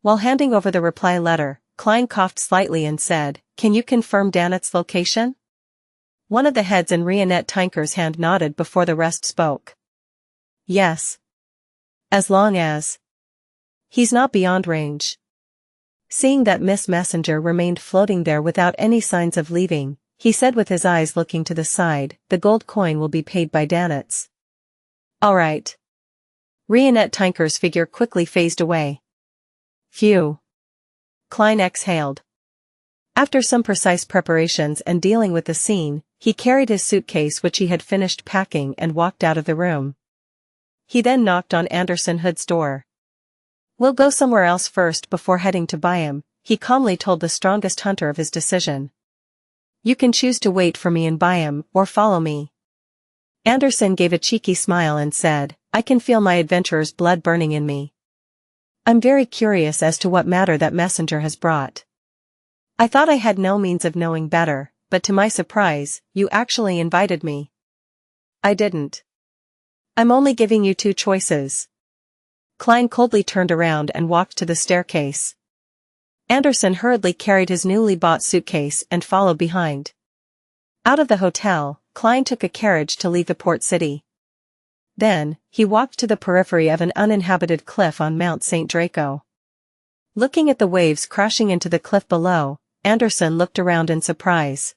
While handing over the reply letter, Klein coughed slightly and said, "Can you confirm Danitz's location?" One of the heads in Rionette Tinker's hand nodded before the rest spoke. Yes. As long as he's not beyond range. Seeing that Miss Messenger remained floating there without any signs of leaving, he said with his eyes looking to the side, the gold coin will be paid by Danitz. All right. Rionette Tinker's figure quickly phased away. Phew. Klein exhaled. After some precise preparations and dealing with the scene, he carried his suitcase which he had finished packing and walked out of the room. He then knocked on Anderson Hood's door. We'll go somewhere else first before heading to Byam, he calmly told the strongest hunter of his decision. You can choose to wait for me in Byam or follow me. Anderson gave a cheeky smile and said, I can feel my adventurer's blood burning in me. I'm very curious as to what matter that messenger has brought. I thought I had no means of knowing better, but to my surprise, you actually invited me. I didn't. I'm only giving you two choices. Klein coldly turned around and walked to the staircase. Anderson hurriedly carried his newly bought suitcase and followed behind. Out of the hotel, Klein took a carriage to leave the port city. Then, he walked to the periphery of an uninhabited cliff on Mount St. Draco. Looking at the waves crashing into the cliff below, Anderson looked around in surprise.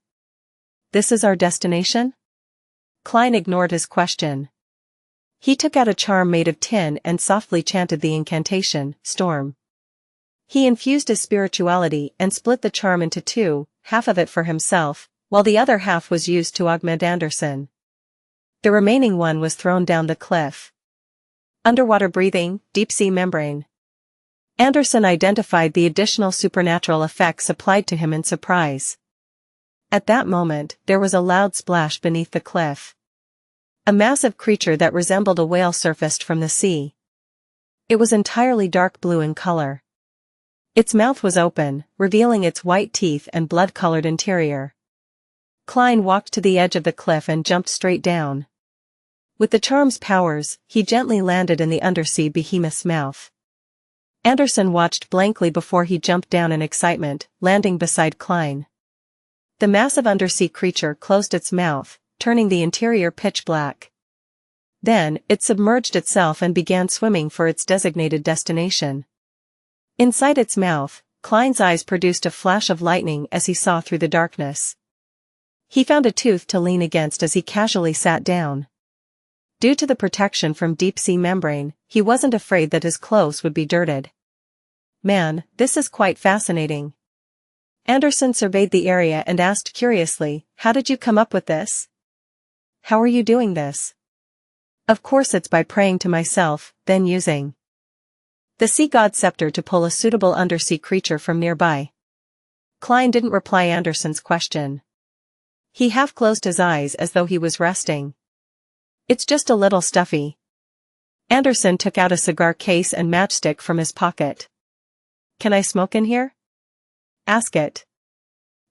This is our destination? Klein ignored his question. He took out a charm made of tin and softly chanted the incantation, Storm. He infused his spirituality and split the charm into two, half of it for himself, while the other half was used to augment Anderson. The remaining one was thrown down the cliff. Underwater breathing, deep-sea membrane. Anderson identified the additional supernatural effects applied to him in surprise. At that moment, there was a loud splash beneath the cliff. A massive creature that resembled a whale surfaced from the sea. It was entirely dark blue in color. Its mouth was open, revealing its white teeth and blood-colored interior. Klein walked to the edge of the cliff and jumped straight down. With the charm's powers, he gently landed in the undersea behemoth's mouth. Anderson watched blankly before he jumped down in excitement, landing beside Klein. The massive undersea creature closed its mouth, turning the interior pitch black. Then, it submerged itself and began swimming for its designated destination. Inside its mouth, Klein's eyes produced a flash of lightning as he saw through the darkness. He found a tooth to lean against as he casually sat down. Due to the protection from deep-sea membrane, he wasn't afraid that his clothes would be dirted. Man, this is quite fascinating. Anderson surveyed the area and asked curiously, how did you come up with this? How are you doing this? Of course it's by praying to myself, then using the sea god scepter to pull a suitable undersea creature from nearby. Klein didn't reply Anderson's question. He half closed his eyes as though he was resting. It's just a little stuffy. Anderson took out a cigar case and matchstick from his pocket. Can I smoke in here? Ask it.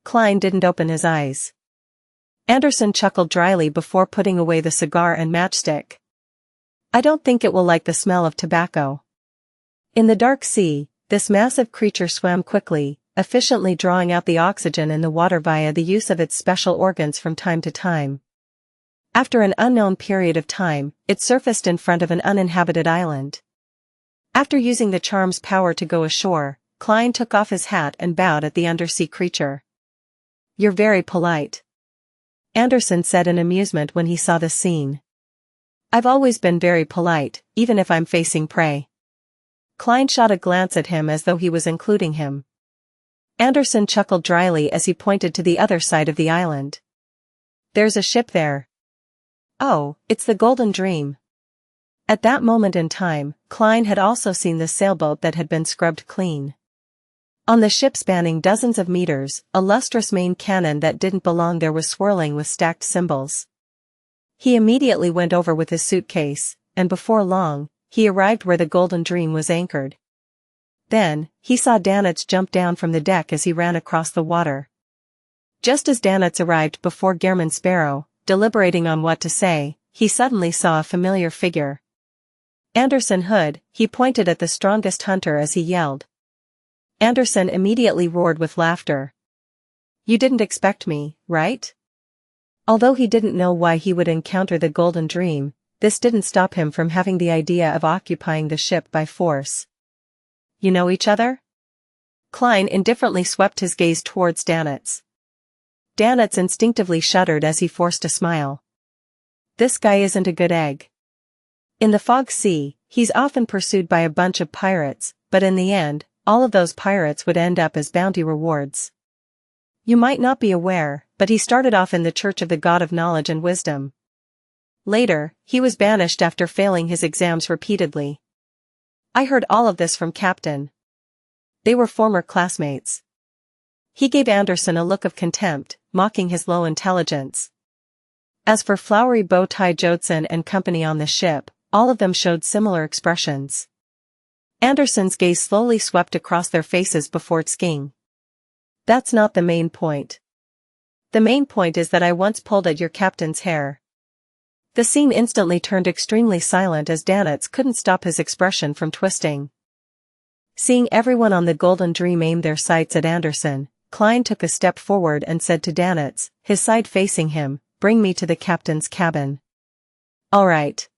Klein didn't open his eyes. Anderson chuckled dryly before putting away the cigar and matchstick. I don't think it will like the smell of tobacco. In the dark sea, this massive creature swam quickly, efficiently drawing out the oxygen in the water via the use of its special organs from time to time. After an unknown period of time, it surfaced in front of an uninhabited island. After using the charm's power to go ashore, Klein took off his hat and bowed at the undersea creature. You're very polite. Anderson said in amusement when he saw the scene. I've always been very polite, even if I'm facing prey. Klein shot a glance at him as though he was including him. Anderson chuckled dryly as he pointed to the other side of the island. There's a ship there. Oh, it's the Golden Dream. At that moment in time, Klein had also seen the sailboat that had been scrubbed clean. On the ship spanning dozens of meters, a lustrous main cannon that didn't belong there was swirling with stacked symbols. He immediately went over with his suitcase, and before long, he arrived where the Golden Dream was anchored. Then, he saw Danitz jump down from the deck as he ran across the water. Just as Danitz arrived before Gehrman Sparrow, deliberating on what to say, he suddenly saw a familiar figure. Anderson Hood, he pointed at the strongest hunter as he yelled. Anderson immediately roared with laughter. You didn't expect me, right? Although he didn't know why he would encounter the Golden Dream, this didn't stop him from having the idea of occupying the ship by force. You know each other? Klein indifferently swept his gaze towards Danitz. Danitz instinctively shuddered as he forced a smile. This guy isn't a good egg. In the Fog Sea, he's often pursued by a bunch of pirates, but in the end, all of those pirates would end up as bounty rewards. You might not be aware, but he started off in the Church of the God of Knowledge and Wisdom. Later, he was banished after failing his exams repeatedly. I heard all of this from Captain. They were former classmates. He gave Anderson a look of contempt, mocking his low intelligence. As for Flowery Bow Tie Jodson and company on the ship, all of them showed similar expressions. Anderson's gaze slowly swept across their faces before skiing. That's not the main point. The main point is that I once pulled at your captain's hair. The scene instantly turned extremely silent as Danitz couldn't stop his expression from twisting. Seeing everyone on the Golden Dream aim their sights at Anderson, Klein took a step forward and said to Danitz, his side facing him, "Bring me to the captain's cabin." All right.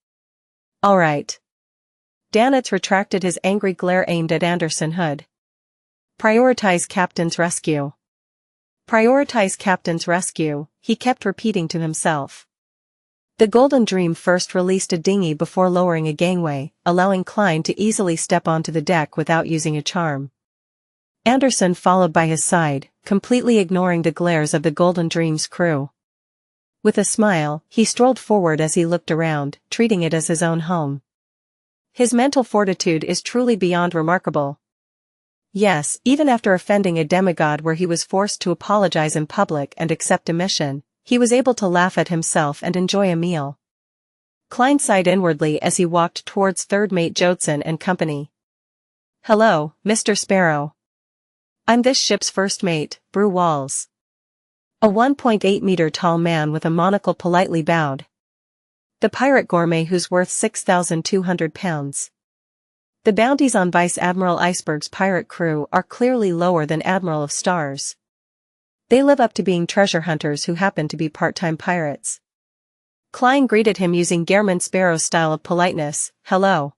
All right. Danitz retracted his angry glare aimed at Anderson Hood. Prioritize captain's rescue. Prioritize captain's rescue, he kept repeating to himself. The Golden Dream first released a dinghy before lowering a gangway, allowing Klein to easily step onto the deck without using a charm. Anderson followed by his side, completely ignoring the glares of the Golden Dream's crew. With a smile, he strolled forward as he looked around, treating it as his own home. His mental fortitude is truly beyond remarkable. Yes, even after offending a demigod where he was forced to apologize in public and accept a mission, he was able to laugh at himself and enjoy a meal. Klein sighed inwardly as he walked towards third mate Jodson and company. Hello, Mr. Sparrow. I'm this ship's first mate, Brew Walls. A 1.8-meter tall man with a monocle politely bowed. The pirate gourmet who's worth 6,200 pounds. The bounties on Vice Admiral Iceberg's pirate crew are clearly lower than Admiral of Stars. They live up to being treasure hunters who happen to be part-time pirates. Klein greeted him using Gehrman Sparrow's style of politeness, "Hello.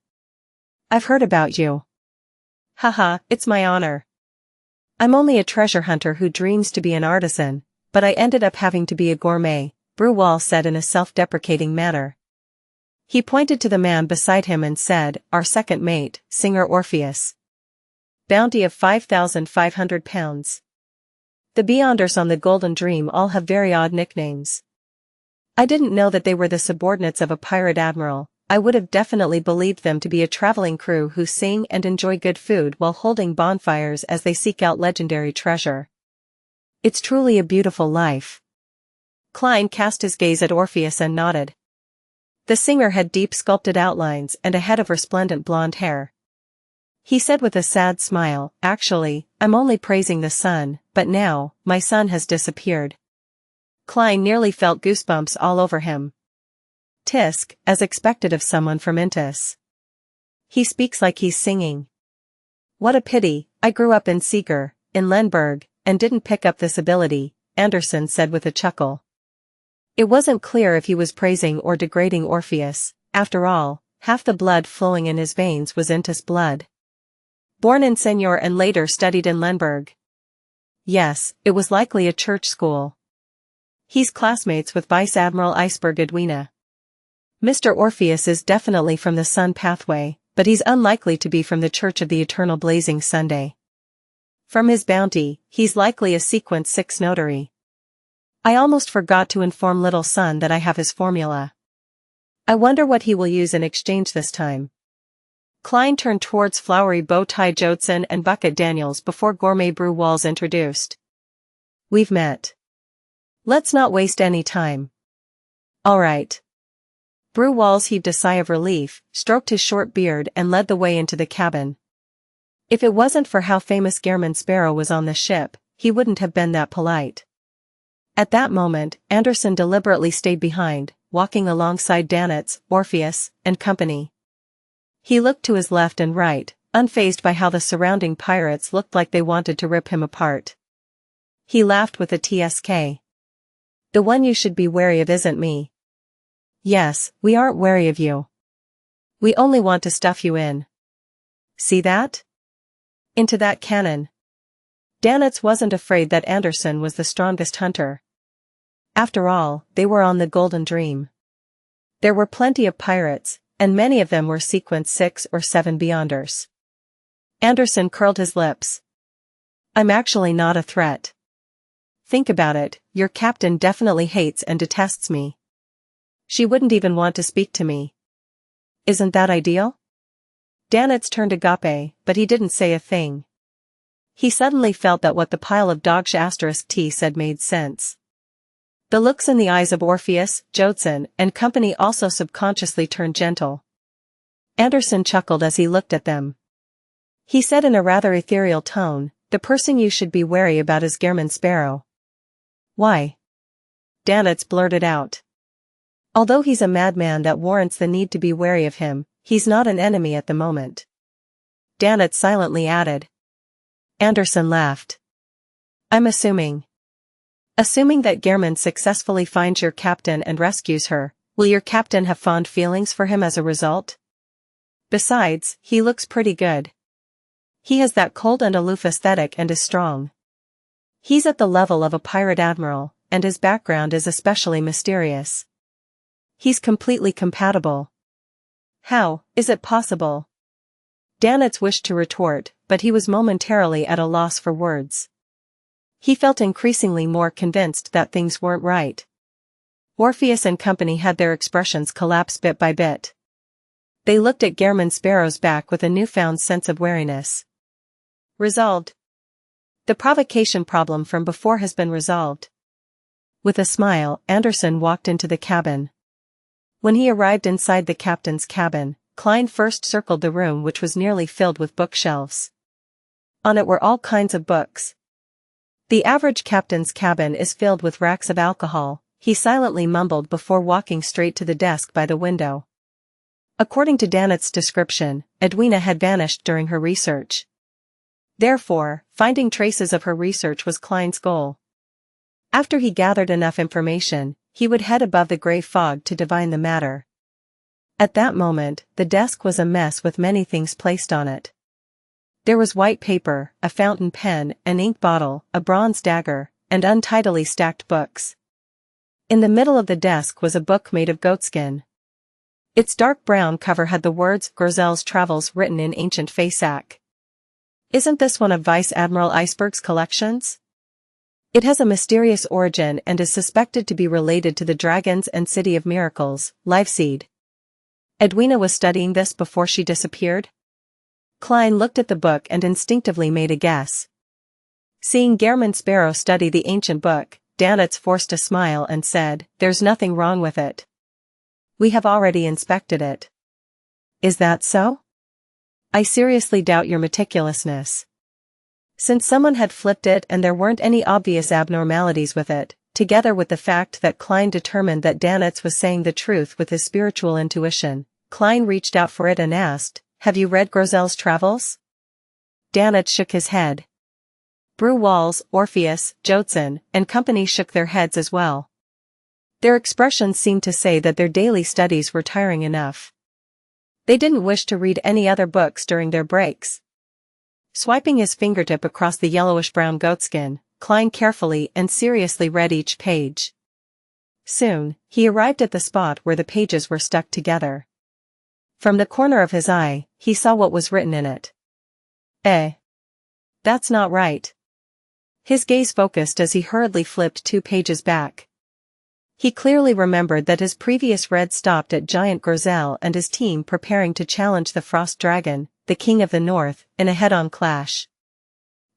I've heard about you." "Haha, it's my honor. I'm only a treasure hunter who dreams to be an artisan, but I ended up having to be a gourmet," Brewall said in a self-deprecating manner. He pointed to the man beside him and said, "Our second mate, Singer Orpheus. Bounty of 5,500 pounds. The Beyonders on the Golden Dream all have very odd nicknames. I didn't know that they were the subordinates of a pirate admiral. I would have definitely believed them to be a traveling crew who sing and enjoy good food while holding bonfires as they seek out legendary treasure. It's truly a beautiful life." Klein cast his gaze at Orpheus and nodded. The singer had deep sculpted outlines and a head of resplendent blonde hair. He said with a sad smile, "Actually, I'm only praising the sun, but now, my son has disappeared." Klein nearly felt goosebumps all over him. Tisk, as expected of someone from Intis. He speaks like he's singing. What a pity, I grew up in Seeger, in Lenberg, and didn't pick up this ability, Anderson said with a chuckle. It wasn't clear if he was praising or degrading Orpheus. After all, half the blood flowing in his veins was Intis blood. Born in Senor and later studied in Lenberg. Yes, it was likely a church school. He's classmates with Vice Admiral Iceberg Edwina. Mr. Orpheus is definitely from the Sun Pathway, but he's unlikely to be from the Church of the Eternal Blazing Sunday. From his bounty, he's likely a Sequence 6 notary. I almost forgot to inform Little Son that I have his formula. I wonder what he will use in exchange this time. Klein turned towards Flowery Bow Tie Jodson and Bucket Daniels before Gourmet Brew Walls introduced. We've met. Let's not waste any time. All right. Brew Walls heaved a sigh of relief, stroked his short beard and led the way into the cabin. If it wasn't for how famous Gehrman Sparrow was on the ship, he wouldn't have been that polite. At that moment, Anderson deliberately stayed behind, walking alongside Danitz, Orpheus, and company. He looked to his left and right, unfazed by how the surrounding pirates looked like they wanted to rip him apart. He laughed with a TSK. The one you should be wary of isn't me. Yes, we aren't wary of you. We only want to stuff you in. See that? Into that cannon. Danitz wasn't afraid that Anderson was the strongest hunter. After all, they were on the Golden Dream. There were plenty of pirates, and many of them were sequence 6 or 7 beyonders. Anderson curled his lips. I'm actually not a threat. Think about it, your captain definitely hates and detests me. She wouldn't even want to speak to me. Isn't that ideal? Danitz turned agape, but he didn't say a thing. He suddenly felt that what the pile of dog*t said made sense. The looks in the eyes of Orpheus, Jotson, and company also subconsciously turned gentle. Anderson chuckled as he looked at them. He said in a rather ethereal tone, the person you should be wary about is Gehrman Sparrow. Why? Danitz blurted out. Although he's a madman that warrants the need to be wary of him, he's not an enemy at the moment. Danitz silently added. Anderson laughed. I'm assuming that Gehrman successfully finds your captain and rescues her. Will your captain have fond feelings for him as a result? Besides, he looks pretty good. He has that cold and aloof aesthetic and is strong. He's at the level of a pirate admiral, and his background is especially mysterious. He's completely compatible. How is it possible? Danitz wished to retort, but he was momentarily at a loss for words. He felt increasingly more convinced that things weren't right. Orpheus and company had their expressions collapse bit by bit. They looked at Gehrman Sparrow's back with a newfound sense of wariness. Resolved. The provocation problem from before has been resolved. With a smile, Anderson walked into the cabin. When he arrived inside the captain's cabin, Klein first circled the room, which was nearly filled with bookshelves. On it were all kinds of books. The average captain's cabin is filled with racks of alcohol, he silently mumbled before walking straight to the desk by the window. According to Danitz's description, Edwina had vanished during her research. Therefore, finding traces of her research was Klein's goal. After he gathered enough information, he would head above the gray fog to divine the matter. At that moment, the desk was a mess with many things placed on it. There was white paper, a fountain pen, an ink bottle, a bronze dagger, and untidily stacked books. In the middle of the desk was a book made of goatskin. Its dark brown cover had the words Grozel's Travels written in ancient Faesac. Isn't this one of Vice Admiral Iceberg's collections? It has a mysterious origin and is suspected to be related to the Dragons and City of Miracles, Liveseed. Edwina was studying this before she disappeared? Klein looked at the book and instinctively made a guess. Seeing Gehrman Sparrow study the ancient book, Danitz forced a smile and said, "There's nothing wrong with it. We have already inspected it." "Is that so?" "I seriously doubt your meticulousness." Since someone had flipped it and there weren't any obvious abnormalities with it, together with the fact that Klein determined that Danitz was saying the truth with his spiritual intuition, Klein reached out for it and asked, "Have you read Grozel's Travels?" Danitz shook his head. Brew Walls, Orpheus, Jotson, and company shook their heads as well. Their expressions seemed to say that their daily studies were tiring enough. They didn't wish to read any other books during their breaks. Swiping his fingertip across the yellowish-brown goatskin, Klein carefully and seriously read each page. Soon, he arrived at the spot where the pages were stuck together. From the corner of his eye, he saw what was written in it. That's not right." His gaze focused as he hurriedly flipped 2 pages back. He clearly remembered that his previous read stopped at Giant Grozel and his team preparing to challenge the Frost Dragon, the King of the North, in a head-on clash.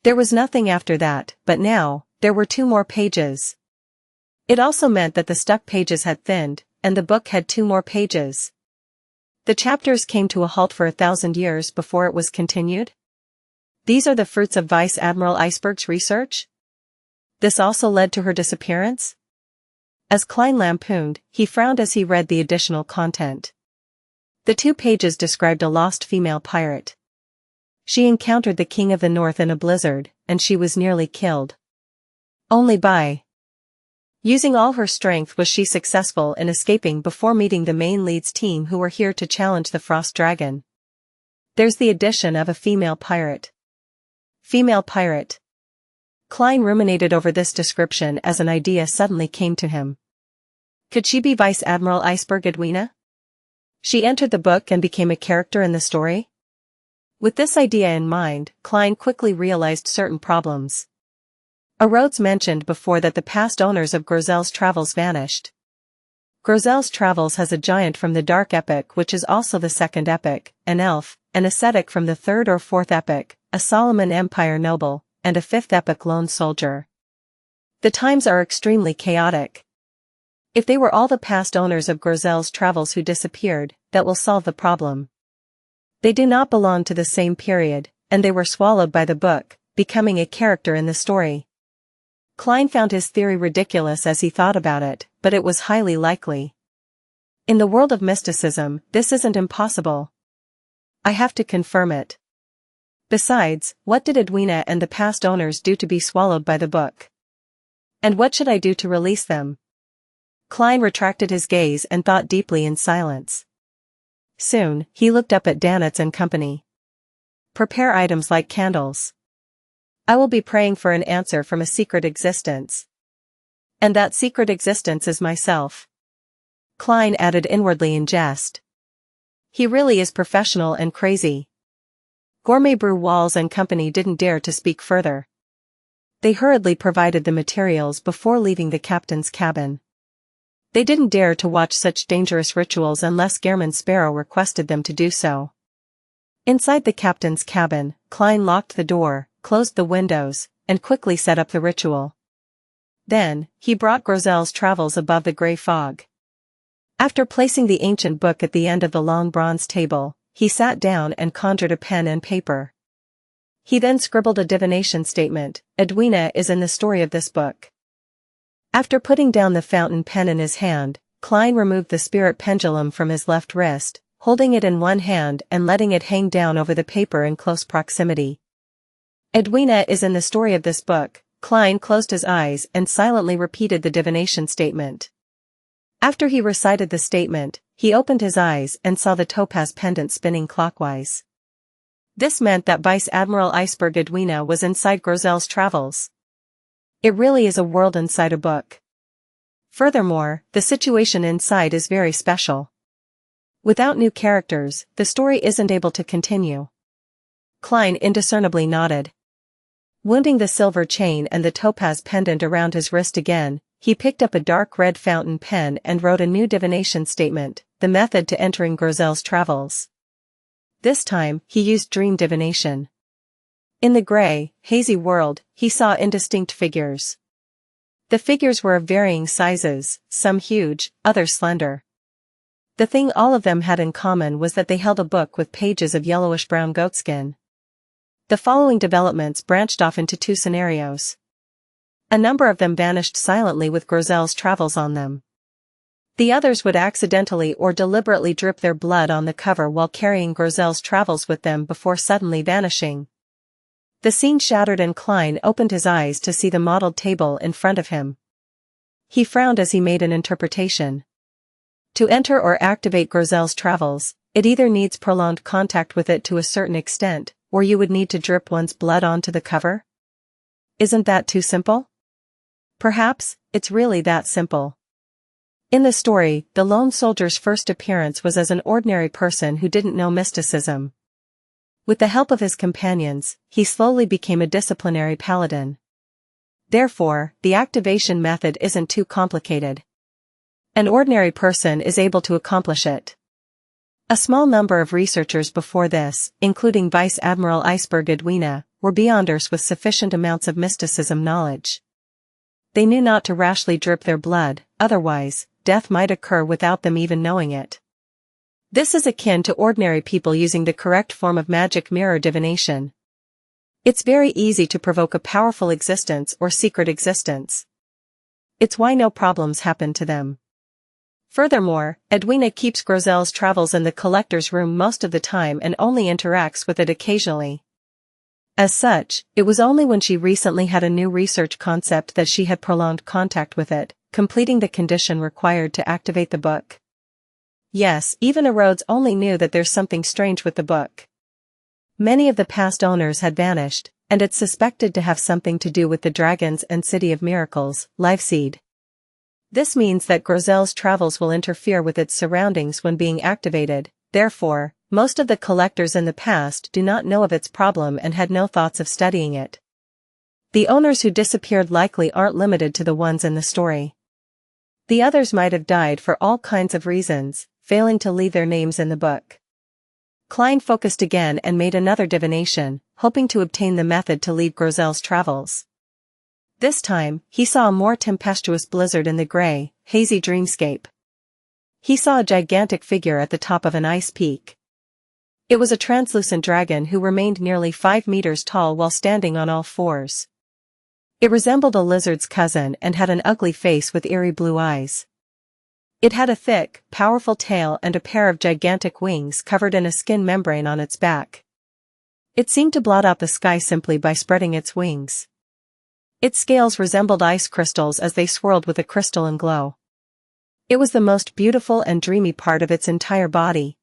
There was nothing after that, but now, there were 2 more pages. It also meant that the stuck pages had thinned, and the book had 2 more pages. The chapters came to a halt for 1,000 years before it was continued. These are the fruits of Vice Admiral Iceberg's research? This also led to her disappearance? As Klein lampooned, he frowned as he read the additional content. The 2 pages described a lost female pirate. She encountered the King of the North in a blizzard, and she was nearly killed. Only by Using all her strength was she successful in escaping before meeting the main lead's team who were here to challenge the Frost Dragon. There's the addition of a female pirate. Female pirate. Klein ruminated over this description as an idea suddenly came to him. Could she be Vice Admiral Iceberg Edwina? She entered the book and became a character in the story? With this idea in mind, Klein quickly realized certain problems. Rhodes mentioned before that the past owners of Grozel's Travels vanished. Grozel's Travels has a giant from the Dark Epic, which is also the second epic, an elf, an ascetic from the third or fourth epic, a Solomon Empire noble, and a fifth epic lone soldier. The times are extremely chaotic. If they were all the past owners of Grozel's Travels who disappeared, that will solve the problem. They do not belong to the same period, and they were swallowed by the book, becoming a character in the story. Klein found his theory ridiculous as he thought about it, but it was highly likely. In the world of mysticism, this isn't impossible. I have to confirm it. Besides, what did Edwina and the past owners do to be swallowed by the book? And what should I do to release them? Klein retracted his gaze and thought deeply in silence. Soon, he looked up at Danitz and company. Prepare items like candles. I will be praying for an answer from a secret existence. And that secret existence is myself. Klein added inwardly in jest. He really is professional and crazy. Gourmet Brew Walls and company didn't dare to speak further. They hurriedly provided the materials before leaving the captain's cabin. They didn't dare to watch such dangerous rituals unless Gehrman Sparrow requested them to do so. Inside the captain's cabin, Klein locked the door, closed the windows, and quickly set up the ritual. Then, he brought Grozel's Travels above the grey fog. After placing the ancient book at the end of the long bronze table, he sat down and conjured a pen and paper. He then scribbled a divination statement. Edwina is in the story of this book. After putting down the fountain pen in his hand, Klein removed the spirit pendulum from his left wrist, holding it in one hand and letting it hang down over the paper in close proximity. Edwina is in the story of this book. Klein closed his eyes and silently repeated the divination statement. After he recited the statement, he opened his eyes and saw the topaz pendant spinning clockwise. This meant that Vice Admiral Iceberg Edwina was inside Grozel's Travels. It really is a world inside a book. Furthermore, the situation inside is very special. Without new characters, the story isn't able to continue. Klein indiscernibly nodded. Wounding the silver chain and the topaz pendant around his wrist again, he picked up a dark red fountain pen and wrote a new divination statement, the method to entering Grozel's Travels. This time, he used dream divination. In the gray, hazy world, he saw indistinct figures. The figures were of varying sizes, some huge, others slender. The thing all of them had in common was that they held a book with pages of yellowish-brown goatskin. The following developments branched off into two scenarios. A number of them vanished silently with Grozel's Travels on them. The others would accidentally or deliberately drip their blood on the cover while carrying Grozel's Travels with them before suddenly vanishing. The scene shattered and Klein opened his eyes to see the modeled table in front of him. He frowned as he made an interpretation. To enter or activate Grozel's Travels, it either needs prolonged contact with it to a certain extent, or you would need to drip one's blood onto the cover? Isn't that too simple? Perhaps, it's really that simple. In the story, the lone soldier's first appearance was as an ordinary person who didn't know mysticism. With the help of his companions, he slowly became a disciplinary paladin. Therefore, the activation method isn't too complicated. An ordinary person is able to accomplish it. A small number of researchers before this, including Vice Admiral Iceberg Edwina, were beyonders with sufficient amounts of mysticism knowledge. They knew not to rashly drip their blood, otherwise, death might occur without them even knowing it. This is akin to ordinary people using the correct form of magic mirror divination. It's very easy to provoke a powerful existence or secret existence. It's why no problems happen to them. Furthermore, Edwina keeps Grozel's Travels in the collector's room most of the time and only interacts with it occasionally. As such, it was only when she recently had a new research concept that she had prolonged contact with it, completing the condition required to activate the book. Yes, even Rhodes only knew that there's something strange with the book. Many of the past owners had vanished, and it's suspected to have something to do with the Dragons and City of Miracles, Liveseed. This means that Grozel's travels will interfere with its surroundings when being activated, therefore, most of the collectors in the past do not know of its problem and had no thoughts of studying it. The owners who disappeared likely aren't limited to the ones in the story. The others might have died for all kinds of reasons, failing to leave their names in the book. Klein focused again and made another divination, hoping to obtain the method to lead Grozel's travels. This time, he saw a more tempestuous blizzard in the gray, hazy dreamscape. He saw a gigantic figure at the top of an ice peak. It was a translucent dragon who remained nearly 5 meters tall while standing on all fours. It resembled a lizard's cousin and had an ugly face with eerie blue eyes. It had a thick, powerful tail and a pair of gigantic wings covered in a skin membrane on its back. It seemed to blot out the sky simply by spreading its wings. Its scales resembled ice crystals as they swirled with a crystalline glow. It was the most beautiful and dreamy part of its entire body.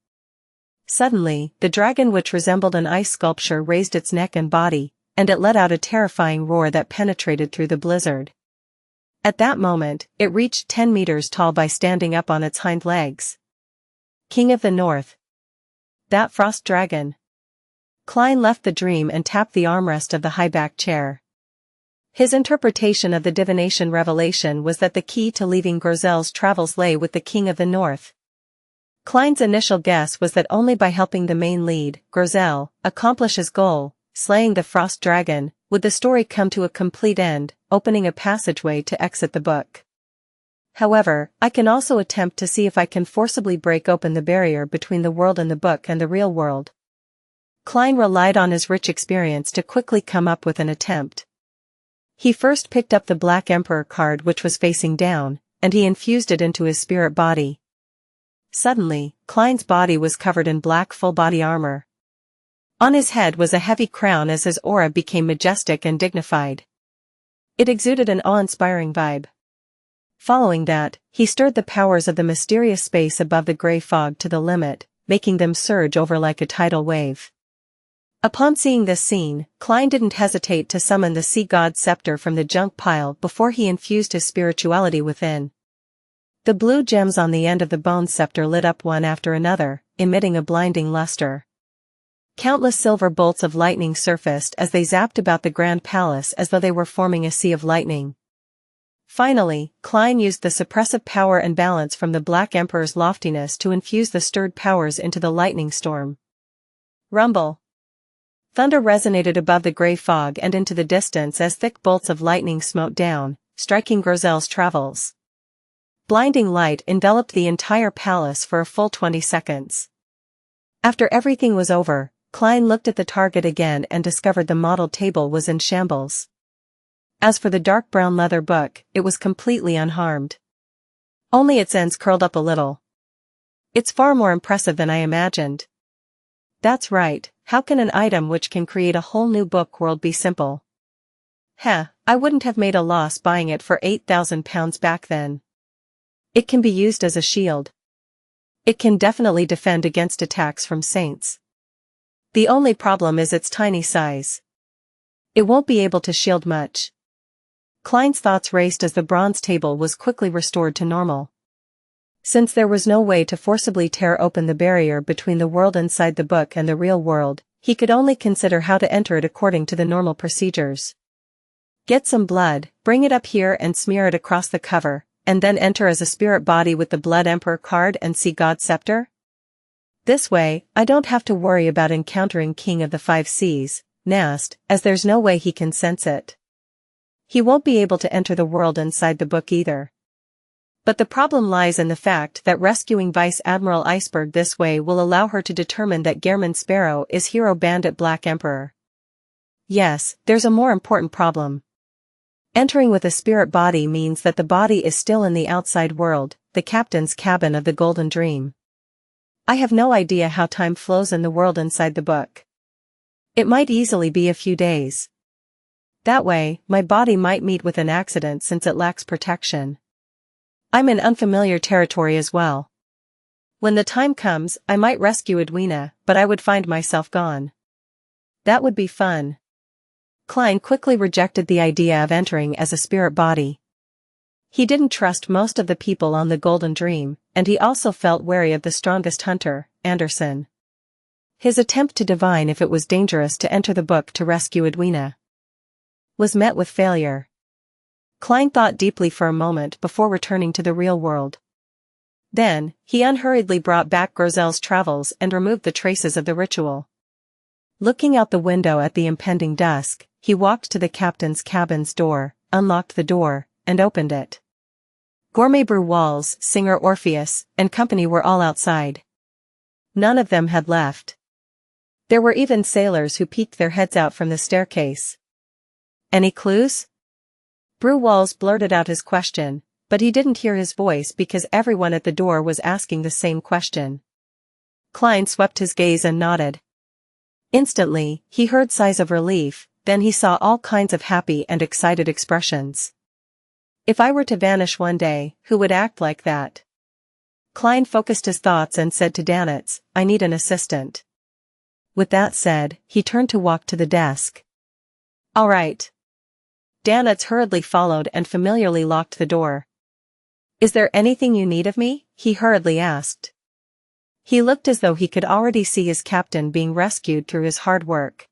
Suddenly, the dragon, which resembled an ice sculpture, raised its neck and body, and it let out a terrifying roar that penetrated through the blizzard. At that moment, it reached 10 meters tall by standing up on its hind legs. King of the North. That frost dragon. Klein left the dream and tapped the armrest of the high-backed chair. His interpretation of the divination revelation was that the key to leaving Grozel's travels lay with the King of the North. Klein's initial guess was that only by helping the main lead, Grozel, accomplish his goal, slaying the frost dragon, would the story come to a complete end, opening a passageway to exit the book. However, I can also attempt to see if I can forcibly break open the barrier between the world in the book and the real world. Klein relied on his rich experience to quickly come up with an attempt. He first picked up the Black Emperor card, which was facing down, and he infused it into his spirit body. Suddenly, Klein's body was covered in black full-body armor. On his head was a heavy crown as his aura became majestic and dignified. It exuded an awe-inspiring vibe. Following that, he stirred the powers of the mysterious space above the gray fog to the limit, making them surge over like a tidal wave. Upon seeing this scene, Klein didn't hesitate to summon the sea god scepter from the junk pile before he infused his spirituality within. The blue gems on the end of the bone scepter lit up one after another, emitting a blinding luster. Countless silver bolts of lightning surfaced as they zapped about the grand palace as though they were forming a sea of lightning. Finally, Klein used the suppressive power and balance from the Black Emperor's loftiness to infuse the stirred powers into the lightning storm. Rumble. Thunder resonated above the gray fog and into the distance as thick bolts of lightning smote down, striking Grozel's travels. Blinding light enveloped the entire palace for a full 20 seconds. After everything was over, Klein looked at the target again and discovered the model table was in shambles. As for the dark brown leather book, it was completely unharmed. Only its ends curled up a little. It's far more impressive than I imagined. That's right, how can an item which can create a whole new book world be simple? I wouldn't have made a loss buying it for £8,000 back then. It can be used as a shield. It can definitely defend against attacks from saints. The only problem is its tiny size. It won't be able to shield much. Klein's thoughts raced as the bronze table was quickly restored to normal. Since there was no way to forcibly tear open the barrier between the world inside the book and the real world, he could only consider how to enter it according to the normal procedures. Get some blood, bring it up here and smear it across the cover, and then enter as a spirit body with the Blood Emperor card and Sea God Scepter? This way, I don't have to worry about encountering King of the Five Seas, Nast, as there's no way he can sense it. He won't be able to enter the world inside the book either. But the problem lies in the fact that rescuing Vice Admiral Iceberg this way will allow her to determine that Gehrman Sparrow is Hero Bandit Black Emperor. Yes, there's a more important problem. Entering with a spirit body means that the body is still in the outside world, the captain's cabin of the Golden Dream. I have no idea how time flows in the world inside the book. It might easily be a few days. That way, my body might meet with an accident since it lacks protection. I'm in unfamiliar territory as well. When the time comes, I might rescue Edwina, but I would find myself gone. That would be fun. Klein quickly rejected the idea of entering as a spirit body. He didn't trust most of the people on the Golden Dream, and he also felt wary of the strongest hunter, Anderson. His attempt to divine if it was dangerous to enter the book to rescue Edwina was met with failure. Klein thought deeply for a moment before returning to the real world. Then, he unhurriedly brought back Grozel's travels and removed the traces of the ritual. Looking out the window at the impending dusk, he walked to the captain's cabin's door, unlocked the door, and opened it. Gourmet Brew Walls, singer Orpheus, and company were all outside. None of them had left. There were even sailors who peeked their heads out from the staircase. Any clues? Brew Walls blurted out his question, but he didn't hear his voice because everyone at the door was asking the same question. Klein swept his gaze and nodded. Instantly, he heard sighs of relief, then he saw all kinds of happy and excited expressions. If I were to vanish one day, who would act like that? Klein focused his thoughts and said to Danitz, I need an assistant. With that said, he turned to walk to the desk. All right. Danitz hurriedly followed and familiarly locked the door. Is there anything you need of me? He hurriedly asked. He looked as though he could already see his captain being rescued through his hard work.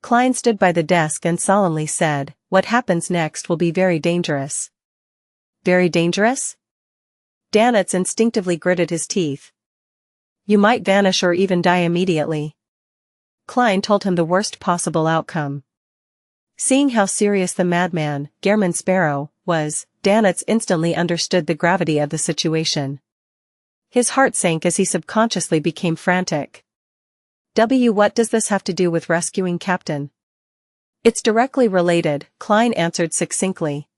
Klein stood by the desk and solemnly said, what happens next will be very dangerous. Very dangerous? Danitz instinctively gritted his teeth. You might vanish or even die immediately. Klein told him the worst possible outcome. Seeing how serious the madman, Gehrman Sparrow, was, Danitz instantly understood the gravity of the situation. His heart sank as he subconsciously became frantic. What does this have to do with rescuing Captain? It's directly related, Klein answered succinctly.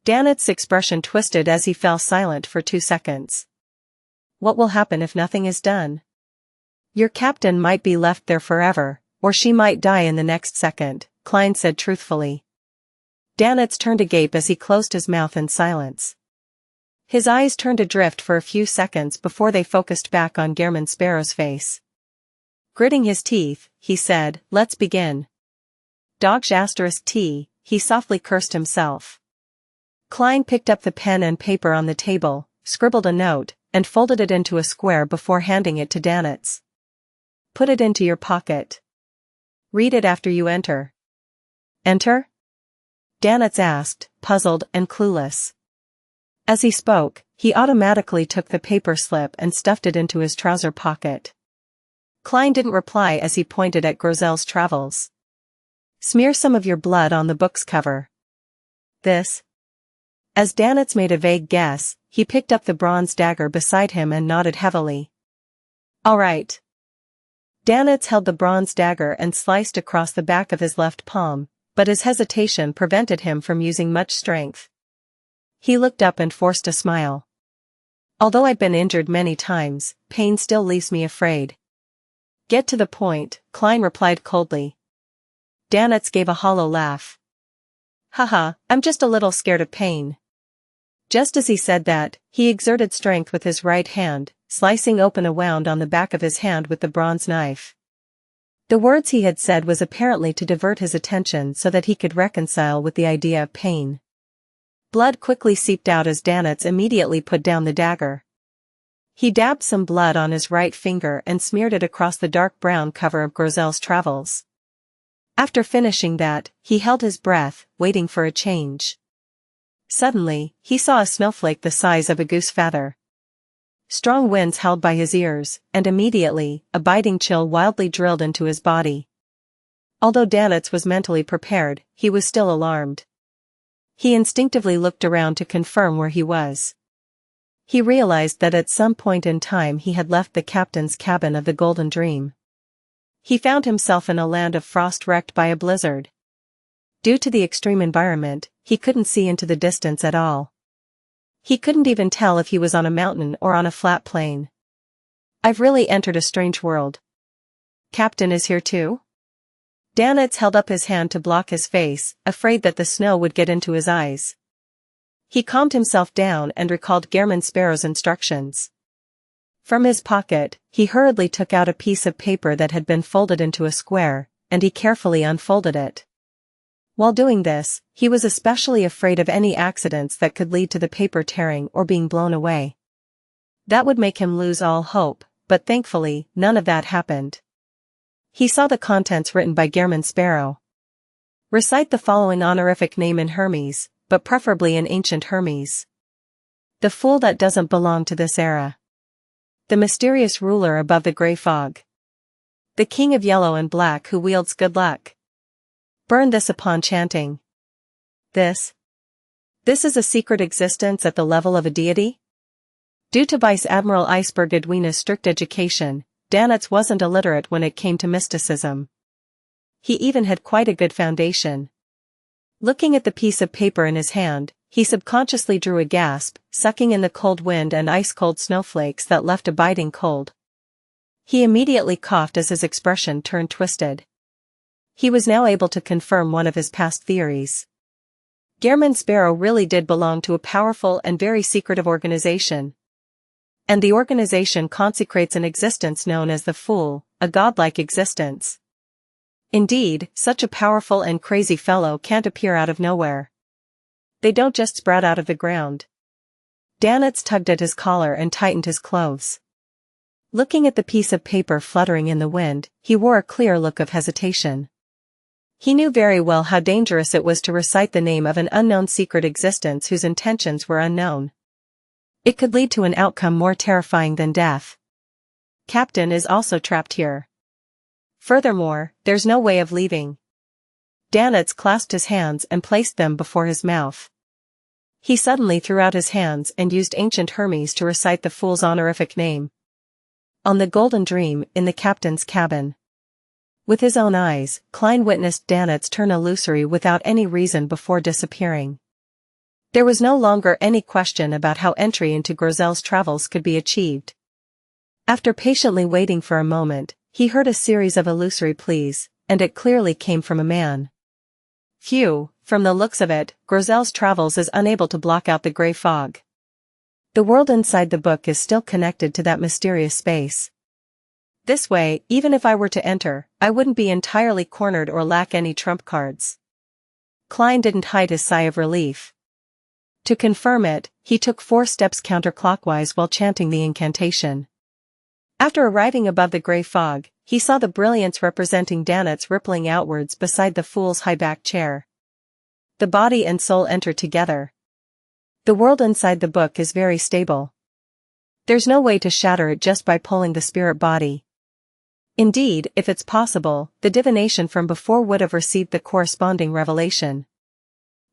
Danitz's expression twisted as he fell silent for 2 seconds. What will happen if nothing is done? Your captain might be left there forever, or she might die in the next second, Klein said truthfully. Danitz turned agape as he closed his mouth in silence. His eyes turned adrift for a few seconds before they focused back on Gehrman Sparrow's face. Gritting his teeth, he said, let's begin. T, he softly cursed himself. Klein picked up the pen and paper on the table, scribbled a note, and folded it into a square before handing it to Danitz. Put it into your pocket. Read it after you enter. Enter? Danitz asked, puzzled and clueless. As he spoke, he automatically took the paper slip and stuffed it into his trouser pocket. Klein didn't reply as he pointed at Grozel's travels. Smear some of your blood on the book's cover. This? As Danitz made a vague guess, he picked up the bronze dagger beside him and nodded heavily. All right. Danitz held the bronze dagger and sliced across the back of his left palm, but his hesitation prevented him from using much strength. He looked up and forced a smile. Although I've been injured many times, pain still leaves me afraid. Get to the point, Klein replied coldly. Danitz gave a hollow laugh. Haha, I'm just a little scared of pain. Just as he said that, he exerted strength with his right hand, slicing open a wound on the back of his hand with the bronze knife. The words he had said was apparently to divert his attention so that he could reconcile with the idea of pain. Blood quickly seeped out as Danitz immediately put down the dagger. He dabbed some blood on his right finger and smeared it across the dark brown cover of Grozel's travels. After finishing that, he held his breath, waiting for a change. Suddenly, he saw a snowflake the size of a goose feather. Strong winds held by his ears, and immediately, a biting chill wildly drilled into his body. Although Danitz was mentally prepared, he was still alarmed. He instinctively looked around to confirm where he was. He realized that at some point in time he had left the captain's cabin of the Golden Dream. He found himself in a land of frost wrecked by a blizzard. Due to the extreme environment, he couldn't see into the distance at all. He couldn't even tell if he was on a mountain or on a flat plain. I've really entered a strange world. Captain is here too? Danitz held up his hand to block his face, afraid that the snow would get into his eyes. He calmed himself down and recalled Gehrman Sparrow's instructions. From his pocket, he hurriedly took out a piece of paper that had been folded into a square, and he carefully unfolded it. While doing this, he was especially afraid of any accidents that could lead to the paper tearing or being blown away. That would make him lose all hope, but thankfully, none of that happened. He saw the contents written by Gehrman Sparrow. Recite the following honorific name in Hermes, but preferably in ancient Hermes. The fool that doesn't belong to this era. The mysterious ruler above the gray fog. The king of yellow and black who wields good luck. Burn this upon Chanting. This is a secret existence at the level of a deity? Due to Vice Admiral Iceberg Edwina's strict education, Danitz wasn't illiterate when it came to mysticism. He even had quite a good foundation. Looking at the piece of paper in his hand, he subconsciously drew a gasp, sucking in the cold wind and ice-cold snowflakes that left a biting cold. He immediately coughed as his expression turned twisted. He was now able to confirm one of his past theories. Gehrman Sparrow really did belong to a powerful and very secretive organization. And the organization consecrates an existence known as the Fool, a godlike existence. Indeed, such a powerful and crazy fellow can't appear out of nowhere. They don't just sprout out of the ground. Danitz tugged at his collar and tightened his clothes. Looking at the piece of paper fluttering in the wind, he wore a clear look of hesitation. He knew very well how dangerous it was to recite the name of an unknown secret existence whose intentions were unknown. It could lead to an outcome more terrifying than death. Captain is also trapped here. Furthermore, there's no way of leaving. Danitz clasped his hands and placed them before his mouth. He suddenly threw out his hands and used ancient Hermes to recite the fool's honorific name. On the Golden Dream, in the captain's cabin. With his own eyes, Klein witnessed Danitz turn illusory without any reason before disappearing. There was no longer any question about how entry into Grozel's travels could be achieved. After patiently waiting for a moment, he heard a series of illusory pleas, and it clearly came from a man. Phew, from the looks of it, Grozel's travels is unable to block out the gray fog. The world inside the book is still connected to that mysterious space. This way, even if I were to enter, I wouldn't be entirely cornered or lack any trump cards. Klein didn't hide his sigh of relief. To confirm it, he took 4 steps counterclockwise while chanting the incantation. After arriving above the gray fog, he saw the brilliance representing Danitz rippling outwards beside the fool's high-backed chair. The body and soul enter together. The world inside the book is very stable. There's no way to shatter it just by pulling the spirit body. Indeed, if it's possible, the divination from before would have received the corresponding revelation.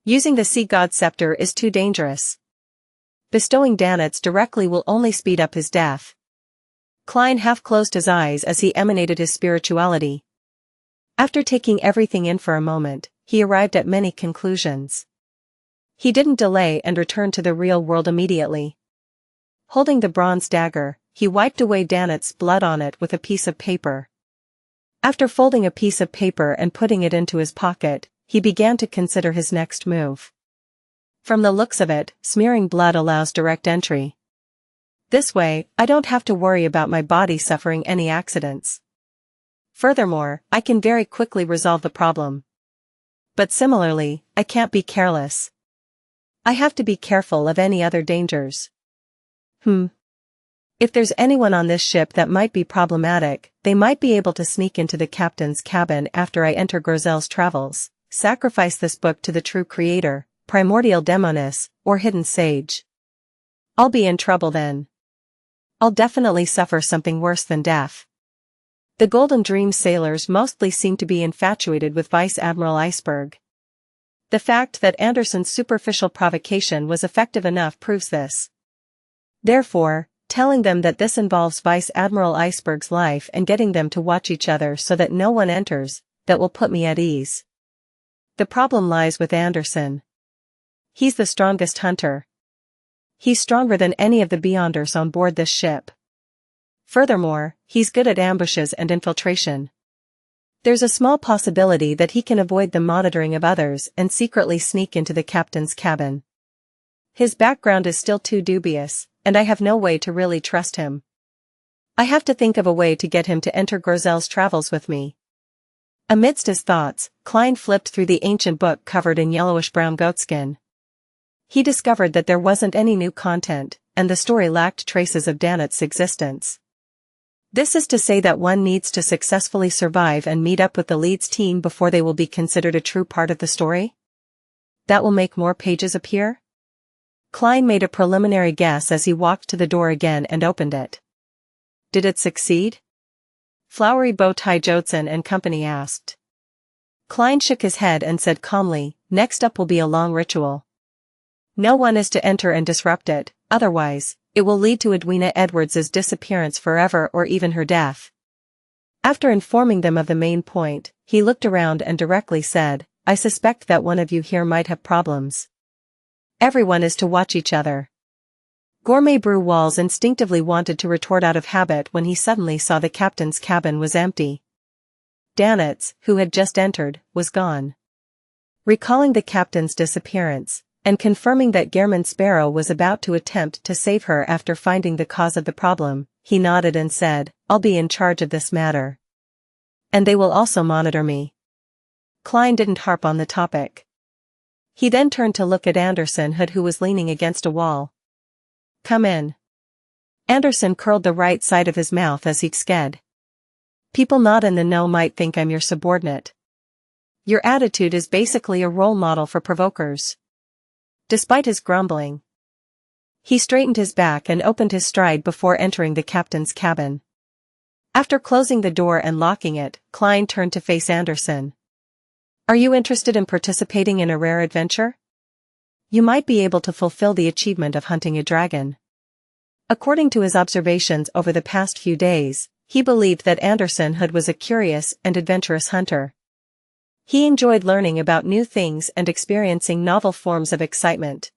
Using the sea god scepter is too dangerous. Bestowing Danitz directly will only speed up his death. Klein half closed his eyes as he emanated his spirituality. After taking everything in for a moment, he arrived at many conclusions. He didn't delay and returned to the real world immediately. Holding the bronze dagger, he wiped away Danitz's blood on it with a piece of paper. After folding a piece of paper and putting it into his pocket, he began to consider his next move. From the looks of it, smearing blood allows direct entry. This way, I don't have to worry about my body suffering any accidents. Furthermore, I can very quickly resolve the problem. But similarly, I can't be careless. I have to be careful of any other dangers. If there's anyone on this ship that might be problematic, they might be able to sneak into the captain's cabin after I enter Grozel's travels, sacrifice this book to the true creator, primordial demoness, or hidden sage. I'll be in trouble then. I'll definitely suffer something worse than death. The Golden Dream sailors mostly seem to be infatuated with Vice Admiral Iceberg. The fact that Anderson's superficial provocation was effective enough proves this. Therefore, telling them that this involves Vice Admiral Iceberg's life and getting them to watch each other so that no one enters, that will put me at ease. The problem lies with Anderson. He's the strongest hunter. He's stronger than any of the Beyonders on board this ship. Furthermore, he's good at ambushes and infiltration. There's a small possibility that he can avoid the monitoring of others and secretly sneak into the captain's cabin. His background is still too dubious, and I have no way to really trust him. I have to think of a way to get him to enter Grozel's travels with me. Amidst his thoughts, Klein flipped through the ancient book covered in yellowish-brown goatskin. He discovered that there wasn't any new content, and the story lacked traces of Danet's existence. This is to say that one needs to successfully survive and meet up with the lead's team before they will be considered a true part of the story? That will make more pages appear? Klein made a preliminary guess as he walked to the door again and opened it. Did it succeed? Flowery Bow-Tie Jodson and Company asked. Klein shook his head and said calmly, next up will be a long ritual. No one is to enter and disrupt it, otherwise, it will lead to Edwina Edwards's disappearance forever or even her death. After informing them of the main point, he looked around and directly said, I suspect that one of you here might have problems. Everyone is to watch each other. Gourmet Brew Walls instinctively wanted to retort out of habit when he suddenly saw the captain's cabin was empty. Danetz, who had just entered, was gone. Recalling the captain's disappearance, and confirming that Gehrman Sparrow was about to attempt to save her after finding the cause of the problem, he nodded and said, I'll be in charge of this matter. And they will also monitor me. Klein didn't harp on the topic. He then turned to look at Anderson Hood, who was leaning against a wall. Come in. Anderson curled the right side of his mouth as he sked. People not in the know might think I'm your subordinate. Your attitude is basically a role model for provokers. Despite his grumbling, he straightened his back and opened his stride before entering the captain's cabin. After closing the door and locking it, Klein turned to face Anderson. Are you interested in participating in a rare adventure? You might be able to fulfill the achievement of hunting a dragon. According to his observations over the past few days, he believed that Anderson Hood was a curious and adventurous hunter. He enjoyed learning about new things and experiencing novel forms of excitement.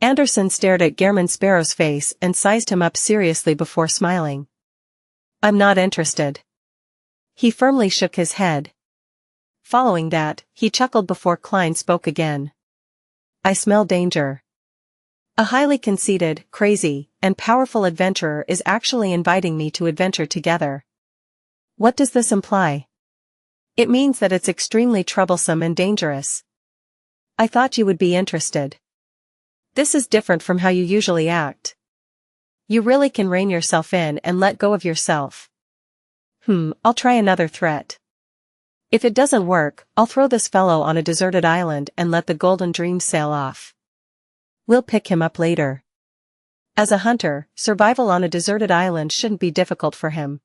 Anderson stared at Gehrman Sparrow's face and sized him up seriously before smiling. I'm not interested. He firmly shook his head. Following that, he chuckled before Klein spoke again. I smell danger. A highly conceited, crazy, and powerful adventurer is actually inviting me to adventure together. What does this imply? It means that it's extremely troublesome and dangerous. I thought you would be interested. This is different from how you usually act. You really can rein yourself in and let go of yourself. I'll try another threat. If it doesn't work, I'll throw this fellow on a deserted island and let the Golden Dream sail off. We'll pick him up later. As a hunter, survival on a deserted island shouldn't be difficult for him.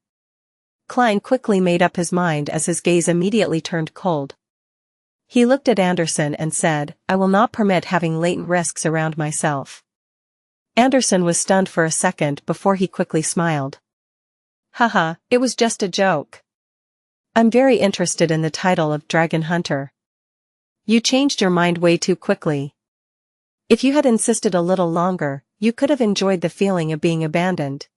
Klein quickly made up his mind as his gaze immediately turned cold. He looked at Anderson and said, I will not permit having latent risks around myself. Anderson was stunned for a second before he quickly smiled. Haha, it was just a joke. I'm very interested in the title of Dragon Hunter. You changed your mind way too quickly. If you had insisted a little longer, you could have enjoyed the feeling of being abandoned.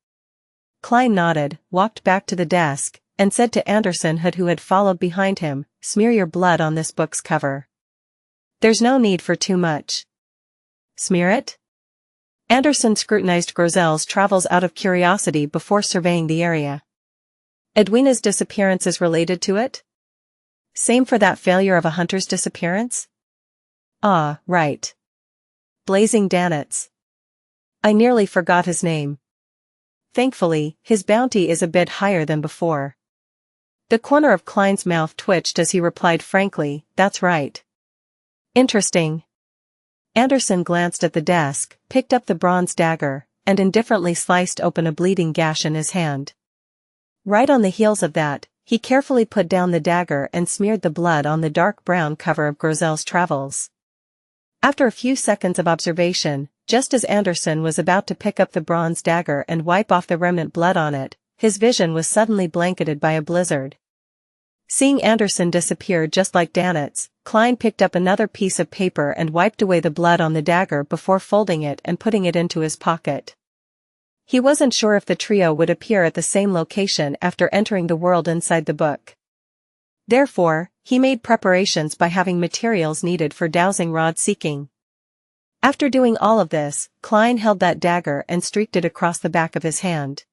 Klein nodded, walked back to the desk, and said to Anderson Hood, who had followed behind him, smear your blood on this book's cover. There's no need for too much. Smear it? Anderson scrutinized Grozel's travels out of curiosity before surveying the area. Edwina's disappearance is related to it? Same for that failure of a hunter's disappearance? Ah, right. Blazing Danetz. I nearly forgot his name. Thankfully, his bounty is a bit higher than before. The corner of Klein's mouth twitched as he replied frankly, that's right. Interesting. Anderson glanced at the desk, picked up the bronze dagger, and indifferently sliced open a bleeding gash in his hand. Right on the heels of that, he carefully put down the dagger and smeared the blood on the dark brown cover of Grozel's travels. After a few seconds of observation, just as Anderson was about to pick up the bronze dagger and wipe off the remnant blood on it, his vision was suddenly blanketed by a blizzard. Seeing Anderson disappear just like Danetz, Klein picked up another piece of paper and wiped away the blood on the dagger before folding it and putting it into his pocket. He wasn't sure if the trio would appear at the same location after entering the world inside the book. Therefore, he made preparations by having materials needed for dowsing rod seeking. After doing all of this, Klein held that dagger and streaked it across the back of his hand.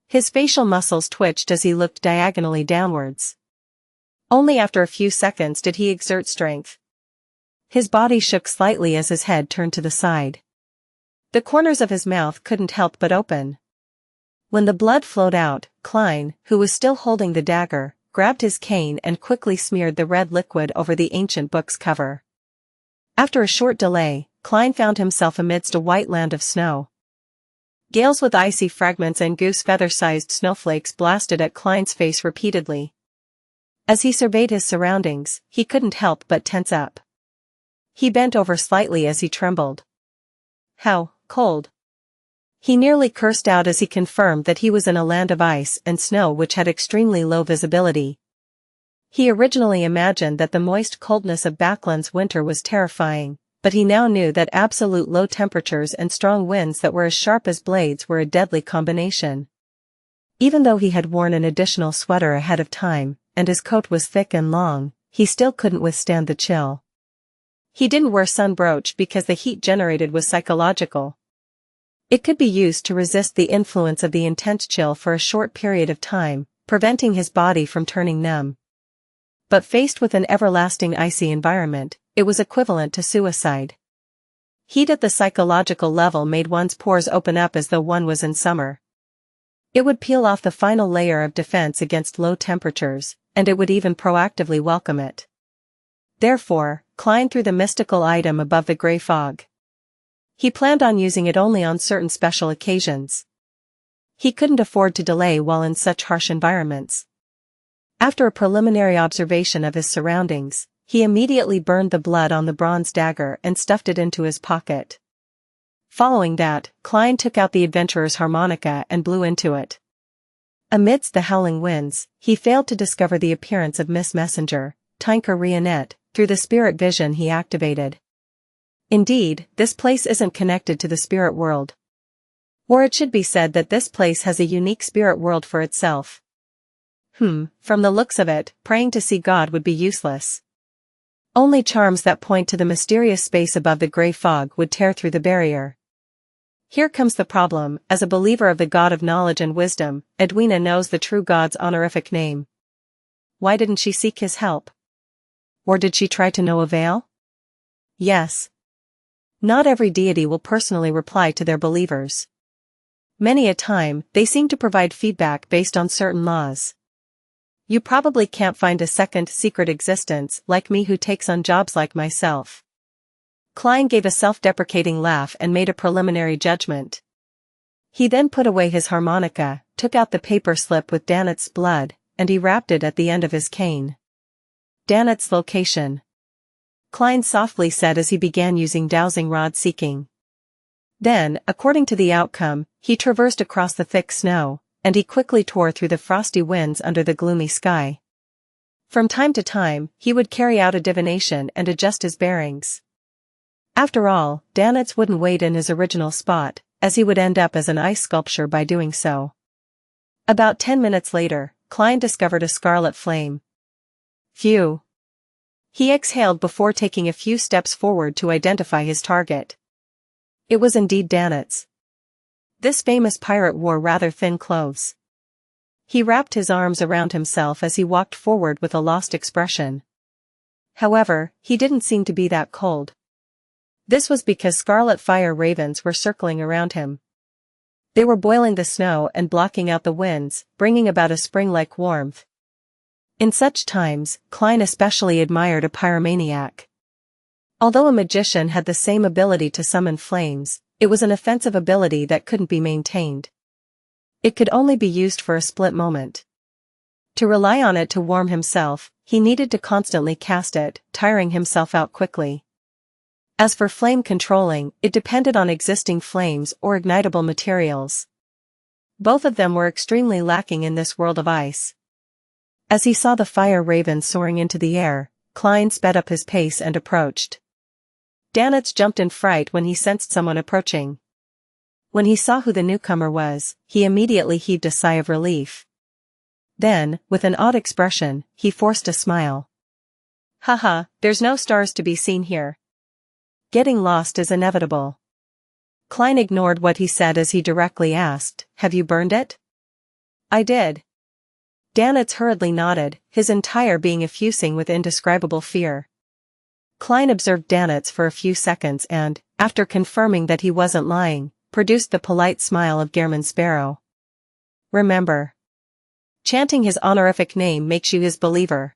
His facial muscles twitched as he looked diagonally downwards. Only after a few seconds did he exert strength. His body shook slightly as his head turned to the side. The corners of his mouth couldn't help but open. When the blood flowed out, Klein, who was still holding the dagger, grabbed his cane and quickly smeared the red liquid over the ancient book's cover. After a short delay, Klein found himself amidst a white land of snow. Gales with icy fragments and goose feather-sized snowflakes blasted at Klein's face repeatedly. As he surveyed his surroundings, he couldn't help but tense up. He bent over slightly as he trembled. How cold! He nearly cursed out as he confirmed that he was in a land of ice and snow which had extremely low visibility. He originally imagined that the moist coldness of Backland's winter was terrifying, but he now knew that absolute low temperatures and strong winds that were as sharp as blades were a deadly combination. Even though he had worn an additional sweater ahead of time, and his coat was thick and long, he still couldn't withstand the chill. He didn't wear sun brooch because the heat generated was psychological. It could be used to resist the influence of the intense chill for a short period of time, preventing his body from turning numb. But faced with an everlasting icy environment, it was equivalent to suicide. Heat at the psychological level made one's pores open up as though one was in summer. It would peel off the final layer of defense against low temperatures, and it would even proactively welcome it. Therefore, Klein threw the mystical item above the gray fog. He planned on using it only on certain special occasions. He couldn't afford to delay while in such harsh environments. After a preliminary observation of his surroundings, he immediately burned the blood on the bronze dagger and stuffed it into his pocket. Following that, Klein took out the adventurer's harmonica and blew into it. Amidst the howling winds, he failed to discover the appearance of Miss Messenger, Tinker Rionette, through the spirit vision he activated. Indeed, this place isn't connected to the spirit world. Or it should be said that this place has a unique spirit world for itself. From the looks of it, praying to see God would be useless. Only charms that point to the mysterious space above the gray fog would tear through the barrier. Here comes the problem. As a believer of the God of knowledge and wisdom, Edwina knows the true God's honorific name. Why didn't she seek his help? Or did she try to no avail? Yes. Not every deity will personally reply to their believers. Many a time, they seem to provide feedback based on certain laws. You probably can't find a second secret existence like me who takes on jobs like myself. Klein gave a self-deprecating laugh and made a preliminary judgment. He then put away his harmonica, took out the paper slip with Danet's blood, and he wrapped it at the end of his cane. Danet's location. Klein softly said as he began using dowsing rod seeking. Then, according to the outcome, he traversed across the thick snow, and he quickly tore through the frosty winds under the gloomy sky. From time to time, he would carry out a divination and adjust his bearings. After all, Danetz wouldn't wait in his original spot, as he would end up as an ice sculpture by doing so. About 10 minutes later, Klein discovered a scarlet flame. Phew. He exhaled before taking a few steps forward to identify his target. It was indeed Danetz. This famous pirate wore rather thin clothes. He wrapped his arms around himself as he walked forward with a lost expression. However, he didn't seem to be that cold. This was because scarlet fire ravens were circling around him. They were boiling the snow and blocking out the winds, bringing about a spring-like warmth. In such times, Klein especially admired a pyromaniac. Although a magician had the same ability to summon flames, it was an offensive ability that couldn't be maintained. It could only be used for a split moment. To rely on it to warm himself, he needed to constantly cast it, tiring himself out quickly. As for flame controlling, it depended on existing flames or ignitable materials. Both of them were extremely lacking in this world of ice. As he saw the fire raven soaring into the air, Klein sped up his pace and approached. Danetz jumped in fright when he sensed someone approaching. When he saw who the newcomer was, he immediately heaved a sigh of relief. Then, with an odd expression, he forced a smile. Haha, there's no stars to be seen here. Getting lost is inevitable. Klein ignored what he said as he directly asked, have you burned it? I did. Danitz hurriedly nodded, his entire being effusing with indescribable fear. Klein observed Danitz for a few seconds and, after confirming that he wasn't lying, produced the polite smile of Gehrman Sparrow. Remember. Chanting his honorific name makes you his believer.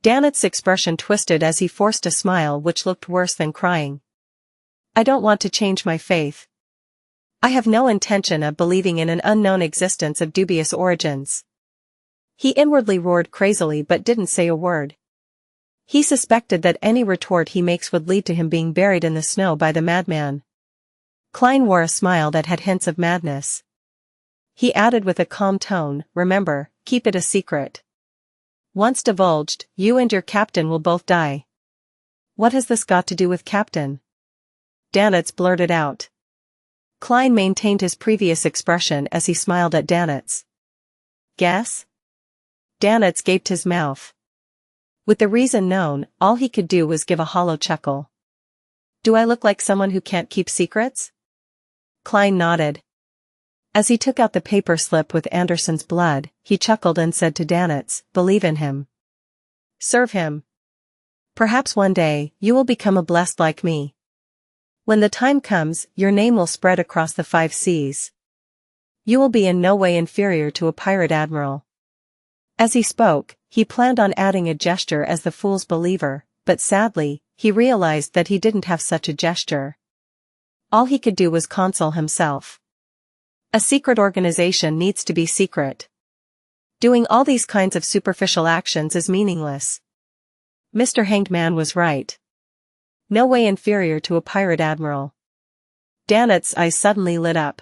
Danitz's expression twisted as he forced a smile which looked worse than crying. I don't want to change my faith. I have no intention of believing in an unknown existence of dubious origins. He inwardly roared crazily but didn't say a word. He suspected that any retort he makes would lead to him being buried in the snow by the madman. Klein wore a smile that had hints of madness. He added with a calm tone, remember, keep it a secret. Once divulged, you and your captain will both die. What has this got to do with captain? Danitz blurted out. Klein maintained his previous expression as he smiled at Danitz. Guess? Danitz gaped his mouth. With the reason known, all he could do was give a hollow chuckle. Do I look like someone who can't keep secrets? Klein nodded. As he took out the paper slip with Anderson's blood, he chuckled and said to Danitz, believe in him. Serve him. Perhaps one day, you will become a blessed like me. When the time comes, your name will spread across the 5 seas. You will be in no way inferior to a pirate admiral. As he spoke, he planned on adding a gesture as the fool's believer, but sadly, he realized that he didn't have such a gesture. All he could do was console himself. A secret organization needs to be secret. Doing all these kinds of superficial actions is meaningless. Mr. Hanged Man was right. No way inferior to a pirate admiral. Danitz's eyes suddenly lit up.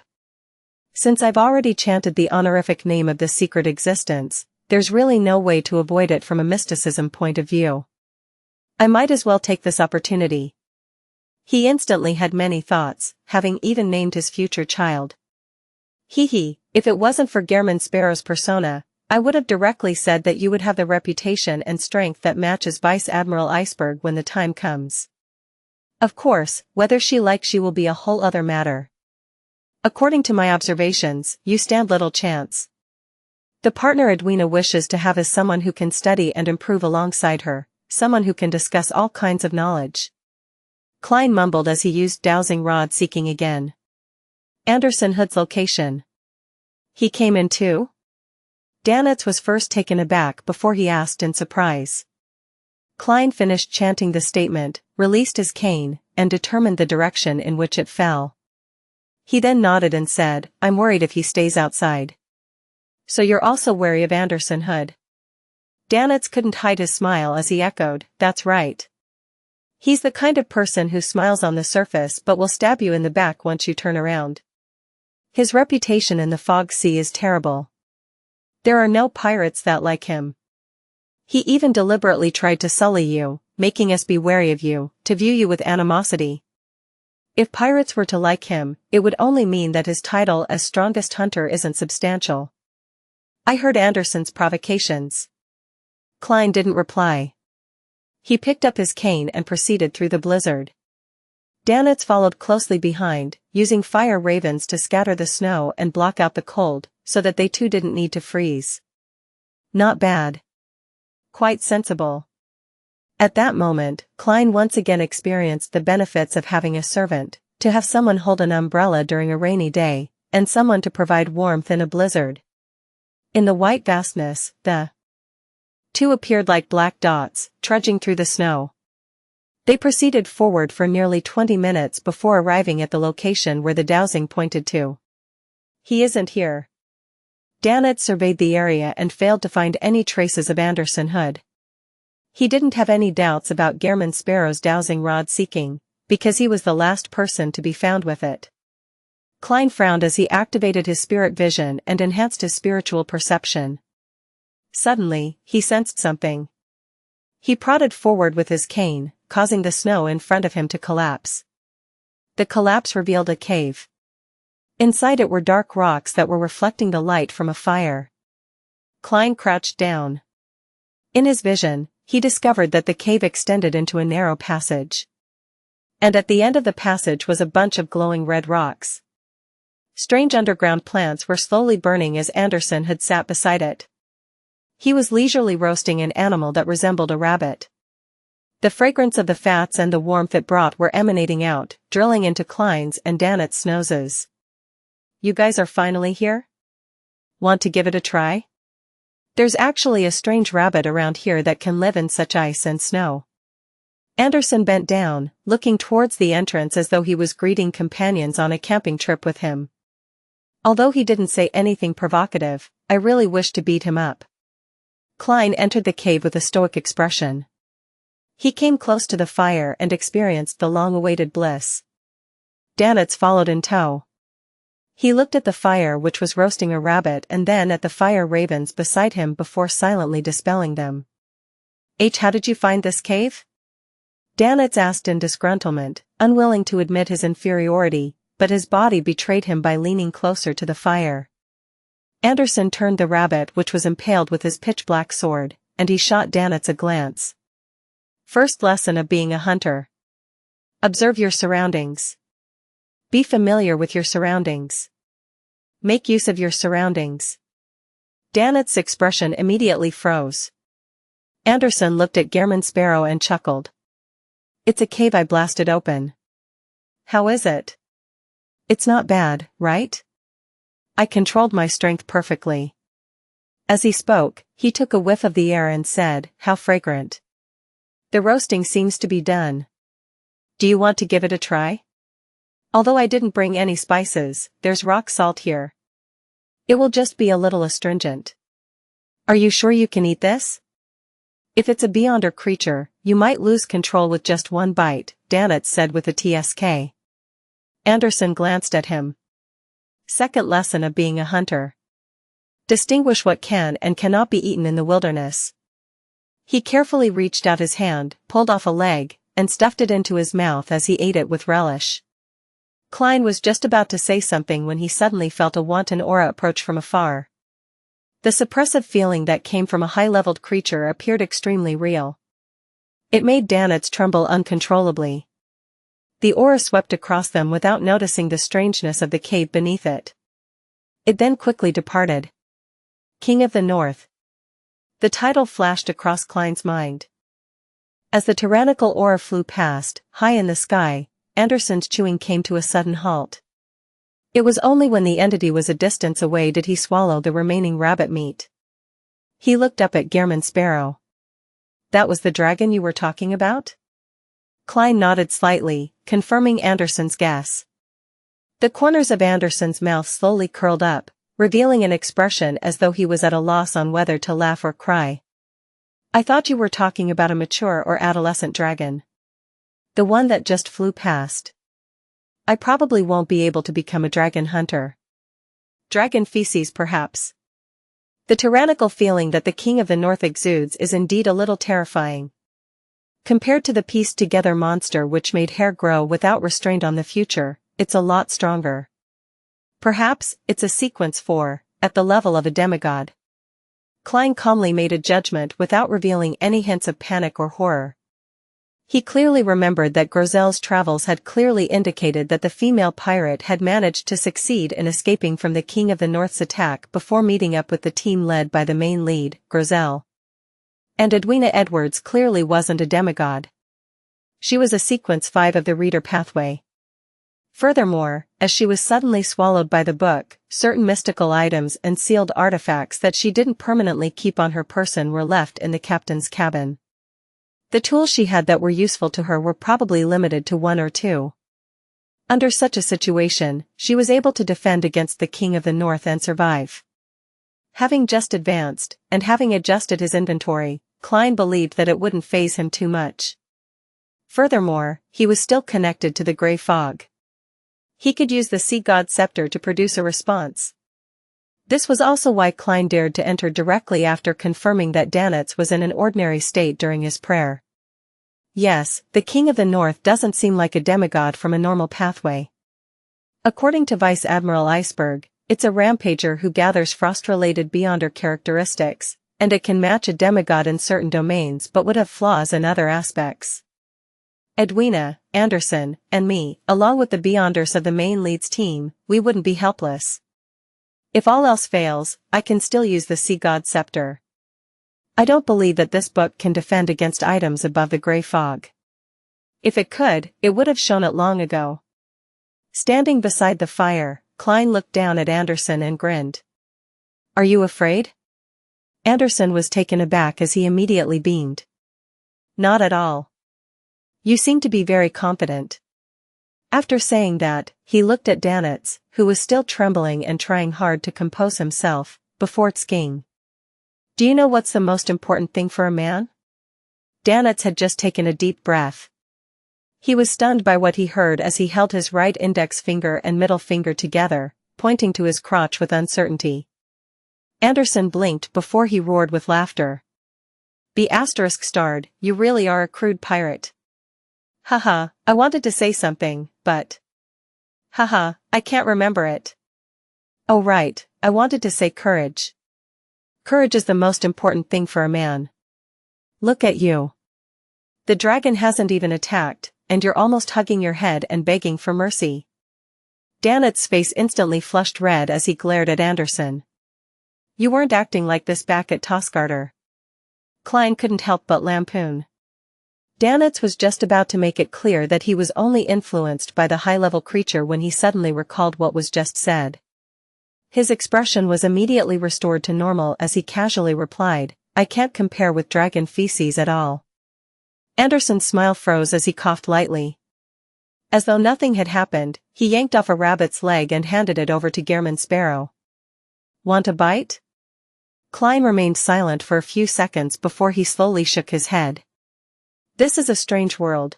Since I've already chanted the honorific name of this secret existence, there's really no way to avoid it from a mysticism point of view. I might as well take this opportunity. He instantly had many thoughts, having even named his future child. If it wasn't for Gehrman Sparrow's persona, I would have directly said that you would have the reputation and strength that matches Vice Admiral Iceberg when the time comes. Of course, whether she likes you will be a whole other matter. According to my observations, you stand little chance. The partner Edwina wishes to have is someone who can study and improve alongside her, someone who can discuss all kinds of knowledge. Klein mumbled as he used dowsing rod seeking again. Anderson Hood's location. He came in too? Danitz was first taken aback before he asked in surprise. Klein finished chanting the statement, released his cane, and determined the direction in which it fell. He then nodded and said, I'm worried if he stays outside. So you're also wary of Anderson Hood? Danitz couldn't hide his smile as he echoed, that's right. He's the kind of person who smiles on the surface but will stab you in the back once you turn around. His reputation in the Fog Sea is terrible. There are no pirates that like him. He even deliberately tried to sully you, making us be wary of you, to view you with animosity. If pirates were to like him, it would only mean that his title as strongest hunter isn't substantial. I heard Anderson's provocations. Klein didn't reply. He picked up his cane and proceeded through the blizzard. Danitz followed closely behind, using fire ravens to scatter the snow and block out the cold, so that they too didn't need to freeze. Not bad. Quite sensible. At that moment, Klein once again experienced the benefits of having a servant, to have someone hold an umbrella during a rainy day, and someone to provide warmth in a blizzard. In the white vastness, the two appeared like black dots, trudging through the snow. They proceeded forward for nearly 20 minutes before arriving at the location where the dowsing pointed to. He isn't here. Danitz surveyed the area and failed to find any traces of Anderson Hood. He didn't have any doubts about Gehrman Sparrow's dowsing rod seeking, because he was the last person to be found with it. Klein frowned as he activated his spirit vision and enhanced his spiritual perception. Suddenly, he sensed something. He prodded forward with his cane, causing the snow in front of him to collapse. The collapse revealed a cave. Inside it were dark rocks that were reflecting the light from a fire. Klein crouched down. In his vision, he discovered that the cave extended into a narrow passage. And at the end of the passage was a bunch of glowing red rocks. Strange underground plants were slowly burning as Anderson had sat beside it. He was leisurely roasting an animal that resembled a rabbit. The fragrance of the fats and the warmth it brought were emanating out, drilling into Klein's and Danet's noses. "You guys are finally here? Want to give it a try? There's actually a strange rabbit around here that can live in such ice and snow." Anderson bent down, looking towards the entrance as though he was greeting companions on a camping trip with him. "Although he didn't say anything provocative, I really wished to beat him up." Klein entered the cave with a stoic expression. He came close to the fire and experienced the long-awaited bliss. Danetz followed in tow. He looked at the fire which was roasting a rabbit and then at the fire ravens beside him before silently dispelling them. "How did you find this cave?" Danetz asked in disgruntlement, unwilling to admit his inferiority, but his body betrayed him by leaning closer to the fire. Anderson turned the rabbit which was impaled with his pitch-black sword, and he shot Danetz a glance. "First lesson of being a hunter. Observe your surroundings. Be familiar with your surroundings. Make use of your surroundings." Danetz's expression immediately froze. Anderson looked at Gehrman Sparrow and chuckled. "It's a cave I blasted open. How is it? It's not bad, right? I controlled my strength perfectly." As he spoke, he took a whiff of the air and said, "How fragrant. The roasting seems to be done. Do you want to give it a try? Although I didn't bring any spices, there's rock salt here. It will just be a little astringent. Are you sure you can eat this? If it's a beyonder creature, you might lose control with just one bite," Danetz said with a tsk. Anderson glanced at him. "Second lesson of being a hunter. Distinguish what can and cannot be eaten in the wilderness." He carefully reached out his hand, pulled off a leg, and stuffed it into his mouth as he ate it with relish. Klein was just about to say something when he suddenly felt a wanton aura approach from afar. The suppressive feeling that came from a high-leveled creature appeared extremely real. It made Danetz tremble uncontrollably. The aura swept across them without noticing the strangeness of the cave beneath it. It then quickly departed. King of the North. The title flashed across Klein's mind. As the tyrannical aura flew past, high in the sky, Anderson's chewing came to a sudden halt. It was only when the entity was a distance away did he swallow the remaining rabbit meat. He looked up at Gehrman Sparrow. "That was the dragon you were talking about?" Klein nodded slightly, confirming Anderson's guess. The corners of Anderson's mouth slowly curled up, revealing an expression as though he was at a loss on whether to laugh or cry. "I thought you were talking about a mature or adolescent dragon. The one that just flew past. I probably won't be able to become a dragon hunter. Dragon feces perhaps." The tyrannical feeling that the King of the North exudes is indeed a little terrifying. Compared to the pieced-together monster which made hair grow without restraint on the future, it's a lot stronger. Perhaps it's a sequence for, at the level of a demigod. Klein calmly made a judgment without revealing any hints of panic or horror. He clearly remembered that Grozel's travels had clearly indicated that the female pirate had managed to succeed in escaping from the King of the North's attack before meeting up with the team led by the main lead, Grozel. And Edwina Edwards clearly wasn't a demigod. She was a sequence 5 of the reader pathway. Furthermore, as she was suddenly swallowed by the book, certain mystical items and sealed artifacts that she didn't permanently keep on her person were left in the captain's cabin. The tools she had that were useful to her were probably limited to 1 or 2. Under such a situation, she was able to defend against the King of the North and survive. Having just advanced, and having adjusted his inventory, Klein believed that it wouldn't faze him too much. Furthermore, he was still connected to the Grey Fog. He could use the Sea God Scepter to produce a response. This was also why Klein dared to enter directly after confirming that Danetz was in an ordinary state during his prayer. Yes, the King of the North doesn't seem like a demigod from a normal pathway. According to Vice Admiral Iceberg, It's a rampager who gathers frost-related beyonder characteristics, and it can match a demigod in certain domains but would have flaws in other aspects. Edwina, Anderson, and me, along with the beyonders of the main lead's team, we wouldn't be helpless. If all else fails, I can still use the Sea God Scepter. I don't believe that this book can defend against items above the gray fog. If it could, it would have shown it long ago. Standing beside the fire, Klein looked down at Anderson and grinned. Are you afraid? Anderson was taken aback as he immediately beamed. Not at all. You seem to be very confident. After saying that, he looked at Danitz, who was still trembling and trying hard to compose himself, before skiing. Do you know what's the most important thing for a man? Danitz had just taken a deep breath. He was stunned by what he heard as he held his right index finger and middle finger together, pointing to his crotch with uncertainty. Anderson blinked before he roared with laughter. ****, you really are a crude pirate. Haha, I wanted to say something, but... Haha, I can't remember it. Oh right, I wanted to say courage. Courage is the most important thing for a man. Look at you. The dragon hasn't even attacked, and you're almost hugging your head and begging for mercy. Danitz's face instantly flushed red as he glared at Anderson. You weren't acting like this back at Tosgarter. Klein couldn't help but lampoon. Danitz was just about to make it clear that he was only influenced by the high-level creature when he suddenly recalled what was just said. His expression was immediately restored to normal as he casually replied, I can't compare with dragon feces at all. Anderson's smile froze as he coughed lightly. As though nothing had happened, he yanked off a rabbit's leg and handed it over to Gehrman Sparrow. Want a bite? Klein remained silent for a few seconds before he slowly shook his head. This is a strange world.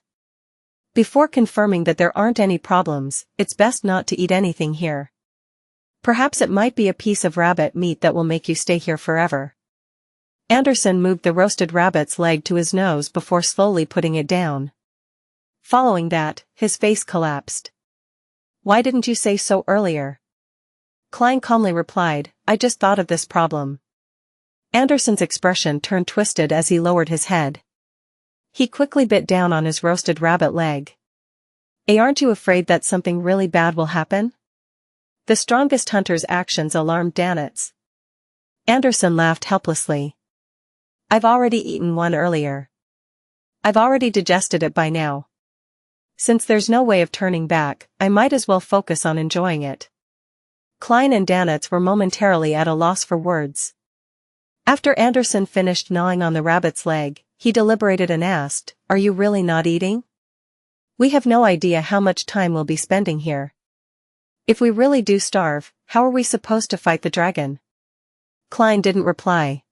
Before confirming that there aren't any problems, it's best not to eat anything here. Perhaps it might be a piece of rabbit meat that will make you stay here forever. Anderson moved the roasted rabbit's leg to his nose before slowly putting it down. Following that, his face collapsed. Why didn't you say so earlier? Klein calmly replied, I just thought of this problem. Anderson's expression turned twisted as he lowered his head. He quickly bit down on his roasted rabbit leg. Aren't you afraid that something really bad will happen? The strongest hunter's actions alarmed Danitz. Anderson laughed helplessly. I've already eaten one earlier. I've already digested it by now. Since there's no way of turning back, I might as well focus on enjoying it. Klein and Danitz were momentarily at a loss for words. After Anderson finished gnawing on the rabbit's leg, he deliberated and asked, Are you really not eating? We have no idea how much time we'll be spending here. If we really do starve, how are we supposed to fight the dragon? Klein didn't reply.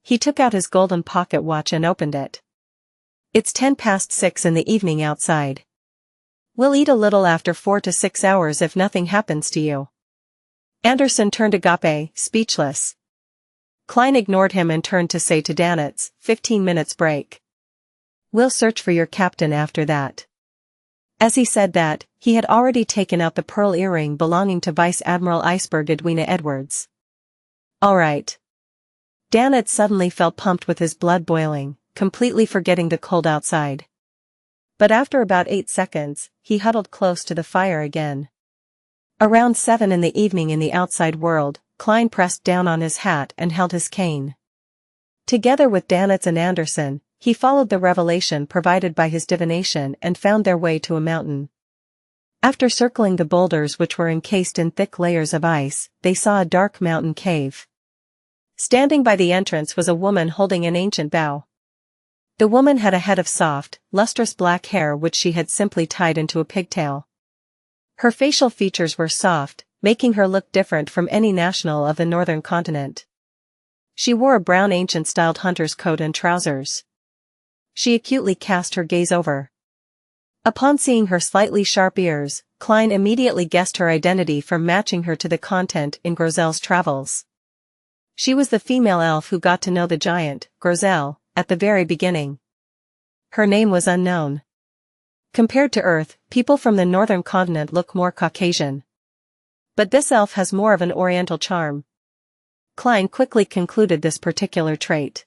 He took out his golden pocket watch and opened it. It's 6:10 in the evening outside. We'll eat a little after 4 to 6 hours if nothing happens to you. Anderson turned agape, speechless. Klein ignored him and turned to say to Danitz, 15 minutes break. We'll search for your captain after that. As he said that, he had already taken out the pearl earring belonging to Vice Admiral Iceberg Edwina Edwards. All right. Danitz suddenly felt pumped with his blood boiling, completely forgetting the cold outside. But after about 8 seconds, he huddled close to the fire again. Around 7 in the evening in the outside world, Klein pressed down on his hat and held his cane. Together with Danitz and Anderson, he followed the revelation provided by his divination and found their way to a mountain. After circling the boulders which were encased in thick layers of ice, they saw a dark mountain cave. Standing by the entrance was a woman holding an ancient bow. The woman had a head of soft, lustrous black hair which she had simply tied into a pigtail. Her facial features were soft, making her look different from any national of the northern continent. She wore a brown ancient-styled hunter's coat and trousers. She acutely cast her gaze over. Upon seeing her slightly sharp ears, Klein immediately guessed her identity from matching her to the content in Grozel's travels. She was the female elf who got to know the giant, Grozel, at the very beginning. Her name was unknown. Compared to Earth, people from the northern continent look more Caucasian. But this elf has more of an oriental charm. Klein quickly concluded this particular trait.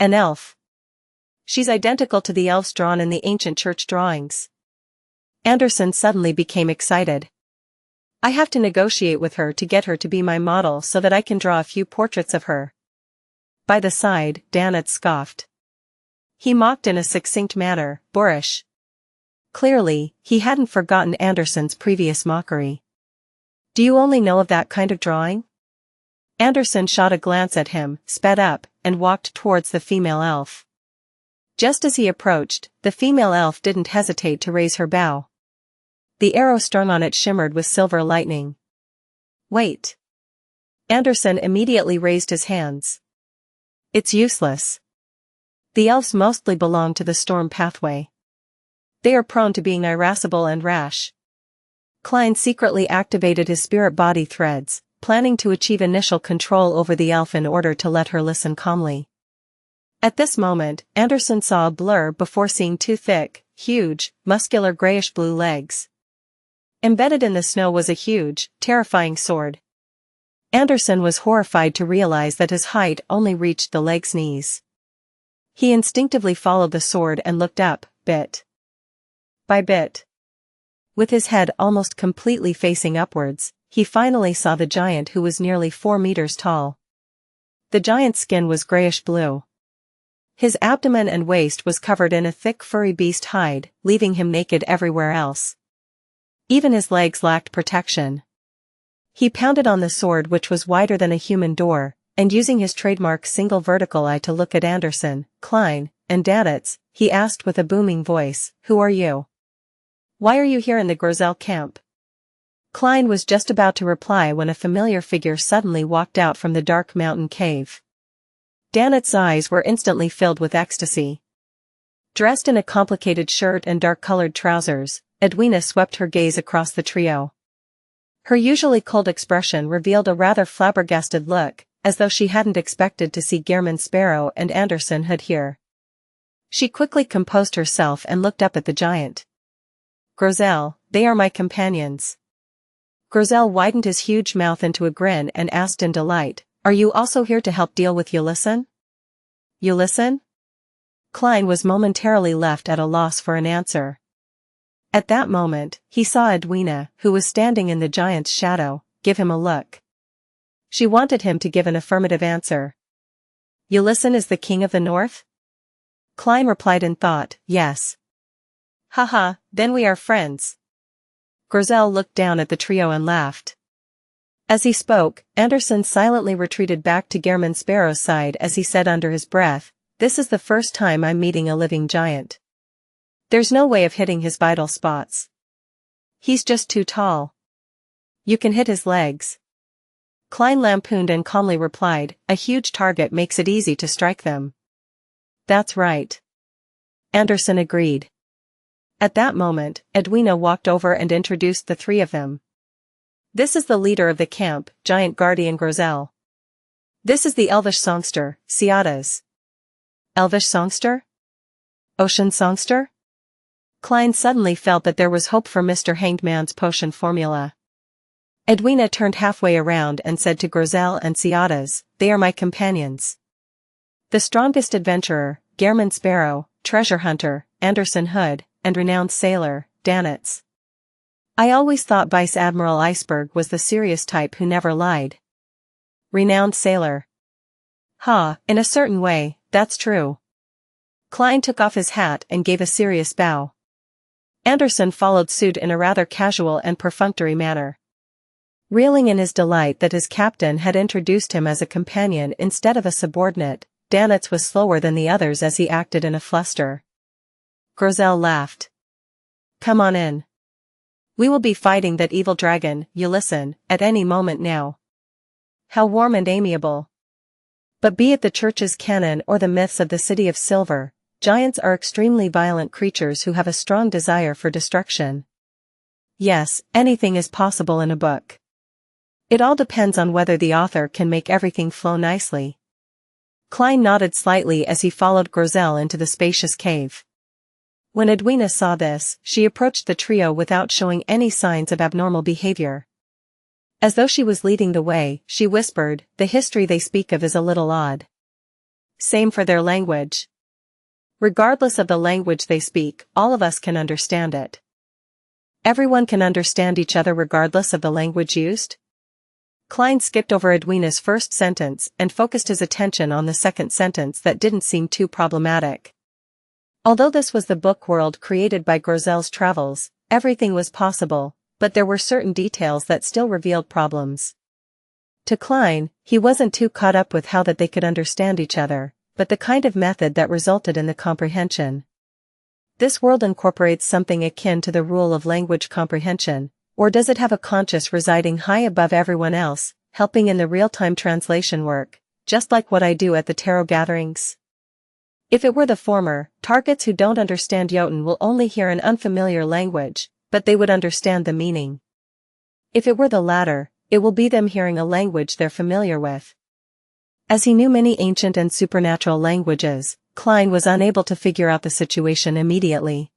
An elf. She's identical to the elves drawn in the ancient church drawings. Anderson suddenly became excited. I have to negotiate with her to get her to be my model so that I can draw a few portraits of her. By the side, Danitz scoffed. He mocked in a succinct manner, boorish. Clearly, he hadn't forgotten Anderson's previous mockery. Do you only know of that kind of drawing? Anderson shot a glance at him, sped up, and walked towards the female elf. Just as he approached, the female elf didn't hesitate to raise her bow. The arrow strung on it shimmered with silver lightning. Wait. Anderson immediately raised his hands. It's useless. The elves mostly belong to the storm pathway. They are prone to being irascible and rash. Klein secretly activated his spirit body threads, planning to achieve initial control over the elf in order to let her listen calmly. At this moment, Anderson saw a blur before seeing two thick, huge, muscular grayish-blue legs. Embedded in the snow was a huge, terrifying sword. Anderson was horrified to realize that his height only reached the leg's knees. He instinctively followed the sword and looked up, bit by bit. With his head almost completely facing upwards, he finally saw the giant, who was nearly 4 meters tall. The giant's skin was grayish-blue. His abdomen and waist was covered in a thick furry beast hide, leaving him naked everywhere else. Even his legs lacked protection. He pounded on the sword, which was wider than a human door, and using his trademark single vertical eye to look at Anderson, Klein, and Danitz, he asked with a booming voice, "Who are you? Why are you here in the Grozel camp?" Klein was just about to reply when a familiar figure suddenly walked out from the dark mountain cave. Danitz's eyes were instantly filled with ecstasy. Dressed in a complicated shirt and dark-colored trousers, Edwina swept her gaze across the trio. Her usually cold expression revealed a rather flabbergasted look, as though she hadn't expected to see Gehrman Sparrow and Anderson Hood here. She quickly composed herself and looked up at the giant. "Grozel, they are my companions." Grozel widened his huge mouth into a grin and asked in delight, "Are you also here to help deal with Ulyssin?" Ulyssin? Klein was momentarily left at a loss for an answer. At that moment, he saw Edwina, who was standing in the giant's shadow, give him a look. She wanted him to give an affirmative answer. "Ulyssin is the king of the north?" Klein replied in thought, "Yes." "Haha, then we are friends." Grozel looked down at the trio and laughed. As he spoke, Anderson silently retreated back to Gehrman Sparrow's side as he said under his breath, "This is the first time I'm meeting a living giant. There's no way of hitting his vital spots. He's just too tall. You can hit his legs." Klein lampooned and calmly replied, "A huge target makes it easy to strike them." "That's right." Anderson agreed. At that moment, Edwina walked over and introduced the three of them. "This is the leader of the camp, Giant Guardian Grozel. This is the elvish songster, Ciadas." "Elvish songster? Ocean songster?" Klein suddenly felt that there was hope for Mr. Hanged Man's potion formula. Edwina turned halfway around and said to Grozel and Ciadas, "They are my companions. The strongest adventurer, Gehrman Sparrow, treasure hunter, Anderson Hood, and renowned sailor, Danitz. I always thought Vice Admiral Iceberg was the serious type who never lied." Renowned sailor. "Ha, in a certain way, that's true." Klein took off his hat and gave a serious bow. Anderson followed suit in a rather casual and perfunctory manner. Reeling in his delight that his captain had introduced him as a companion instead of a subordinate, Danitz was slower than the others as he acted in a fluster. Grozel laughed. "Come on in. We will be fighting that evil dragon, Ulyssin, at any moment now." How warm and amiable. But be it the church's canon or the myths of the City of Silver, giants are extremely violent creatures who have a strong desire for destruction. Yes, anything is possible in a book. It all depends on whether the author can make everything flow nicely. Klein nodded slightly as he followed Grozel into the spacious cave. When Edwina saw this, she approached the trio without showing any signs of abnormal behavior. As though she was leading the way, she whispered, "The history they speak of is a little odd. Same for their language. Regardless of the language they speak, all of us can understand it. Everyone can understand each other regardless of the language used?" Klein skipped over Edwina's first sentence and focused his attention on the second sentence that didn't seem too problematic. Although this was the book world created by Grozel's travels, everything was possible, but there were certain details that still revealed problems. To Klein, he wasn't too caught up with how that they could understand each other, but the kind of method that resulted in the comprehension. This world incorporates something akin to the rule of language comprehension, or does it have a conscious residing high above everyone else, helping in the real-time translation work, just like what I do at the tarot gatherings? If it were the former, targets who don't understand Jotun will only hear an unfamiliar language, but they would understand the meaning. If it were the latter, it will be them hearing a language they're familiar with. As he knew many ancient and supernatural languages, Klein was unable to figure out the situation immediately.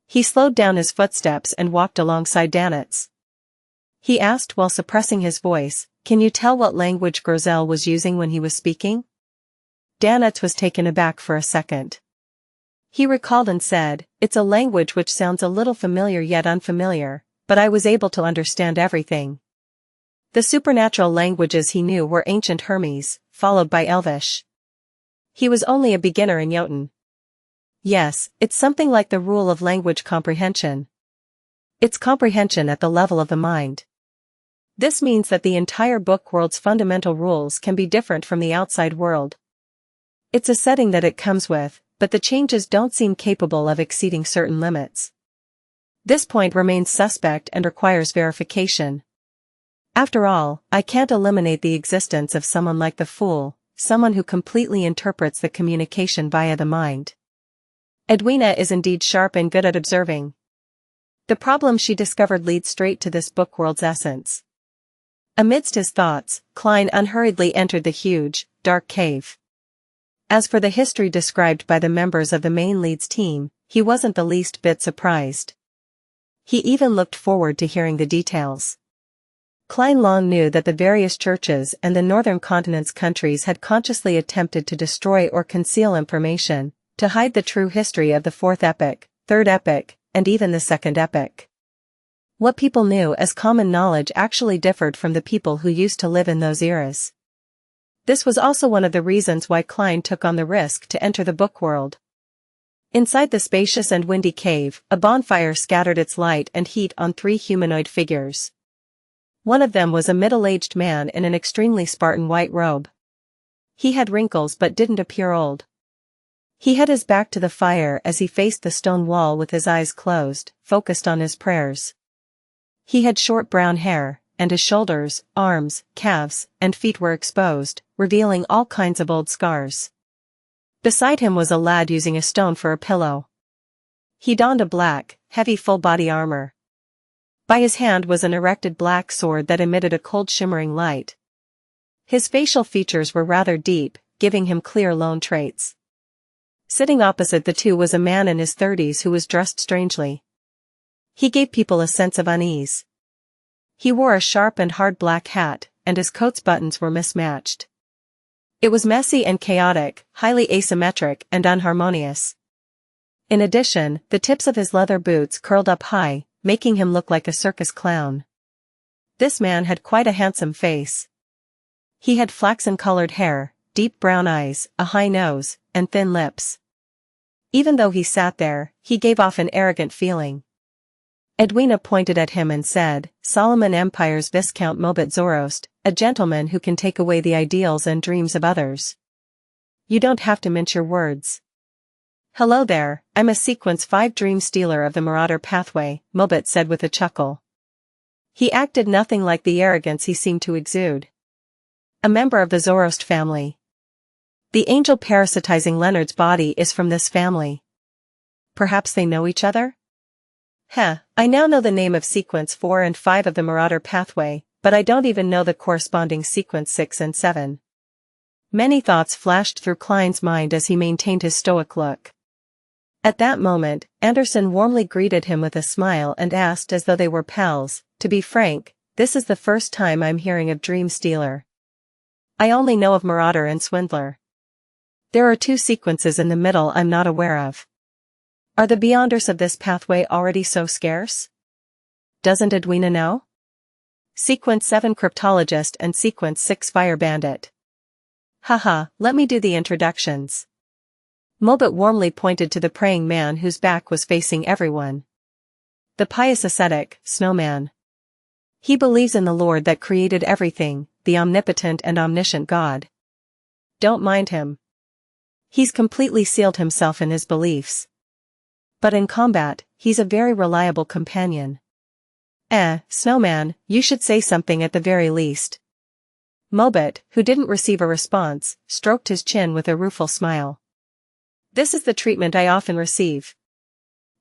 He slowed down his footsteps and walked alongside Danitz. He asked while suppressing his voice, "Can you tell what language Grozel was using when he was speaking?" Danitz was taken aback for a second. He recalled and said, "It's a language which sounds a little familiar yet unfamiliar, but I was able to understand everything." The supernatural languages he knew were ancient Hermes, followed by Elvish. He was only a beginner in Jotun. Yes, it's something like the rule of language comprehension. It's comprehension at the level of the mind. This means that the entire book world's fundamental rules can be different from the outside world. It's a setting that it comes with, but the changes don't seem capable of exceeding certain limits. This point remains suspect and requires verification. After all, I can't eliminate the existence of someone like the Fool, someone who completely interprets the communication via the mind. Edwina is indeed sharp and good at observing. The problem she discovered leads straight to this book world's essence. Amidst his thoughts, Klein unhurriedly entered the huge, dark cave. As for the history described by the members of the main lead's team, he wasn't the least bit surprised. He even looked forward to hearing the details. Klein long knew that the various churches and the northern continent's countries had consciously attempted to destroy or conceal information, to hide the true history of the fourth epoch, third epoch, and even the second epoch. What people knew as common knowledge actually differed from the people who used to live in those eras. This was also one of the reasons why Klein took on the risk to enter the book world. Inside the spacious and windy cave, a bonfire scattered its light and heat on three humanoid figures. One of them was a middle-aged man in an extremely Spartan white robe. He had wrinkles but didn't appear old. He had his back to the fire as he faced the stone wall with his eyes closed, focused on his prayers. He had short brown hair, and his shoulders, arms, calves, and feet were exposed, revealing all kinds of old scars. Beside him was a lad using a stone for a pillow. He donned a black, heavy full-body armor. By his hand was an erected black sword that emitted a cold shimmering light. His facial features were rather deep, giving him clear lone traits. Sitting opposite the two was a man in his 30s who was dressed strangely. He gave people a sense of unease. He wore a sharp and hard black hat, and his coat's buttons were mismatched. It was messy and chaotic, highly asymmetric and unharmonious. In addition, the tips of his leather boots curled up high, making him look like a circus clown. This man had quite a handsome face. He had flaxen-colored hair, deep brown eyes, a high nose, and thin lips. Even though he sat there, he gave off an arrogant feeling. Edwina pointed at him and said, "Solomon Empire's Viscount Mobit Zorost, a gentleman who can take away the ideals and dreams of others. You don't have to mince your words." "Hello there, I'm a Sequence 5 Dream Stealer of the Marauder Pathway," Mobit said with a chuckle. He acted nothing like the arrogance he seemed to exude. "A member of the Zorost family. The angel parasitizing Leonard's body is from this family. Perhaps they know each other? I now know the name of Sequence 4 and 5 of the Marauder Pathway, but I don't even know the corresponding Sequence 6 and 7. Many thoughts flashed through Klein's mind as he maintained his stoic look. At that moment, Anderson warmly greeted him with a smile and asked as though they were pals, "To be frank, this is the first time I'm hearing of Dream Stealer. I only know of Marauder and Swindler. There are 2 sequences in the middle I'm not aware of. Are the Beyonders of this pathway already so scarce? Doesn't Edwina know? Sequence 7 Cryptologist and Sequence 6 Fire Bandit. Haha, let me do the introductions. Mulbit warmly pointed to the praying man whose back was facing everyone. The pious ascetic, Snowman. He believes in the Lord that created everything, the omnipotent and omniscient God. Don't mind him. He's completely sealed himself in his beliefs. But in combat, he's a very reliable companion. Snowman, you should say something at the very least. Mulbit, who didn't receive a response, stroked his chin with a rueful smile. This is the treatment I often receive.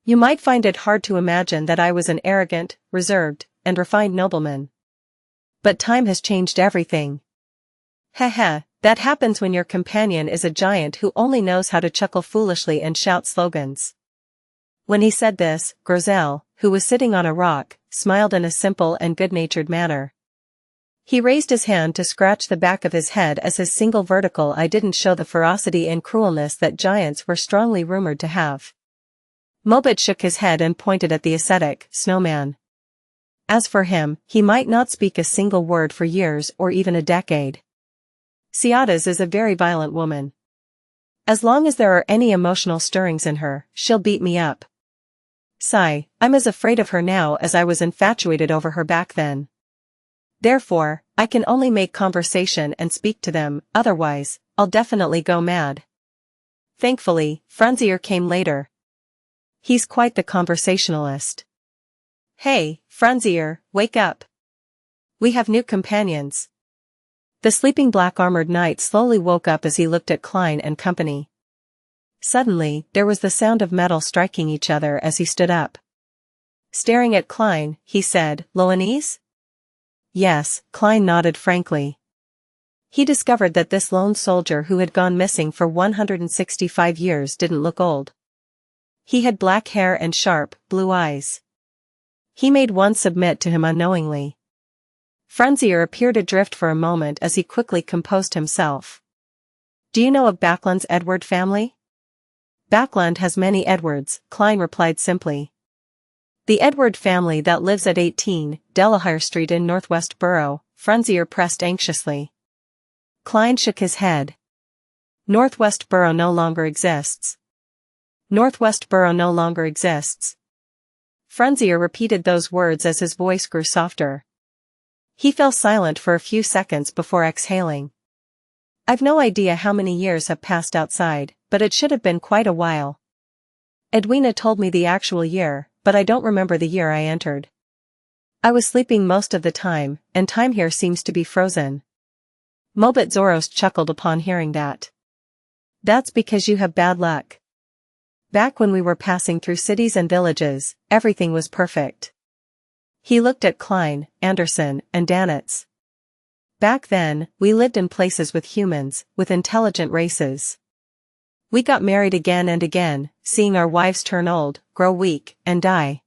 You might find it hard to imagine that I was an arrogant, reserved, and refined nobleman. But time has changed everything. Heh, that happens when your companion is a giant who only knows how to chuckle foolishly and shout slogans. When he said this, Grozel, who was sitting on a rock, smiled in a simple and good-natured manner. He raised his hand to scratch the back of his head as his single vertical eye didn't show the ferocity and cruelness that giants were strongly rumored to have. Mulbit shook his head and pointed at the ascetic, Snowman. As for him, he might not speak a single word for years or even a decade. Ciadas is a very violent woman. As long as there are any emotional stirrings in her, she'll beat me up. Sigh, I'm as afraid of her now as I was infatuated over her back then. Therefore, I can only make conversation and speak to them, otherwise, I'll definitely go mad. Thankfully, Franzier came later. He's quite the conversationalist. Hey, Franzier, wake up. We have new companions. The sleeping black-armored knight slowly woke up as he looked at Klein and company. Suddenly, there was the sound of metal striking each other as he stood up. Staring at Klein, he said, Loanese? Yes, Klein nodded frankly. He discovered that this lone soldier who had gone missing for 165 years didn't look old. He had black hair and sharp, blue eyes. He made one submit to him unknowingly. Franzier appeared adrift for a moment as he quickly composed himself. Do you know of Backland's Edward family? Backland has many Edwards, Klein replied simply. The Edward family that lives at 18, Delahire Street in Northwest Borough, Franzier pressed anxiously. Klein shook his head. Northwest Borough no longer exists. Northwest Borough no longer exists. Franzier repeated those words as his voice grew softer. He fell silent for a few seconds before exhaling. I've no idea how many years have passed outside, but it should have been quite a while. Edwina told me the actual year, but I don't remember the year I entered. I was sleeping most of the time, and time here seems to be frozen. Mulbit Zoros chuckled upon hearing that. That's because you have bad luck. Back when we were passing through cities and villages, everything was perfect. He looked at Klein, Anderson, and Danitz. Back then, we lived in places with humans, with intelligent races. We got married again and again, seeing our wives turn old, grow weak, and die.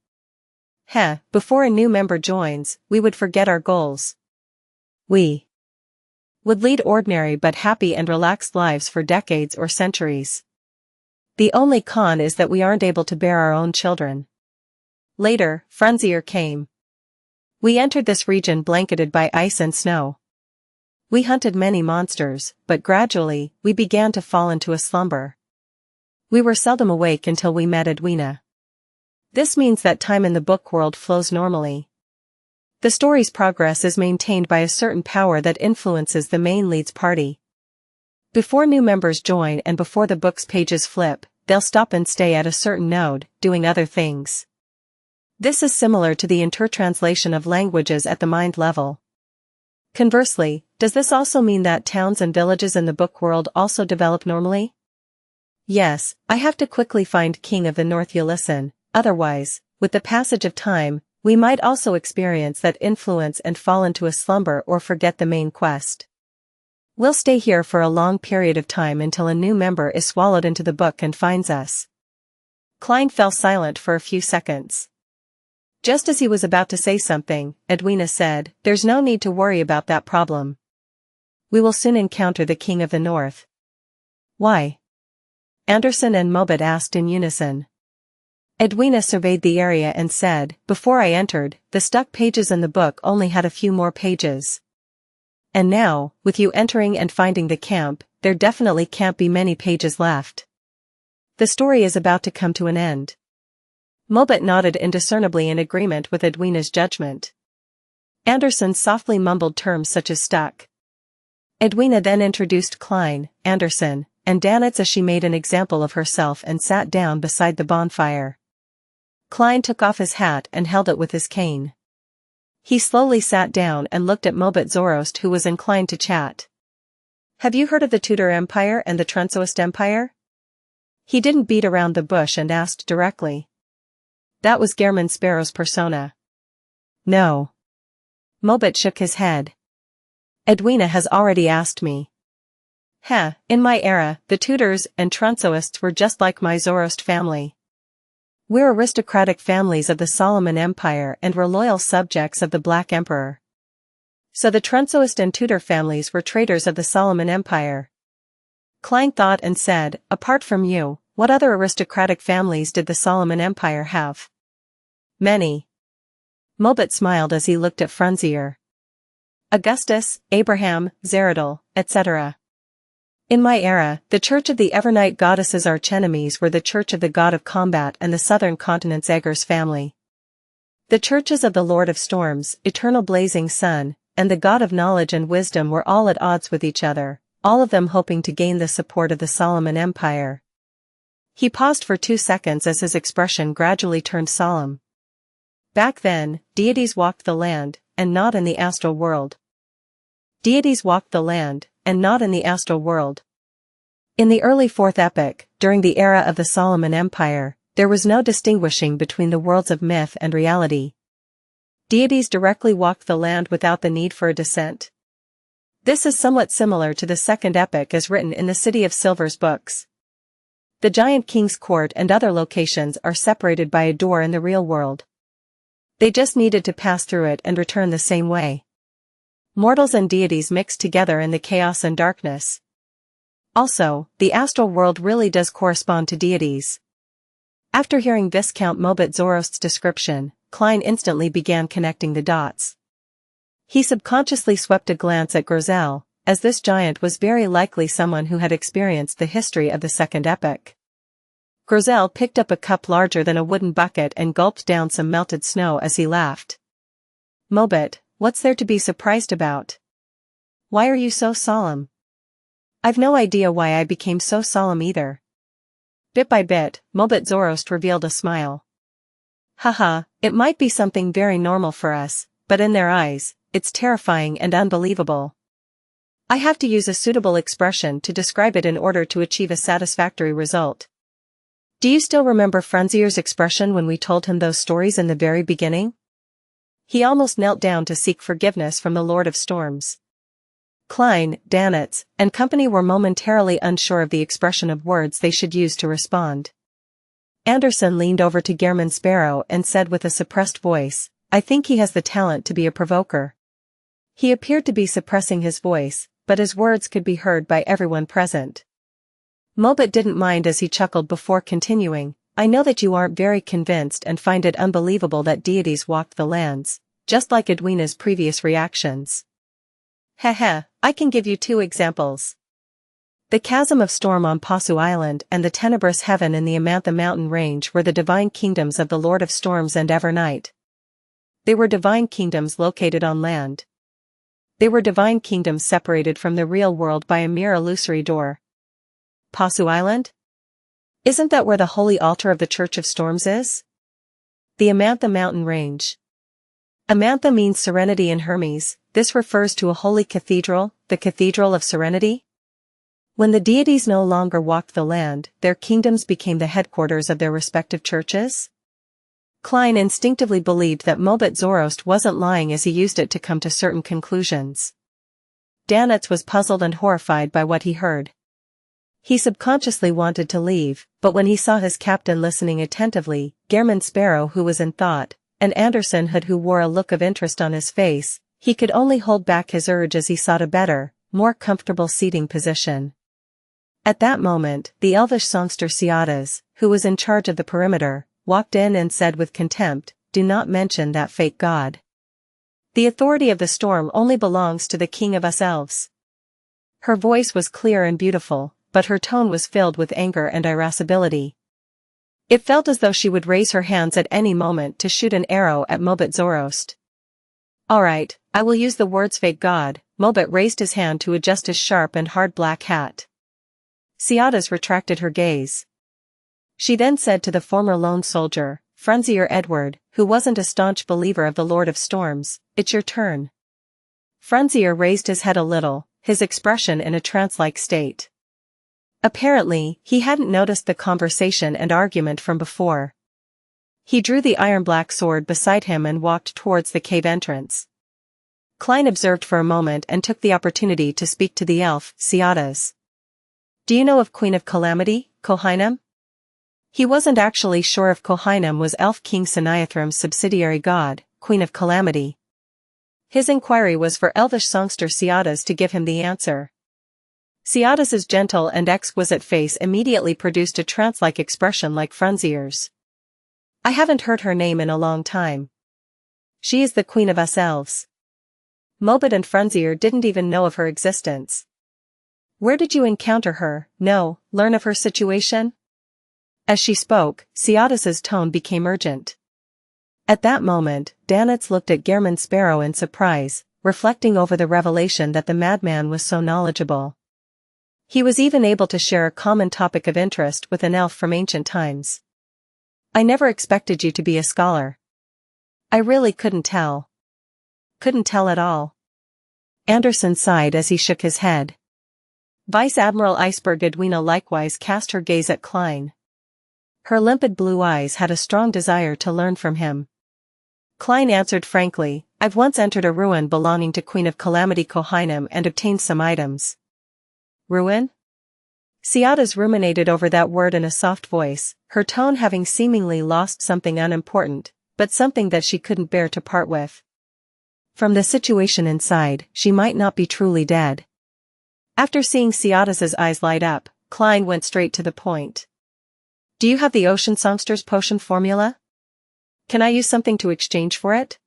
Before a new member joins, we would forget our goals. We would lead ordinary but happy and relaxed lives for decades or centuries. The only con is that we aren't able to bear our own children. Later, Franzier came. We entered this region blanketed by ice and snow. We hunted many monsters, but gradually, we began to fall into a slumber. We were seldom awake until we met Edwina. This means that time in the book world flows normally. The story's progress is maintained by a certain power that influences the main lead's party. Before new members join and before the book's pages flip, they'll stop and stay at a certain node, doing other things. This is similar to the intertranslation of languages at the mind level. Conversely, does this also mean that towns and villages in the book world also develop normally? Yes, I have to quickly find King of the North Yulison, otherwise, with the passage of time, we might also experience that influence and fall into a slumber or forget the main quest. We'll stay here for a long period of time until a new member is swallowed into the book and finds us. Klein fell silent for a few seconds. Just as he was about to say something, Edwina said, "There's no need to worry about that problem. We will soon encounter the King of the North." "Why?" Anderson and Mobit asked in unison. Edwina surveyed the area and said, "Before I entered, the stuck pages in the book only had a few more pages. And now, with you entering and finding the camp, there definitely can't be many pages left. The story is about to come to an end." Mobit nodded indiscernibly in agreement with Edwina's judgment. Anderson softly mumbled terms such as stuck. Edwina then introduced Klein, Anderson, and Danitz as she made an example of herself and sat down beside the bonfire. Klein took off his hat and held it with his cane. He slowly sat down and looked at Mobit Zoroast, who was inclined to chat. "Have you heard of the Tudor Empire and the Trunsoist Empire?" He didn't beat around the bush and asked directly. That was Gehrman Sparrow's persona. "No." Mobit shook his head. "Edwina has already asked me." In my era, the Tudors and Trunsoists were just like my Zoroast family. We're aristocratic families of the Solomon Empire and were loyal subjects of the Black Emperor. So the Trunsoist and Tudor families were traitors of the Solomon Empire. Klein thought and said, "Apart from you, what other aristocratic families did the Solomon Empire have?" "Many." Mobit smiled as he looked at Frunzier. "Augustus, Abraham, Zeradal, etc. In my era, the Church of the Evernight Goddess's archenemies were the Church of the God of Combat and the Southern Continent's Aegir's family. The churches of the Lord of Storms, Eternal Blazing Sun, and the God of Knowledge and Wisdom were all at odds with each other, all of them hoping to gain the support of the Solomon Empire." He paused for 2 seconds as his expression gradually turned solemn. "Back then, deities walked the land, and not in the astral world. Deities walked the land, and not in the astral world. In the early Fourth Epoch, during the era of the Solomon Empire, there was no distinguishing between the worlds of myth and reality. Deities directly walked the land without the need for a descent. This is somewhat similar to the Second Epoch as written in the City of Silver's books. The Giant King's Court and other locations are separated by a door in the real world. They just needed to pass through it and return the same way. Mortals and deities mixed together in the chaos and darkness. Also, the astral world really does correspond to deities." After hearing Viscount Mobit Zoroast's description, Klein instantly began connecting the dots. He subconsciously swept a glance at Grozel, as this giant was very likely someone who had experienced the history of the Second Epoch. Grozel picked up a cup larger than a wooden bucket and gulped down some melted snow as he laughed. "Mobit, what's there to be surprised about? Why are you so solemn?" "I've no idea why I became so solemn either." Bit by bit, Mobit Zoroast revealed a smile. "Haha, it might be something very normal for us, but in their eyes, it's terrifying and unbelievable. I have to use a suitable expression to describe it in order to achieve a satisfactory result. Do you still remember Frunzier's expression when we told him those stories in the very beginning? He almost knelt down to seek forgiveness from the Lord of Storms." Klein, Danitz, and company were momentarily unsure of the expression of words they should use to respond. Anderson leaned over to Gehrman Sparrow and said with a suppressed voice, "I think he has the talent to be a provoker." He appeared to be suppressing his voice, but his words could be heard by everyone present. Mobit didn't mind as he chuckled before continuing, "I know that you aren't very convinced and find it unbelievable that deities walked the lands, just like Edwina's previous reactions. I can give you 2 examples. The Chasm of Storm on Pasu Island and the Tenebrous Heaven in the Amantha Mountain Range were the divine kingdoms of the Lord of Storms and Evernight. They were divine kingdoms located on land. They were divine kingdoms separated from the real world by a mere illusory door." "Pasu Island? Isn't that where the holy altar of the Church of Storms is?" "The Amantha Mountain Range. Amantha means serenity in Hermes. This refers to a holy cathedral, the Cathedral of Serenity. When the deities no longer walked the land, their kingdoms became the headquarters of their respective churches." Klein instinctively believed that Mobit Zoroast wasn't lying as he used it to come to certain conclusions. Danitz was puzzled and horrified by what he heard. He subconsciously wanted to leave, but when he saw his captain listening attentively, Gehrman Sparrow who was in thought, and Anderson had who wore a look of interest on his face. He could only hold back his urge as he sought a better, more comfortable seating position. At that moment, the elvish songster Xiadas, who was in charge of the perimeter, walked in and said with contempt, "Do not mention that fake god. The authority of the storm only belongs to the king of us elves." Her voice was clear and beautiful, but her tone was filled with anger and irascibility. It felt as though she would raise her hands at any moment to shoot an arrow at Mobet Zorost. "Alright, I will use the words fake god." Mobet raised his hand to adjust his sharp and hard black hat. Xiadas retracted her gaze. She then said to the former lone soldier, Frunzier Edward, who wasn't a staunch believer of the Lord of Storms, "It's your turn." Frunzier raised his head a little, his expression in a trance-like state. Apparently, he hadn't noticed the conversation and argument from before. He drew the iron-black sword beside him and walked towards the cave entrance. Klein observed for a moment and took the opportunity to speak to the elf, Xiadas. "Do you know of Queen of Calamity, Kohainam?" He wasn't actually sure if Kohainam was Elf King Saniathram's subsidiary god, Queen of Calamity. His inquiry was for elvish songster Xiadas to give him the answer. Xiadas's gentle and exquisite face immediately produced a trance-like expression like Frunzier's. "I haven't heard her name in a long time. She is the queen of us elves." Mobet and Frunzier didn't even know of her existence. "Where did you encounter her? Learn of her situation?" As she spoke, Xiadas's tone became urgent. At that moment, Danitz looked at Gehrman Sparrow in surprise, reflecting over the revelation that the madman was so knowledgeable. He was even able to share a common topic of interest with an elf from ancient times. "I never expected you to be a scholar." "I really couldn't tell." "Couldn't tell at all." Anderson sighed as he shook his head. Vice Admiral Iceberg Edwina likewise cast her gaze at Klein. Her limpid blue eyes had a strong desire to learn from him. Klein answered frankly, "I've once entered a ruin belonging to Queen of Calamity Kohainam and obtained some items." "Ruin?" Xiadas ruminated over that word in a soft voice, her tone having seemingly lost something unimportant, but something that she couldn't bear to part with. From the situation inside, she might not be truly dead. After seeing Xiadas's eyes light up, Klein went straight to the point. "Do you have the Ocean Songster's potion formula? Can I use something to exchange for it?"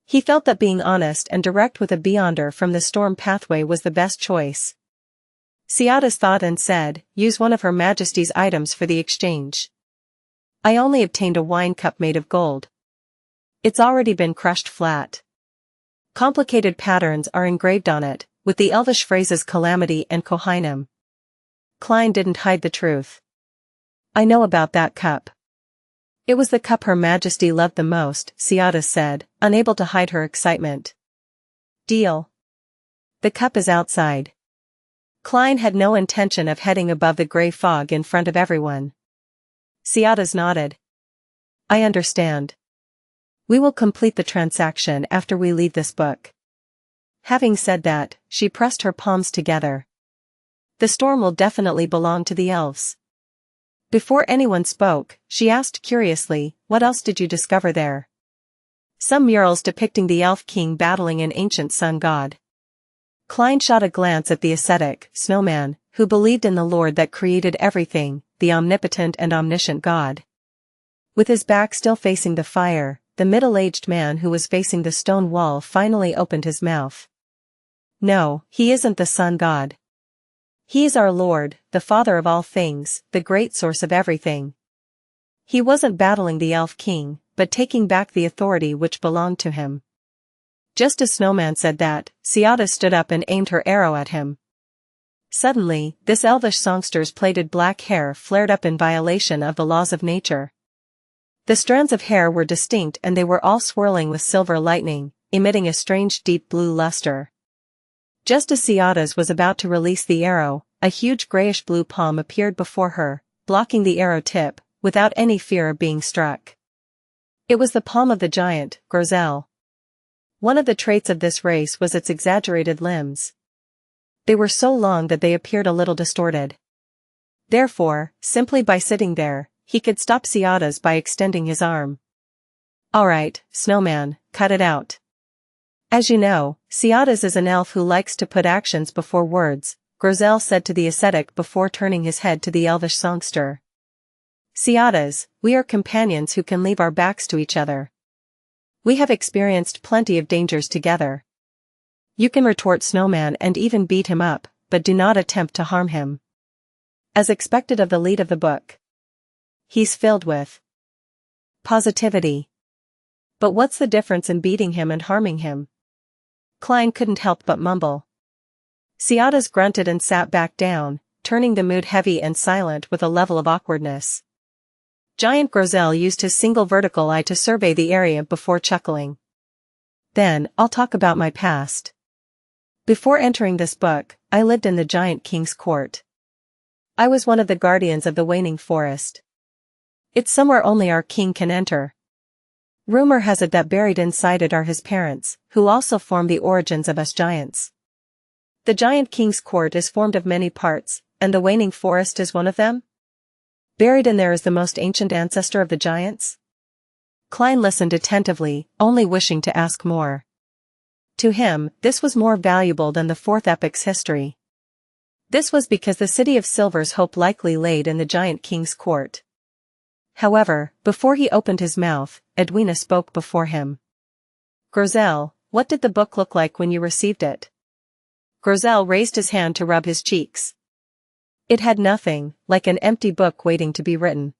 He felt that being honest and direct with a Beyonder from the storm pathway was the best choice. Xiadas thought and said, "Use one of Her Majesty's items for the exchange. I only obtained a wine cup made of gold. It's already been crushed flat. Complicated patterns are engraved on it, with the elvish phrases Calamity and Kohainam." Klein didn't hide the truth. "I know about that cup. It was the cup Her Majesty loved the most," Xiadas said, unable to hide her excitement. "Deal. The cup is outside." Klein had no intention of heading above the grey fog in front of everyone. Xiadas nodded. "I understand. We will complete the transaction after we leave this book." Having said that, she pressed her palms together. "The storm will definitely belong to the elves." Before anyone spoke, she asked curiously, "What else did you discover there?" "Some murals depicting the elf king battling an ancient sun god." Klein shot a glance at the ascetic, snowman, who believed in the Lord that created everything, the omnipotent and omniscient God. With his back still facing the fire, the middle-aged man who was facing the stone wall finally opened his mouth. "No, he isn't the sun god. He is our Lord, the Father of all things, the great source of everything. He wasn't battling the elf king, but taking back the authority which belonged to him." Just as Snowman said that, Xiadas stood up and aimed her arrow at him. Suddenly, this elvish songster's plaited black hair flared up in violation of the laws of nature. The strands of hair were distinct and they were all swirling with silver lightning, emitting a strange deep blue luster. Just as Xiadas was about to release the arrow, a huge grayish-blue palm appeared before her, blocking the arrow tip, without any fear of being struck. It was the palm of the giant, Grozel. One of the traits of this race was its exaggerated limbs. They were so long that they appeared a little distorted. Therefore, simply by sitting there, he could stop Xiadas by extending his arm. Alright, Snowman, cut it out. As you know, Ciadas is an elf who likes to put actions before words, Grozel said to the ascetic before turning his head to the elvish songster. Ciadas, we are companions who can leave our backs to each other. We have experienced plenty of dangers together. You can retort Snowman and even beat him up, but do not attempt to harm him. As expected of the lead of the book. He's filled with positivity. But what's the difference in beating him and harming him? Klein couldn't help but mumble. Ciadas grunted and sat back down, turning the mood heavy and silent with a level of awkwardness. Giant Grozel used his single vertical eye to survey the area before chuckling. Then, I'll talk about my past. Before entering this book, I lived in the Giant King's court. I was one of the guardians of the waning forest. It's somewhere only our king can enter. Rumor has it that buried inside it are his parents, who also form the origins of us giants. The Giant King's court is formed of many parts, and the waning forest is one of them? Buried in there is the most ancient ancestor of the giants? Klein listened attentively, only wishing to ask more. To him, this was more valuable than the fourth epic's history. This was because the city of Silver's hope likely laid in the Giant King's court. However, before he opened his mouth, Edwina spoke before him. Grozel, what did the book look like when you received it? Grozel raised his hand to rub his cheeks. It had nothing, like an empty book waiting to be written.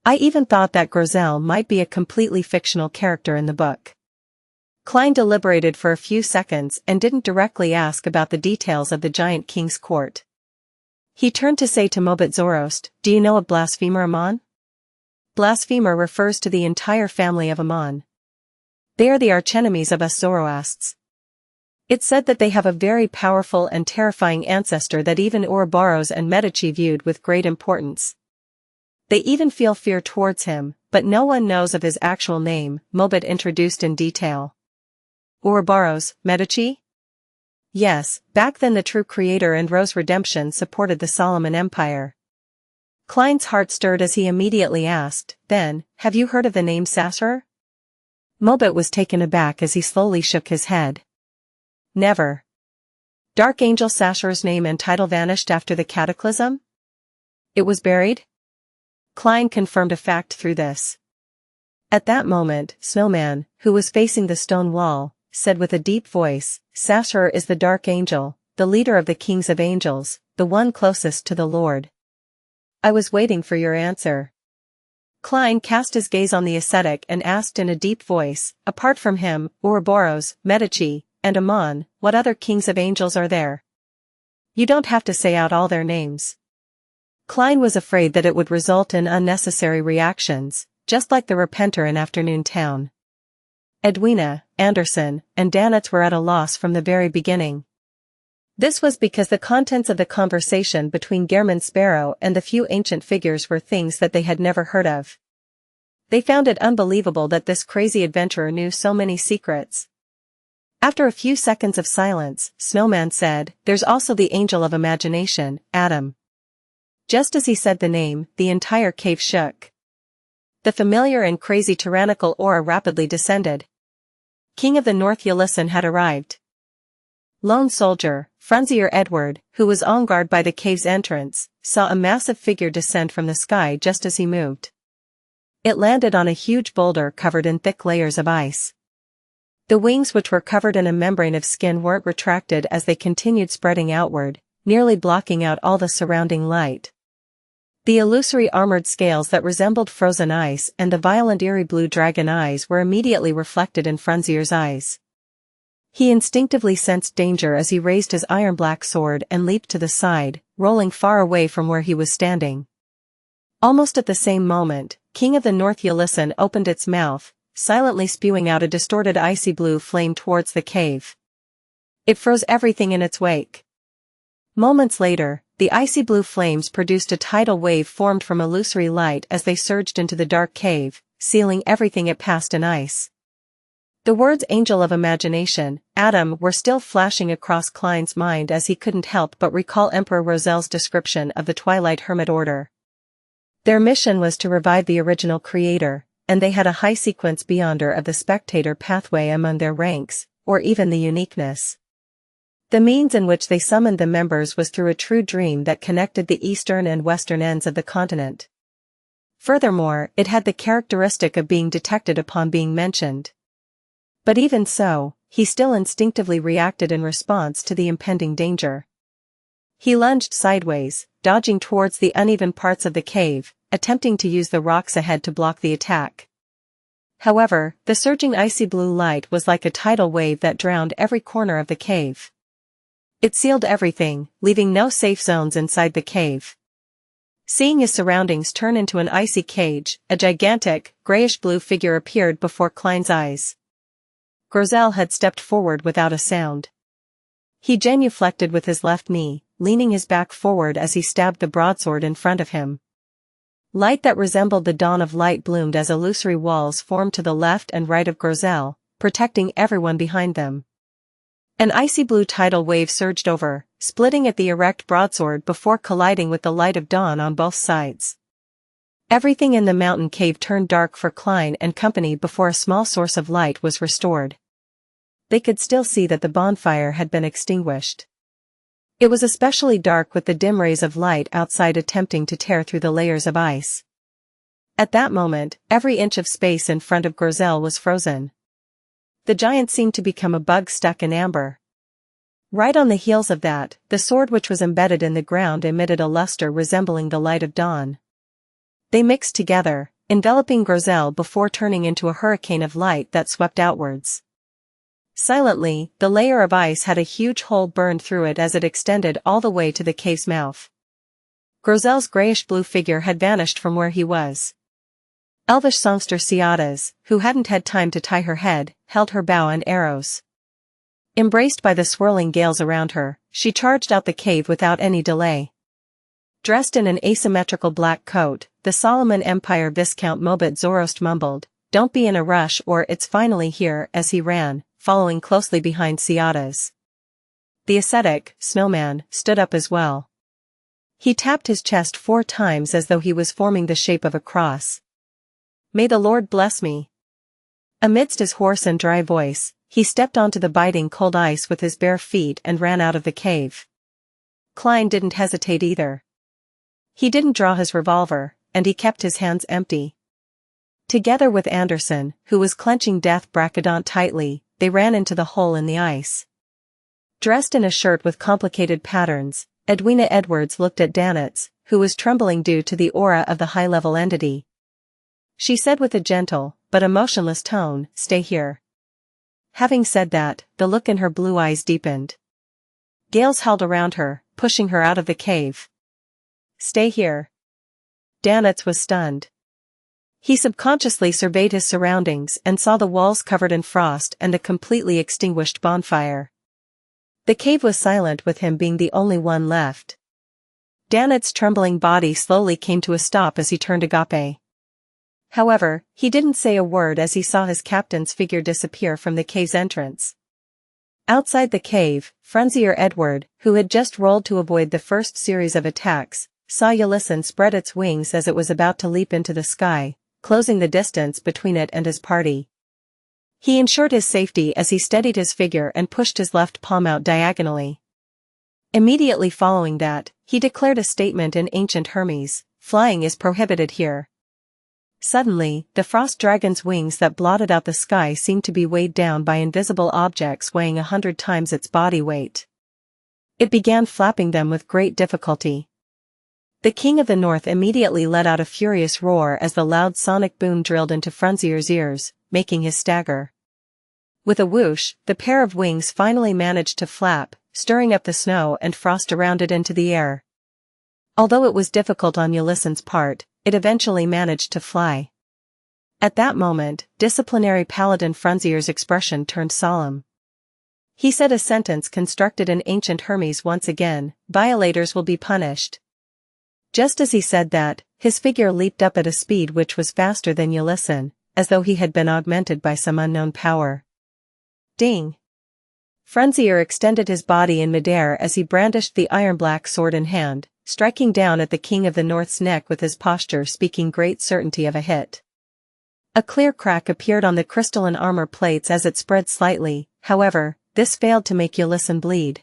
I even thought that Grozel might be a completely fictional character in the book. Klein deliberated for a few seconds and didn't directly ask about the details of the Giant King's court. He turned to say to Mobit Zorost, do you know a blasphemer Amon? Blasphemer refers to the entire family of Amon. They are the archenemies of us Zoroasts. It's said that they have a very powerful and terrifying ancestor that even Ouroboros and Medici viewed with great importance. They even feel fear towards him, but no one knows of his actual name, Mobit introduced in detail. Ouroboros, Medici? Yes, back then the true creator and Rose Redemption supported the Solomon Empire. Klein's heart stirred as he immediately asked, then, have you heard of the name Sasser? Mobit was taken aback as he slowly shook his head. Never. Dark Angel Sasser's name and title vanished after the cataclysm? It was buried? Klein confirmed a fact through this. At that moment, Snowman, who was facing the stone wall, said with a deep voice, Sasser is the Dark Angel, the leader of the kings of angels, the one closest to the Lord. I was waiting for your answer. Klein cast his gaze on the ascetic and asked in a deep voice, apart from him, Ouroboros, Medici, and Amon, what other kings of angels are there? You don't have to say out all their names. Klein was afraid that it would result in unnecessary reactions, just like the Repenter in Afternoon Town. Edwina, Anderson, and Danitz were at a loss from the very beginning. This was because the contents of the conversation between Gehrman Sparrow and the few ancient figures were things that they had never heard of. They found it unbelievable that this crazy adventurer knew so many secrets. After a few seconds of silence, Snowman said, there's also the Angel of Imagination, Attemp. Just as he said the name, the entire cave shook. The familiar and crazy tyrannical aura rapidly descended. King of the North Ylisson had arrived. Lone soldier, Frunzier Edward, who was on guard by the cave's entrance, saw a massive figure descend from the sky just as he moved. It landed on a huge boulder covered in thick layers of ice. The wings, which were covered in a membrane of skin, weren't retracted as they continued spreading outward, nearly blocking out all the surrounding light. The illusory armored scales that resembled frozen ice and the violent eerie blue dragon eyes were immediately reflected in Frunzier's eyes. He instinctively sensed danger as he raised his iron-black sword and leaped to the side, rolling far away from where he was standing. Almost at the same moment, King of the North Ylisson opened its mouth, silently spewing out a distorted icy blue flame towards the cave. It froze everything in its wake. Moments later, the icy blue flames produced a tidal wave formed from illusory light as they surged into the dark cave, sealing everything it passed in ice. The words Angel of Imagination, Attemp were still flashing across Klein's mind as he couldn't help but recall Emperor Rosel's description of the Twilight Hermit Order. Their mission was to revive the original creator, and they had a high sequence beyonder of the spectator pathway among their ranks, or even the uniqueness. The means in which they summoned the members was through a true dream that connected the eastern and western ends of the continent. Furthermore, it had the characteristic of being detected upon being mentioned. But even so, he still instinctively reacted in response to the impending danger. He lunged sideways, dodging towards the uneven parts of the cave, attempting to use the rocks ahead to block the attack. However, the surging icy blue light was like a tidal wave that drowned every corner of the cave. It sealed everything, leaving no safe zones inside the cave. Seeing his surroundings turn into an icy cage, a gigantic, grayish-blue figure appeared before Klein's eyes. Grozel had stepped forward without a sound. He genuflected with his left knee, leaning his back forward as he stabbed the broadsword in front of him. Light that resembled the dawn of light bloomed as illusory walls formed to the left and right of Grozel, protecting everyone behind them. An icy blue tidal wave surged over, splitting at the erect broadsword before colliding with the light of dawn on both sides. Everything in the mountain cave turned dark for Klein and company before a small source of light was restored. They could still see that the bonfire had been extinguished. It was especially dark with the dim rays of light outside attempting to tear through the layers of ice. At that moment, every inch of space in front of Grozel was frozen. The giant seemed to become a bug stuck in amber. Right on the heels of that, the sword which was embedded in the ground emitted a luster resembling the light of dawn. They mixed together, enveloping Grozel before turning into a hurricane of light that swept outwards. Silently, the layer of ice had a huge hole burned through it as it extended all the way to the cave's mouth. Grozel's grayish-blue figure had vanished from where he was. Elvish songster Ciadas, who hadn't had time to tie her head, held her bow and arrows. Embraced by the swirling gales around her, she charged out the cave without any delay. Dressed in an asymmetrical black coat, the Solomon Empire Viscount Mobit Zorost mumbled, "Don't be in a rush or it's finally here," as he ran, following closely behind Ciadas. The ascetic, Snowman, stood up as well. He tapped his chest 4 times as though he was forming the shape of a cross. "May the Lord bless me." Amidst his hoarse and dry voice, he stepped onto the biting cold ice with his bare feet and ran out of the cave. Klein didn't hesitate either. He didn't draw his revolver, and he kept his hands empty. Together with Anderson, who was clenching Death Bracadont tightly, they ran into the hole in the ice. Dressed in a shirt with complicated patterns, Edwina Edwards looked at Danitz, who was trembling due to the aura of the high-level entity. She said with a gentle, but emotionless tone, "Stay here." Having said that, the look in her blue eyes deepened. Gales held around her, pushing her out of the cave. "Stay here." Danitz was stunned. He subconsciously surveyed his surroundings and saw the walls covered in frost and a completely extinguished bonfire. The cave was silent with him being the only one left. Danitz's trembling body slowly came to a stop as he turned agape. However, he didn't say a word as he saw his captain's figure disappear from the cave's entrance. Outside the cave, Frenzier Edward, who had just rolled to avoid the first series of attacks, saw Ylison spread its wings as it was about to leap into the sky, closing the distance between it and his party. He ensured his safety as he steadied his figure and pushed his left palm out diagonally. Immediately following that, he declared a statement in ancient Hermes, "Flying is prohibited here." Suddenly, the frost dragon's wings that blotted out the sky seemed to be weighed down by invisible objects weighing 100 times its body weight. It began flapping them with great difficulty. The King of the North immediately let out a furious roar as the loud sonic boom drilled into Frenzier's ears, making his stagger. With a whoosh, the pair of wings finally managed to flap, stirring up the snow and frost around it into the air. Although it was difficult on Ulysson's part, it eventually managed to fly. At that moment, disciplinary paladin Frenzier's expression turned solemn. He said a sentence constructed in ancient Hermes once again, "Violators will be punished." Just as he said that, his figure leaped up at a speed which was faster than Ulyson, as though he had been augmented by some unknown power. Ding! Frenzier extended his body in midair as he brandished the iron-black sword in hand, striking down at the King of the North's neck with his posture speaking great certainty of a hit. A clear crack appeared on the crystalline armor plates as it spread slightly, however, this failed to make Ylison bleed.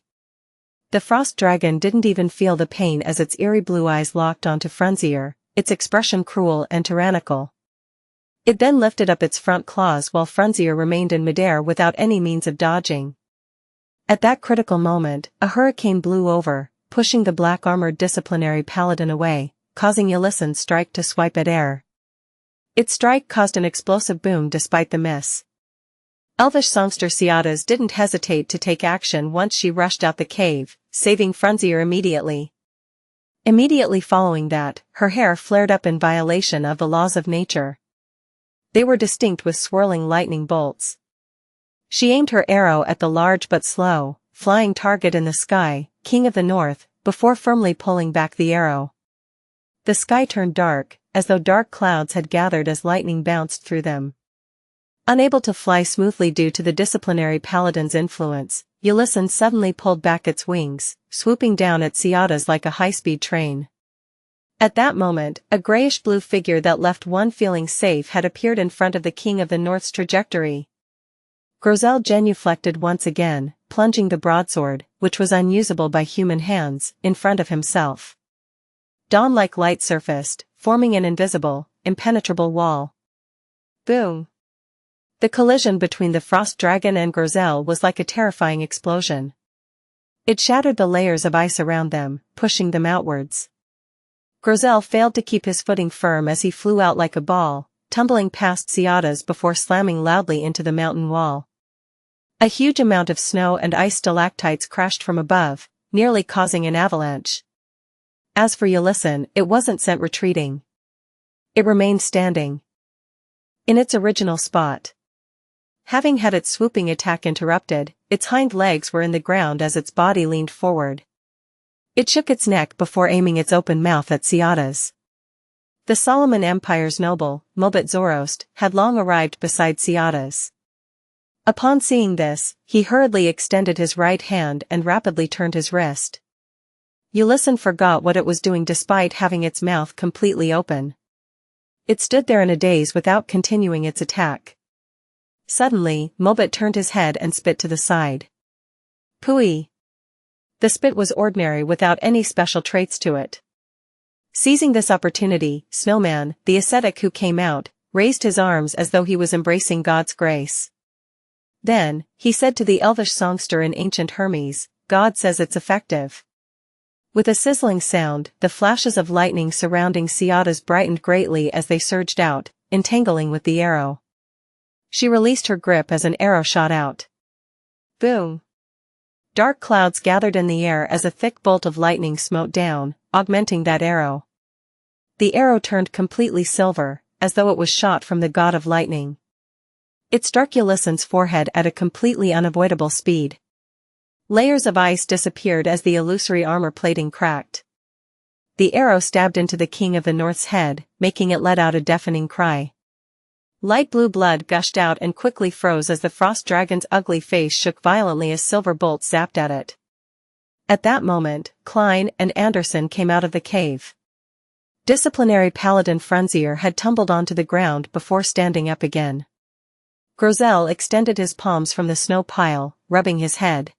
The frost dragon didn't even feel the pain as its eerie blue eyes locked onto Frunzier, its expression cruel and tyrannical. It then lifted up its front claws while Frunzier remained in midair without any means of dodging. At that critical moment, a hurricane blew over, pushing the black-armored disciplinary paladin away, causing Ylison's strike to swipe at air. Its strike caused an explosive boom despite the miss. Elvish songster Ciadas didn't hesitate to take action once she rushed out the cave, saving Frunzier immediately. Immediately following that, her hair flared up in violation of the laws of nature. They were distinct with swirling lightning bolts. She aimed her arrow at the large but slow, flying target in the sky, King of the North, before firmly pulling back the arrow. The sky turned dark, as though dark clouds had gathered as lightning bounced through them. Unable to fly smoothly due to the disciplinary paladin's influence, Ylison suddenly pulled back its wings, swooping down at Ciadas like a high-speed train. At that moment, a grayish-blue figure that left one feeling safe had appeared in front of the King of the North's trajectory. Grozel genuflected once again, plunging the broadsword, which was unusable by human hands, in front of himself. Dawn-like light surfaced, forming an invisible, impenetrable wall. Boom! The collision between the frost dragon and Grozel was like a terrifying explosion. It shattered the layers of ice around them, pushing them outwards. Grozel failed to keep his footing firm as he flew out like a ball, tumbling past Ciadas before slamming loudly into the mountain wall. A huge amount of snow and ice stalactites crashed from above, nearly causing an avalanche. As for Ylison, it wasn't sent retreating. It remained standing in its original spot. Having had its swooping attack interrupted, its hind legs were in the ground as its body leaned forward. It shook its neck before aiming its open mouth at Ciadas. The Solomon Empire's noble, Mobit Zorost, had long arrived beside Ciadas. Upon seeing this, he hurriedly extended his right hand and rapidly turned his wrist. Ylison forgot what it was doing despite having its mouth completely open. It stood there in a daze without continuing its attack. Suddenly, Mobit turned his head and spit to the side. Pooey! The spit was ordinary without any special traits to it. Seizing this opportunity, Snowman, the ascetic who came out, raised his arms as though he was embracing God's grace. Then, he said to the elvish songster in ancient Hermes, "God says it's effective." With a sizzling sound, the flashes of lightning surrounding Ciadas brightened greatly as they surged out, entangling with the arrow. She released her grip as an arrow shot out. Boom! Dark clouds gathered in the air as a thick bolt of lightning smote down, augmenting that arrow. The arrow turned completely silver, as though it was shot from the god of lightning. It struck Ylison's forehead at a completely unavoidable speed. Layers of ice disappeared as the illusory armor plating cracked. The arrow stabbed into the King of the North's head, making it let out a deafening cry. Light blue blood gushed out and quickly froze as the frost dragon's ugly face shook violently as silver bolts zapped at it. At that moment, Klein and Anderson came out of the cave. Disciplinary paladin Frunzier had tumbled onto the ground before standing up again. Grozel extended his palms from the snow pile, rubbing his head.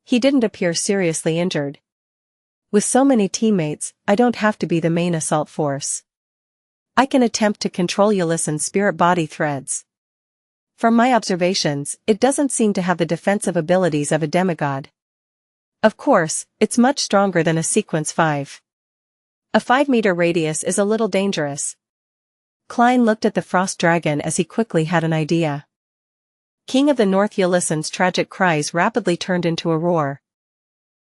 He didn't appear seriously injured. With so many teammates, I don't have to be the main assault force. I can attempt to control Ylison's spirit-body threads. From my observations, it doesn't seem to have the defensive abilities of a demigod. Of course, it's much stronger than a sequence 5. A 5-meter radius is a little dangerous. Klein looked at the frost dragon as he quickly had an idea. King of the North Ylison's tragic cries rapidly turned into a roar.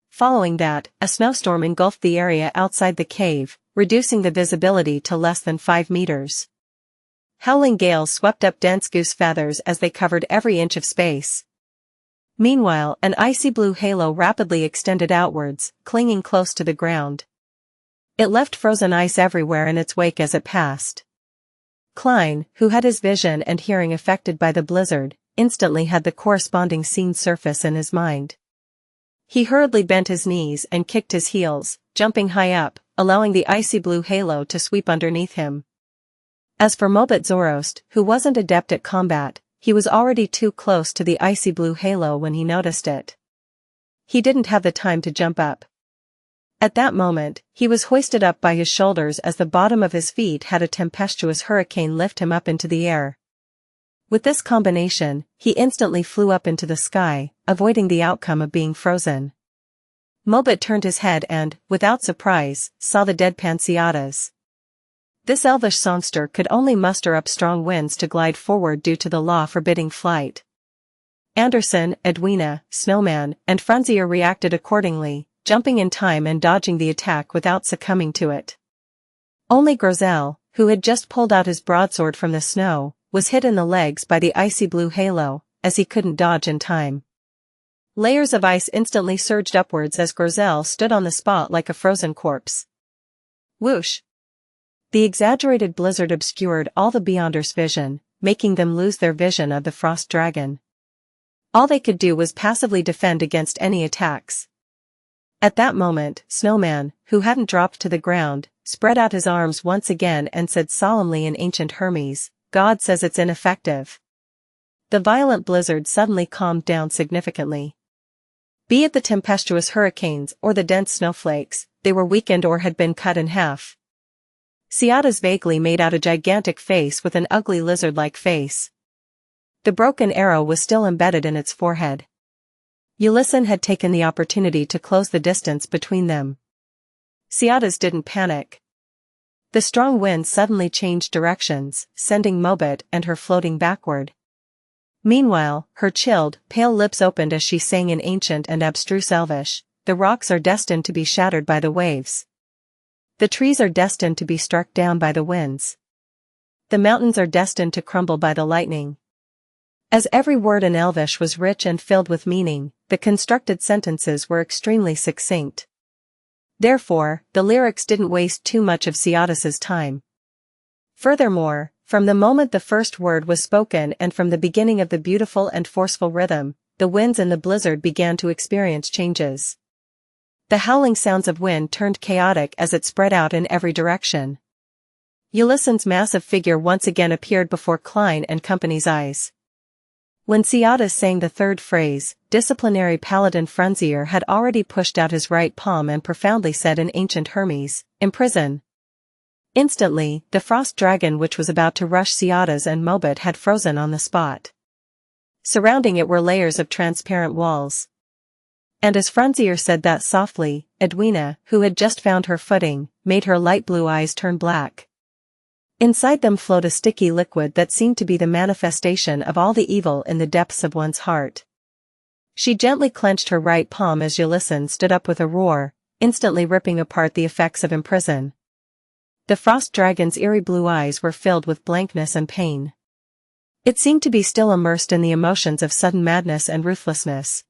Following that, a snowstorm engulfed the area outside the cave, reducing the visibility to less than 5 meters. Howling gales swept up dense goose feathers as they covered every inch of space. Meanwhile, an icy blue halo rapidly extended outwards, clinging close to the ground. It left frozen ice everywhere in its wake as it passed. Klein, who had his vision and hearing affected by the blizzard, instantly had the corresponding scene surface in his mind. He hurriedly bent his knees and kicked his heels, jumping high up, allowing the icy blue halo to sweep underneath him. As for Mobit Zorost, who wasn't adept at combat, he was already too close to the icy blue halo when he noticed it. He didn't have the time to jump up. At that moment, he was hoisted up by his shoulders as the bottom of his feet had a tempestuous hurricane lift him up into the air. With this combination, he instantly flew up into the sky, avoiding the outcome of being frozen. Mobit turned his head and, without surprise, saw the deadpan Xiadas. This elvish songster could only muster up strong winds to glide forward due to the law forbidding flight. Anderson, Edwina, Snowman, and Frunzier reacted accordingly, jumping in time and dodging the attack without succumbing to it. Only Grozel, who had just pulled out his broadsword from the snow, was hit in the legs by the icy blue halo, as he couldn't dodge in time. Layers of ice instantly surged upwards as Grozel stood on the spot like a frozen corpse. Whoosh! The exaggerated blizzard obscured all the Beyonders' vision, making them lose their vision of the frost dragon. All they could do was passively defend against any attacks. At that moment, Snowman, who hadn't dropped to the ground, spread out his arms once again and said solemnly in ancient Hermes, "God says it's ineffective." The violent blizzard suddenly calmed down significantly. Be it the tempestuous hurricanes or the dense snowflakes, they were weakened or had been cut in half. Xiadas vaguely made out a gigantic face with an ugly lizard-like face. The broken arrow was still embedded in its forehead. Ulysses had taken the opportunity to close the distance between them. Xiadas didn't panic. The strong wind suddenly changed directions, sending Mobit and her floating backward. Meanwhile, her chilled, pale lips opened as she sang in ancient and abstruse Elvish, "The rocks are destined to be shattered by the waves. The trees are destined to be struck down by the winds. The mountains are destined to crumble by the lightning." As every word in Elvish was rich and filled with meaning, the constructed sentences were extremely succinct. Therefore, the lyrics didn't waste too much of Xiadas's time. Furthermore, from the moment the first word was spoken and from the beginning of the beautiful and forceful rhythm, the winds in the blizzard began to experience changes. The howling sounds of wind turned chaotic as it spread out in every direction. Ulysses' massive figure once again appeared before Klein and company's eyes. When Xiadas sang the third phrase, disciplinary paladin Frunzier had already pushed out his right palm and profoundly said in ancient Hermes, "Imprison." Instantly, the frost dragon which was about to rush Xiadas and Mobit had frozen on the spot. Surrounding it were layers of transparent walls. And as Frunzier said that softly, Edwina, who had just found her footing, made her light blue eyes turn black. Inside them flowed a sticky liquid that seemed to be the manifestation of all the evil in the depths of one's heart. She gently clenched her right palm as Ulysses stood up with a roar, instantly ripping apart the effects of imprison. The frost dragon's eerie blue eyes were filled with blankness and pain. It seemed to be still immersed in the emotions of sudden madness and ruthlessness.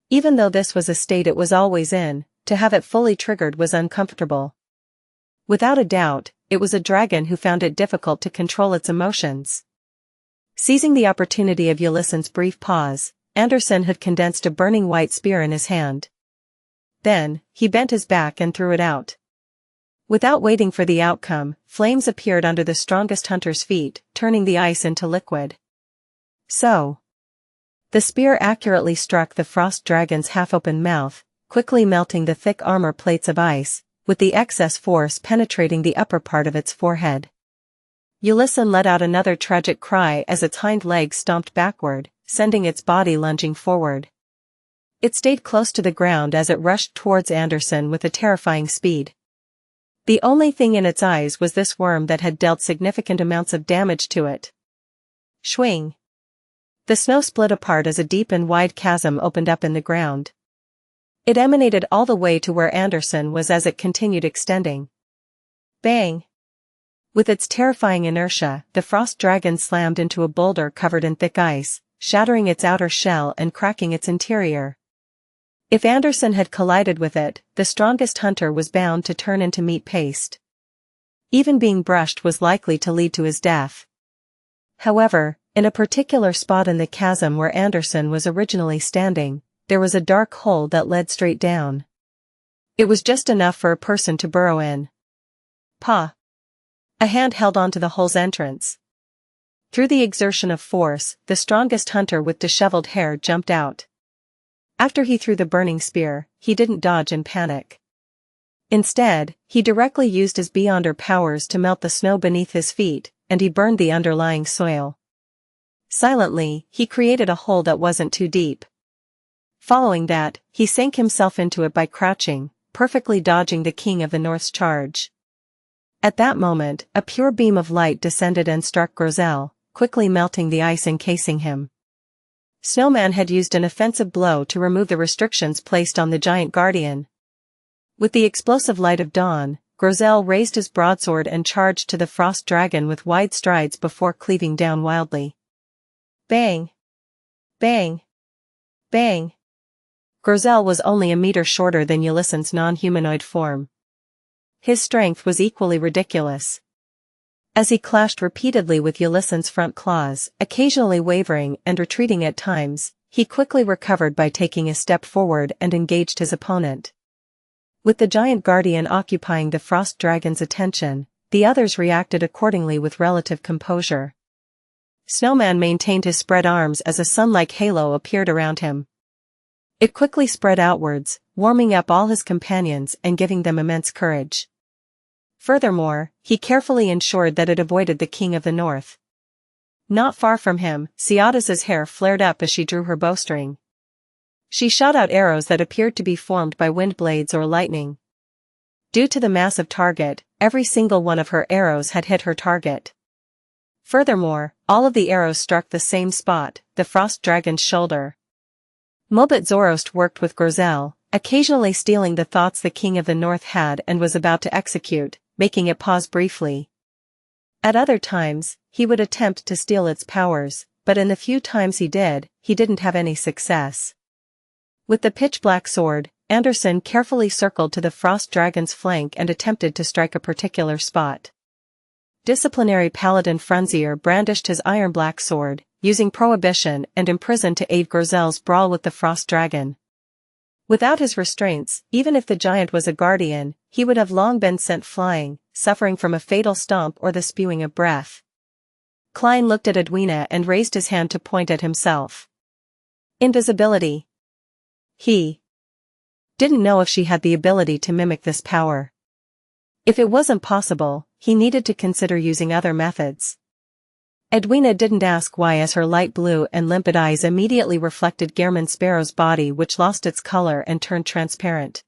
Even though this was a state it was always in, to have it fully triggered was uncomfortable. Without a doubt, it was a dragon who found it difficult to control its emotions. Seizing the opportunity of Ulysses' brief pause, Anderson had condensed a burning white spear in his hand. Then, he bent his back and threw it out. Without waiting for the outcome, flames appeared under the strongest hunter's feet, turning the ice into liquid. So. The spear accurately struck the frost dragon's half-open mouth, quickly melting the thick armor plates of ice, with the excess force penetrating the upper part of its forehead. Ulysses let out another tragic cry as its hind legs stomped backward, sending its body lunging forward. It stayed close to the ground as it rushed towards Anderson with a terrifying speed. The only thing in its eyes was this worm that had dealt significant amounts of damage to it. Swing! The snow split apart as a deep and wide chasm opened up in the ground. It emanated all the way to where Anderson was as it continued extending. Bang! With its terrifying inertia, the frost dragon slammed into a boulder covered in thick ice, shattering its outer shell and cracking its interior. If Anderson had collided with it, the strongest hunter was bound to turn into meat paste. Even being brushed was likely to lead to his death. However, in a particular spot in the chasm where Anderson was originally standing, there was a dark hole that led straight down. It was just enough for a person to burrow in. Pah! A hand held onto the hole's entrance. Through the exertion of force, the strongest hunter with disheveled hair jumped out. After he threw the burning spear, he didn't dodge in panic. Instead, he directly used his Beyonder powers to melt the snow beneath his feet, and he burned the underlying soil. Silently, he created a hole that wasn't too deep. Following that, he sank himself into it by crouching, perfectly dodging the King of the North's charge. At that moment, a pure beam of light descended and struck Grosel, quickly melting the ice encasing him. Snowman had used an offensive blow to remove the restrictions placed on the giant guardian. With the explosive light of dawn, Grosel raised his broadsword and charged to the frost dragon with wide strides before cleaving down wildly. Bang! Bang! Bang! Grosel was only a meter shorter than Ulyssen's non-humanoid form. His strength was equally ridiculous. As he clashed repeatedly with Ulyssen's front claws, occasionally wavering and retreating at times, he quickly recovered by taking a step forward and engaged his opponent. With the giant guardian occupying the frost dragon's attention, the others reacted accordingly with relative composure. Snowman maintained his spread arms as a sun-like halo appeared around him. It quickly spread outwards, warming up all his companions and giving them immense courage. Furthermore, he carefully ensured that it avoided the King of the North. Not far from him, Ciada's hair flared up as she drew her bowstring. She shot out arrows that appeared to be formed by wind blades or lightning. Due to the massive target, every single one of her arrows had hit her target. Furthermore, all of the arrows struck the same spot, the frost dragon's shoulder. Mobit Zoroast worked with Grosel, occasionally stealing the thoughts the King of the North had and was about to execute, making it pause briefly. At other times, he would attempt to steal its powers, but in the few times he didn't have any success. With the pitch-black sword, Anderson carefully circled to the frost dragon's flank and attempted to strike a particular spot. Disciplinary paladin Frunzier brandished his iron-black sword, using prohibition and imprison to aid Grosel's brawl with the frost dragon. Without his restraints, even if the giant was a guardian, he would have long been sent flying, suffering from a fatal stomp or the spewing of breath. Klein looked at Edwina and raised his hand to point at himself. Invisibility. He didn't know if she had the ability to mimic this power. If it wasn't possible, he needed to consider using other methods. Edwina didn't ask why, as her light blue and limpid eyes immediately reflected Gehrman Sparrow's body, which lost its color and turned transparent.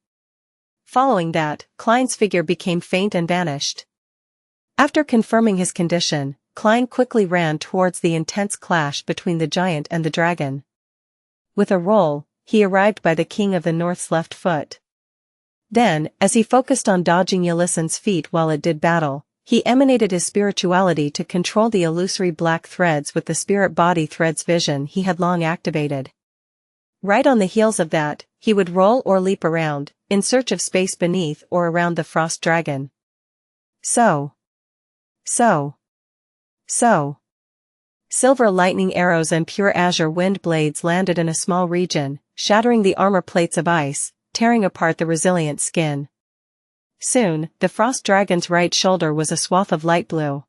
Following that, Klein's figure became faint and vanished. After confirming his condition, Klein quickly ran towards the intense clash between the giant and the dragon. With a roll, he arrived by the King of the North's left foot. Then, as he focused on dodging Ulyssen's feet while it did battle, he emanated his spirituality to control the illusory black threads with the spirit body threads vision he had long activated. Right on the heels of that, he would roll or leap around, in search of space beneath or around the frost dragon. So. Silver lightning arrows and pure azure wind blades landed in a small region, shattering the armor plates of ice, tearing apart the resilient skin. Soon, the frost dragon's right shoulder was a swath of light blue.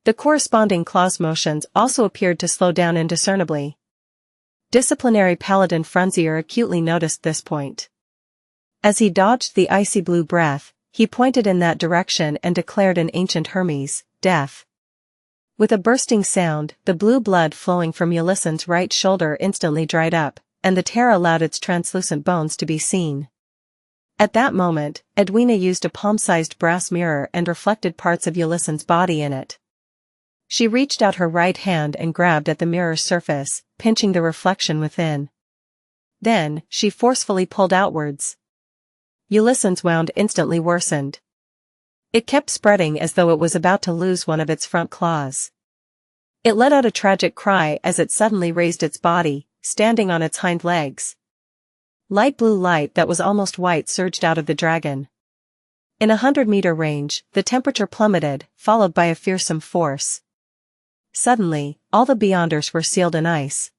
The corresponding claws motions also appeared to slow down indiscernibly. Disciplinary paladin Frunzier acutely noticed this point. As he dodged the icy blue breath, he pointed in that direction and declared in ancient Hermes, "Death." With a bursting sound, the blue blood flowing from Ulyssen's right shoulder instantly dried up, and the tear allowed its translucent bones to be seen. At that moment, Edwina used a palm-sized brass mirror and reflected parts of Ulyssen's body in it. She reached out her right hand and grabbed at the mirror's surface, pinching the reflection within. Then, she forcefully pulled outwards. Ulyssen's wound instantly worsened. It kept spreading as though it was about to lose one of its front claws. It let out a tragic cry as it suddenly raised its body, standing on its hind legs. Light blue light that was almost white surged out of the dragon. In 100-meter range, the temperature plummeted, followed by a fearsome force. Suddenly, all the Beyonders were sealed in ice.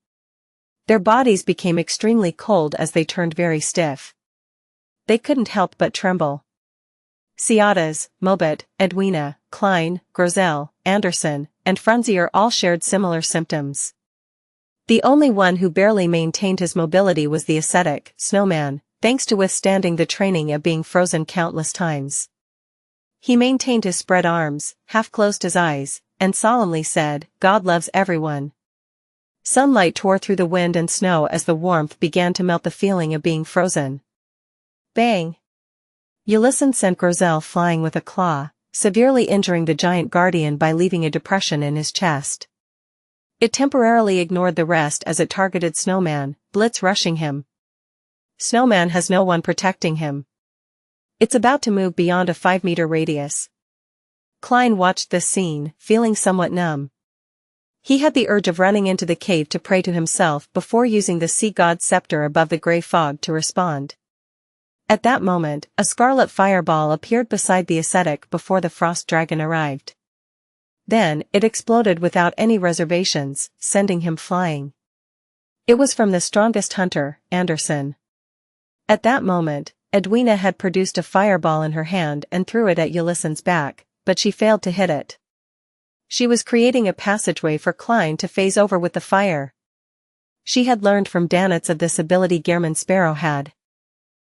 Their bodies became extremely cold as they turned very stiff. They couldn't help but tremble. Ciada's, Mobit, Edwina, Klein, Grosel, Anderson, and Frunzier all shared similar symptoms. The only one who barely maintained his mobility was the ascetic, Snowman, thanks to withstanding the training of being frozen countless times. He maintained his spread arms, half-closed his eyes, and solemnly said, "God loves everyone." Sunlight tore through the wind and snow as the warmth began to melt the feeling of being frozen. Bang! Ulysses sent Grosel flying with a claw, severely injuring the giant guardian by leaving a depression in his chest. It temporarily ignored the rest as it targeted Snowman, Blitz rushing him. Snowman has no one protecting him. It's about to move beyond a 5-meter radius. Klein watched this scene, feeling somewhat numb. He had the urge of running into the cave to pray to himself before using the sea god's scepter above the gray fog to respond. At that moment, a scarlet fireball appeared beside the ascetic before the frost dragon arrived. Then, it exploded without any reservations, sending him flying. It was from the strongest hunter, Anderson. At that moment, Edwina had produced a fireball in her hand and threw it at Ulysses' back, but she failed to hit it. She was creating a passageway for Klein to phase over with the fire. She had learned from Danitz of this ability Gehrman Sparrow had.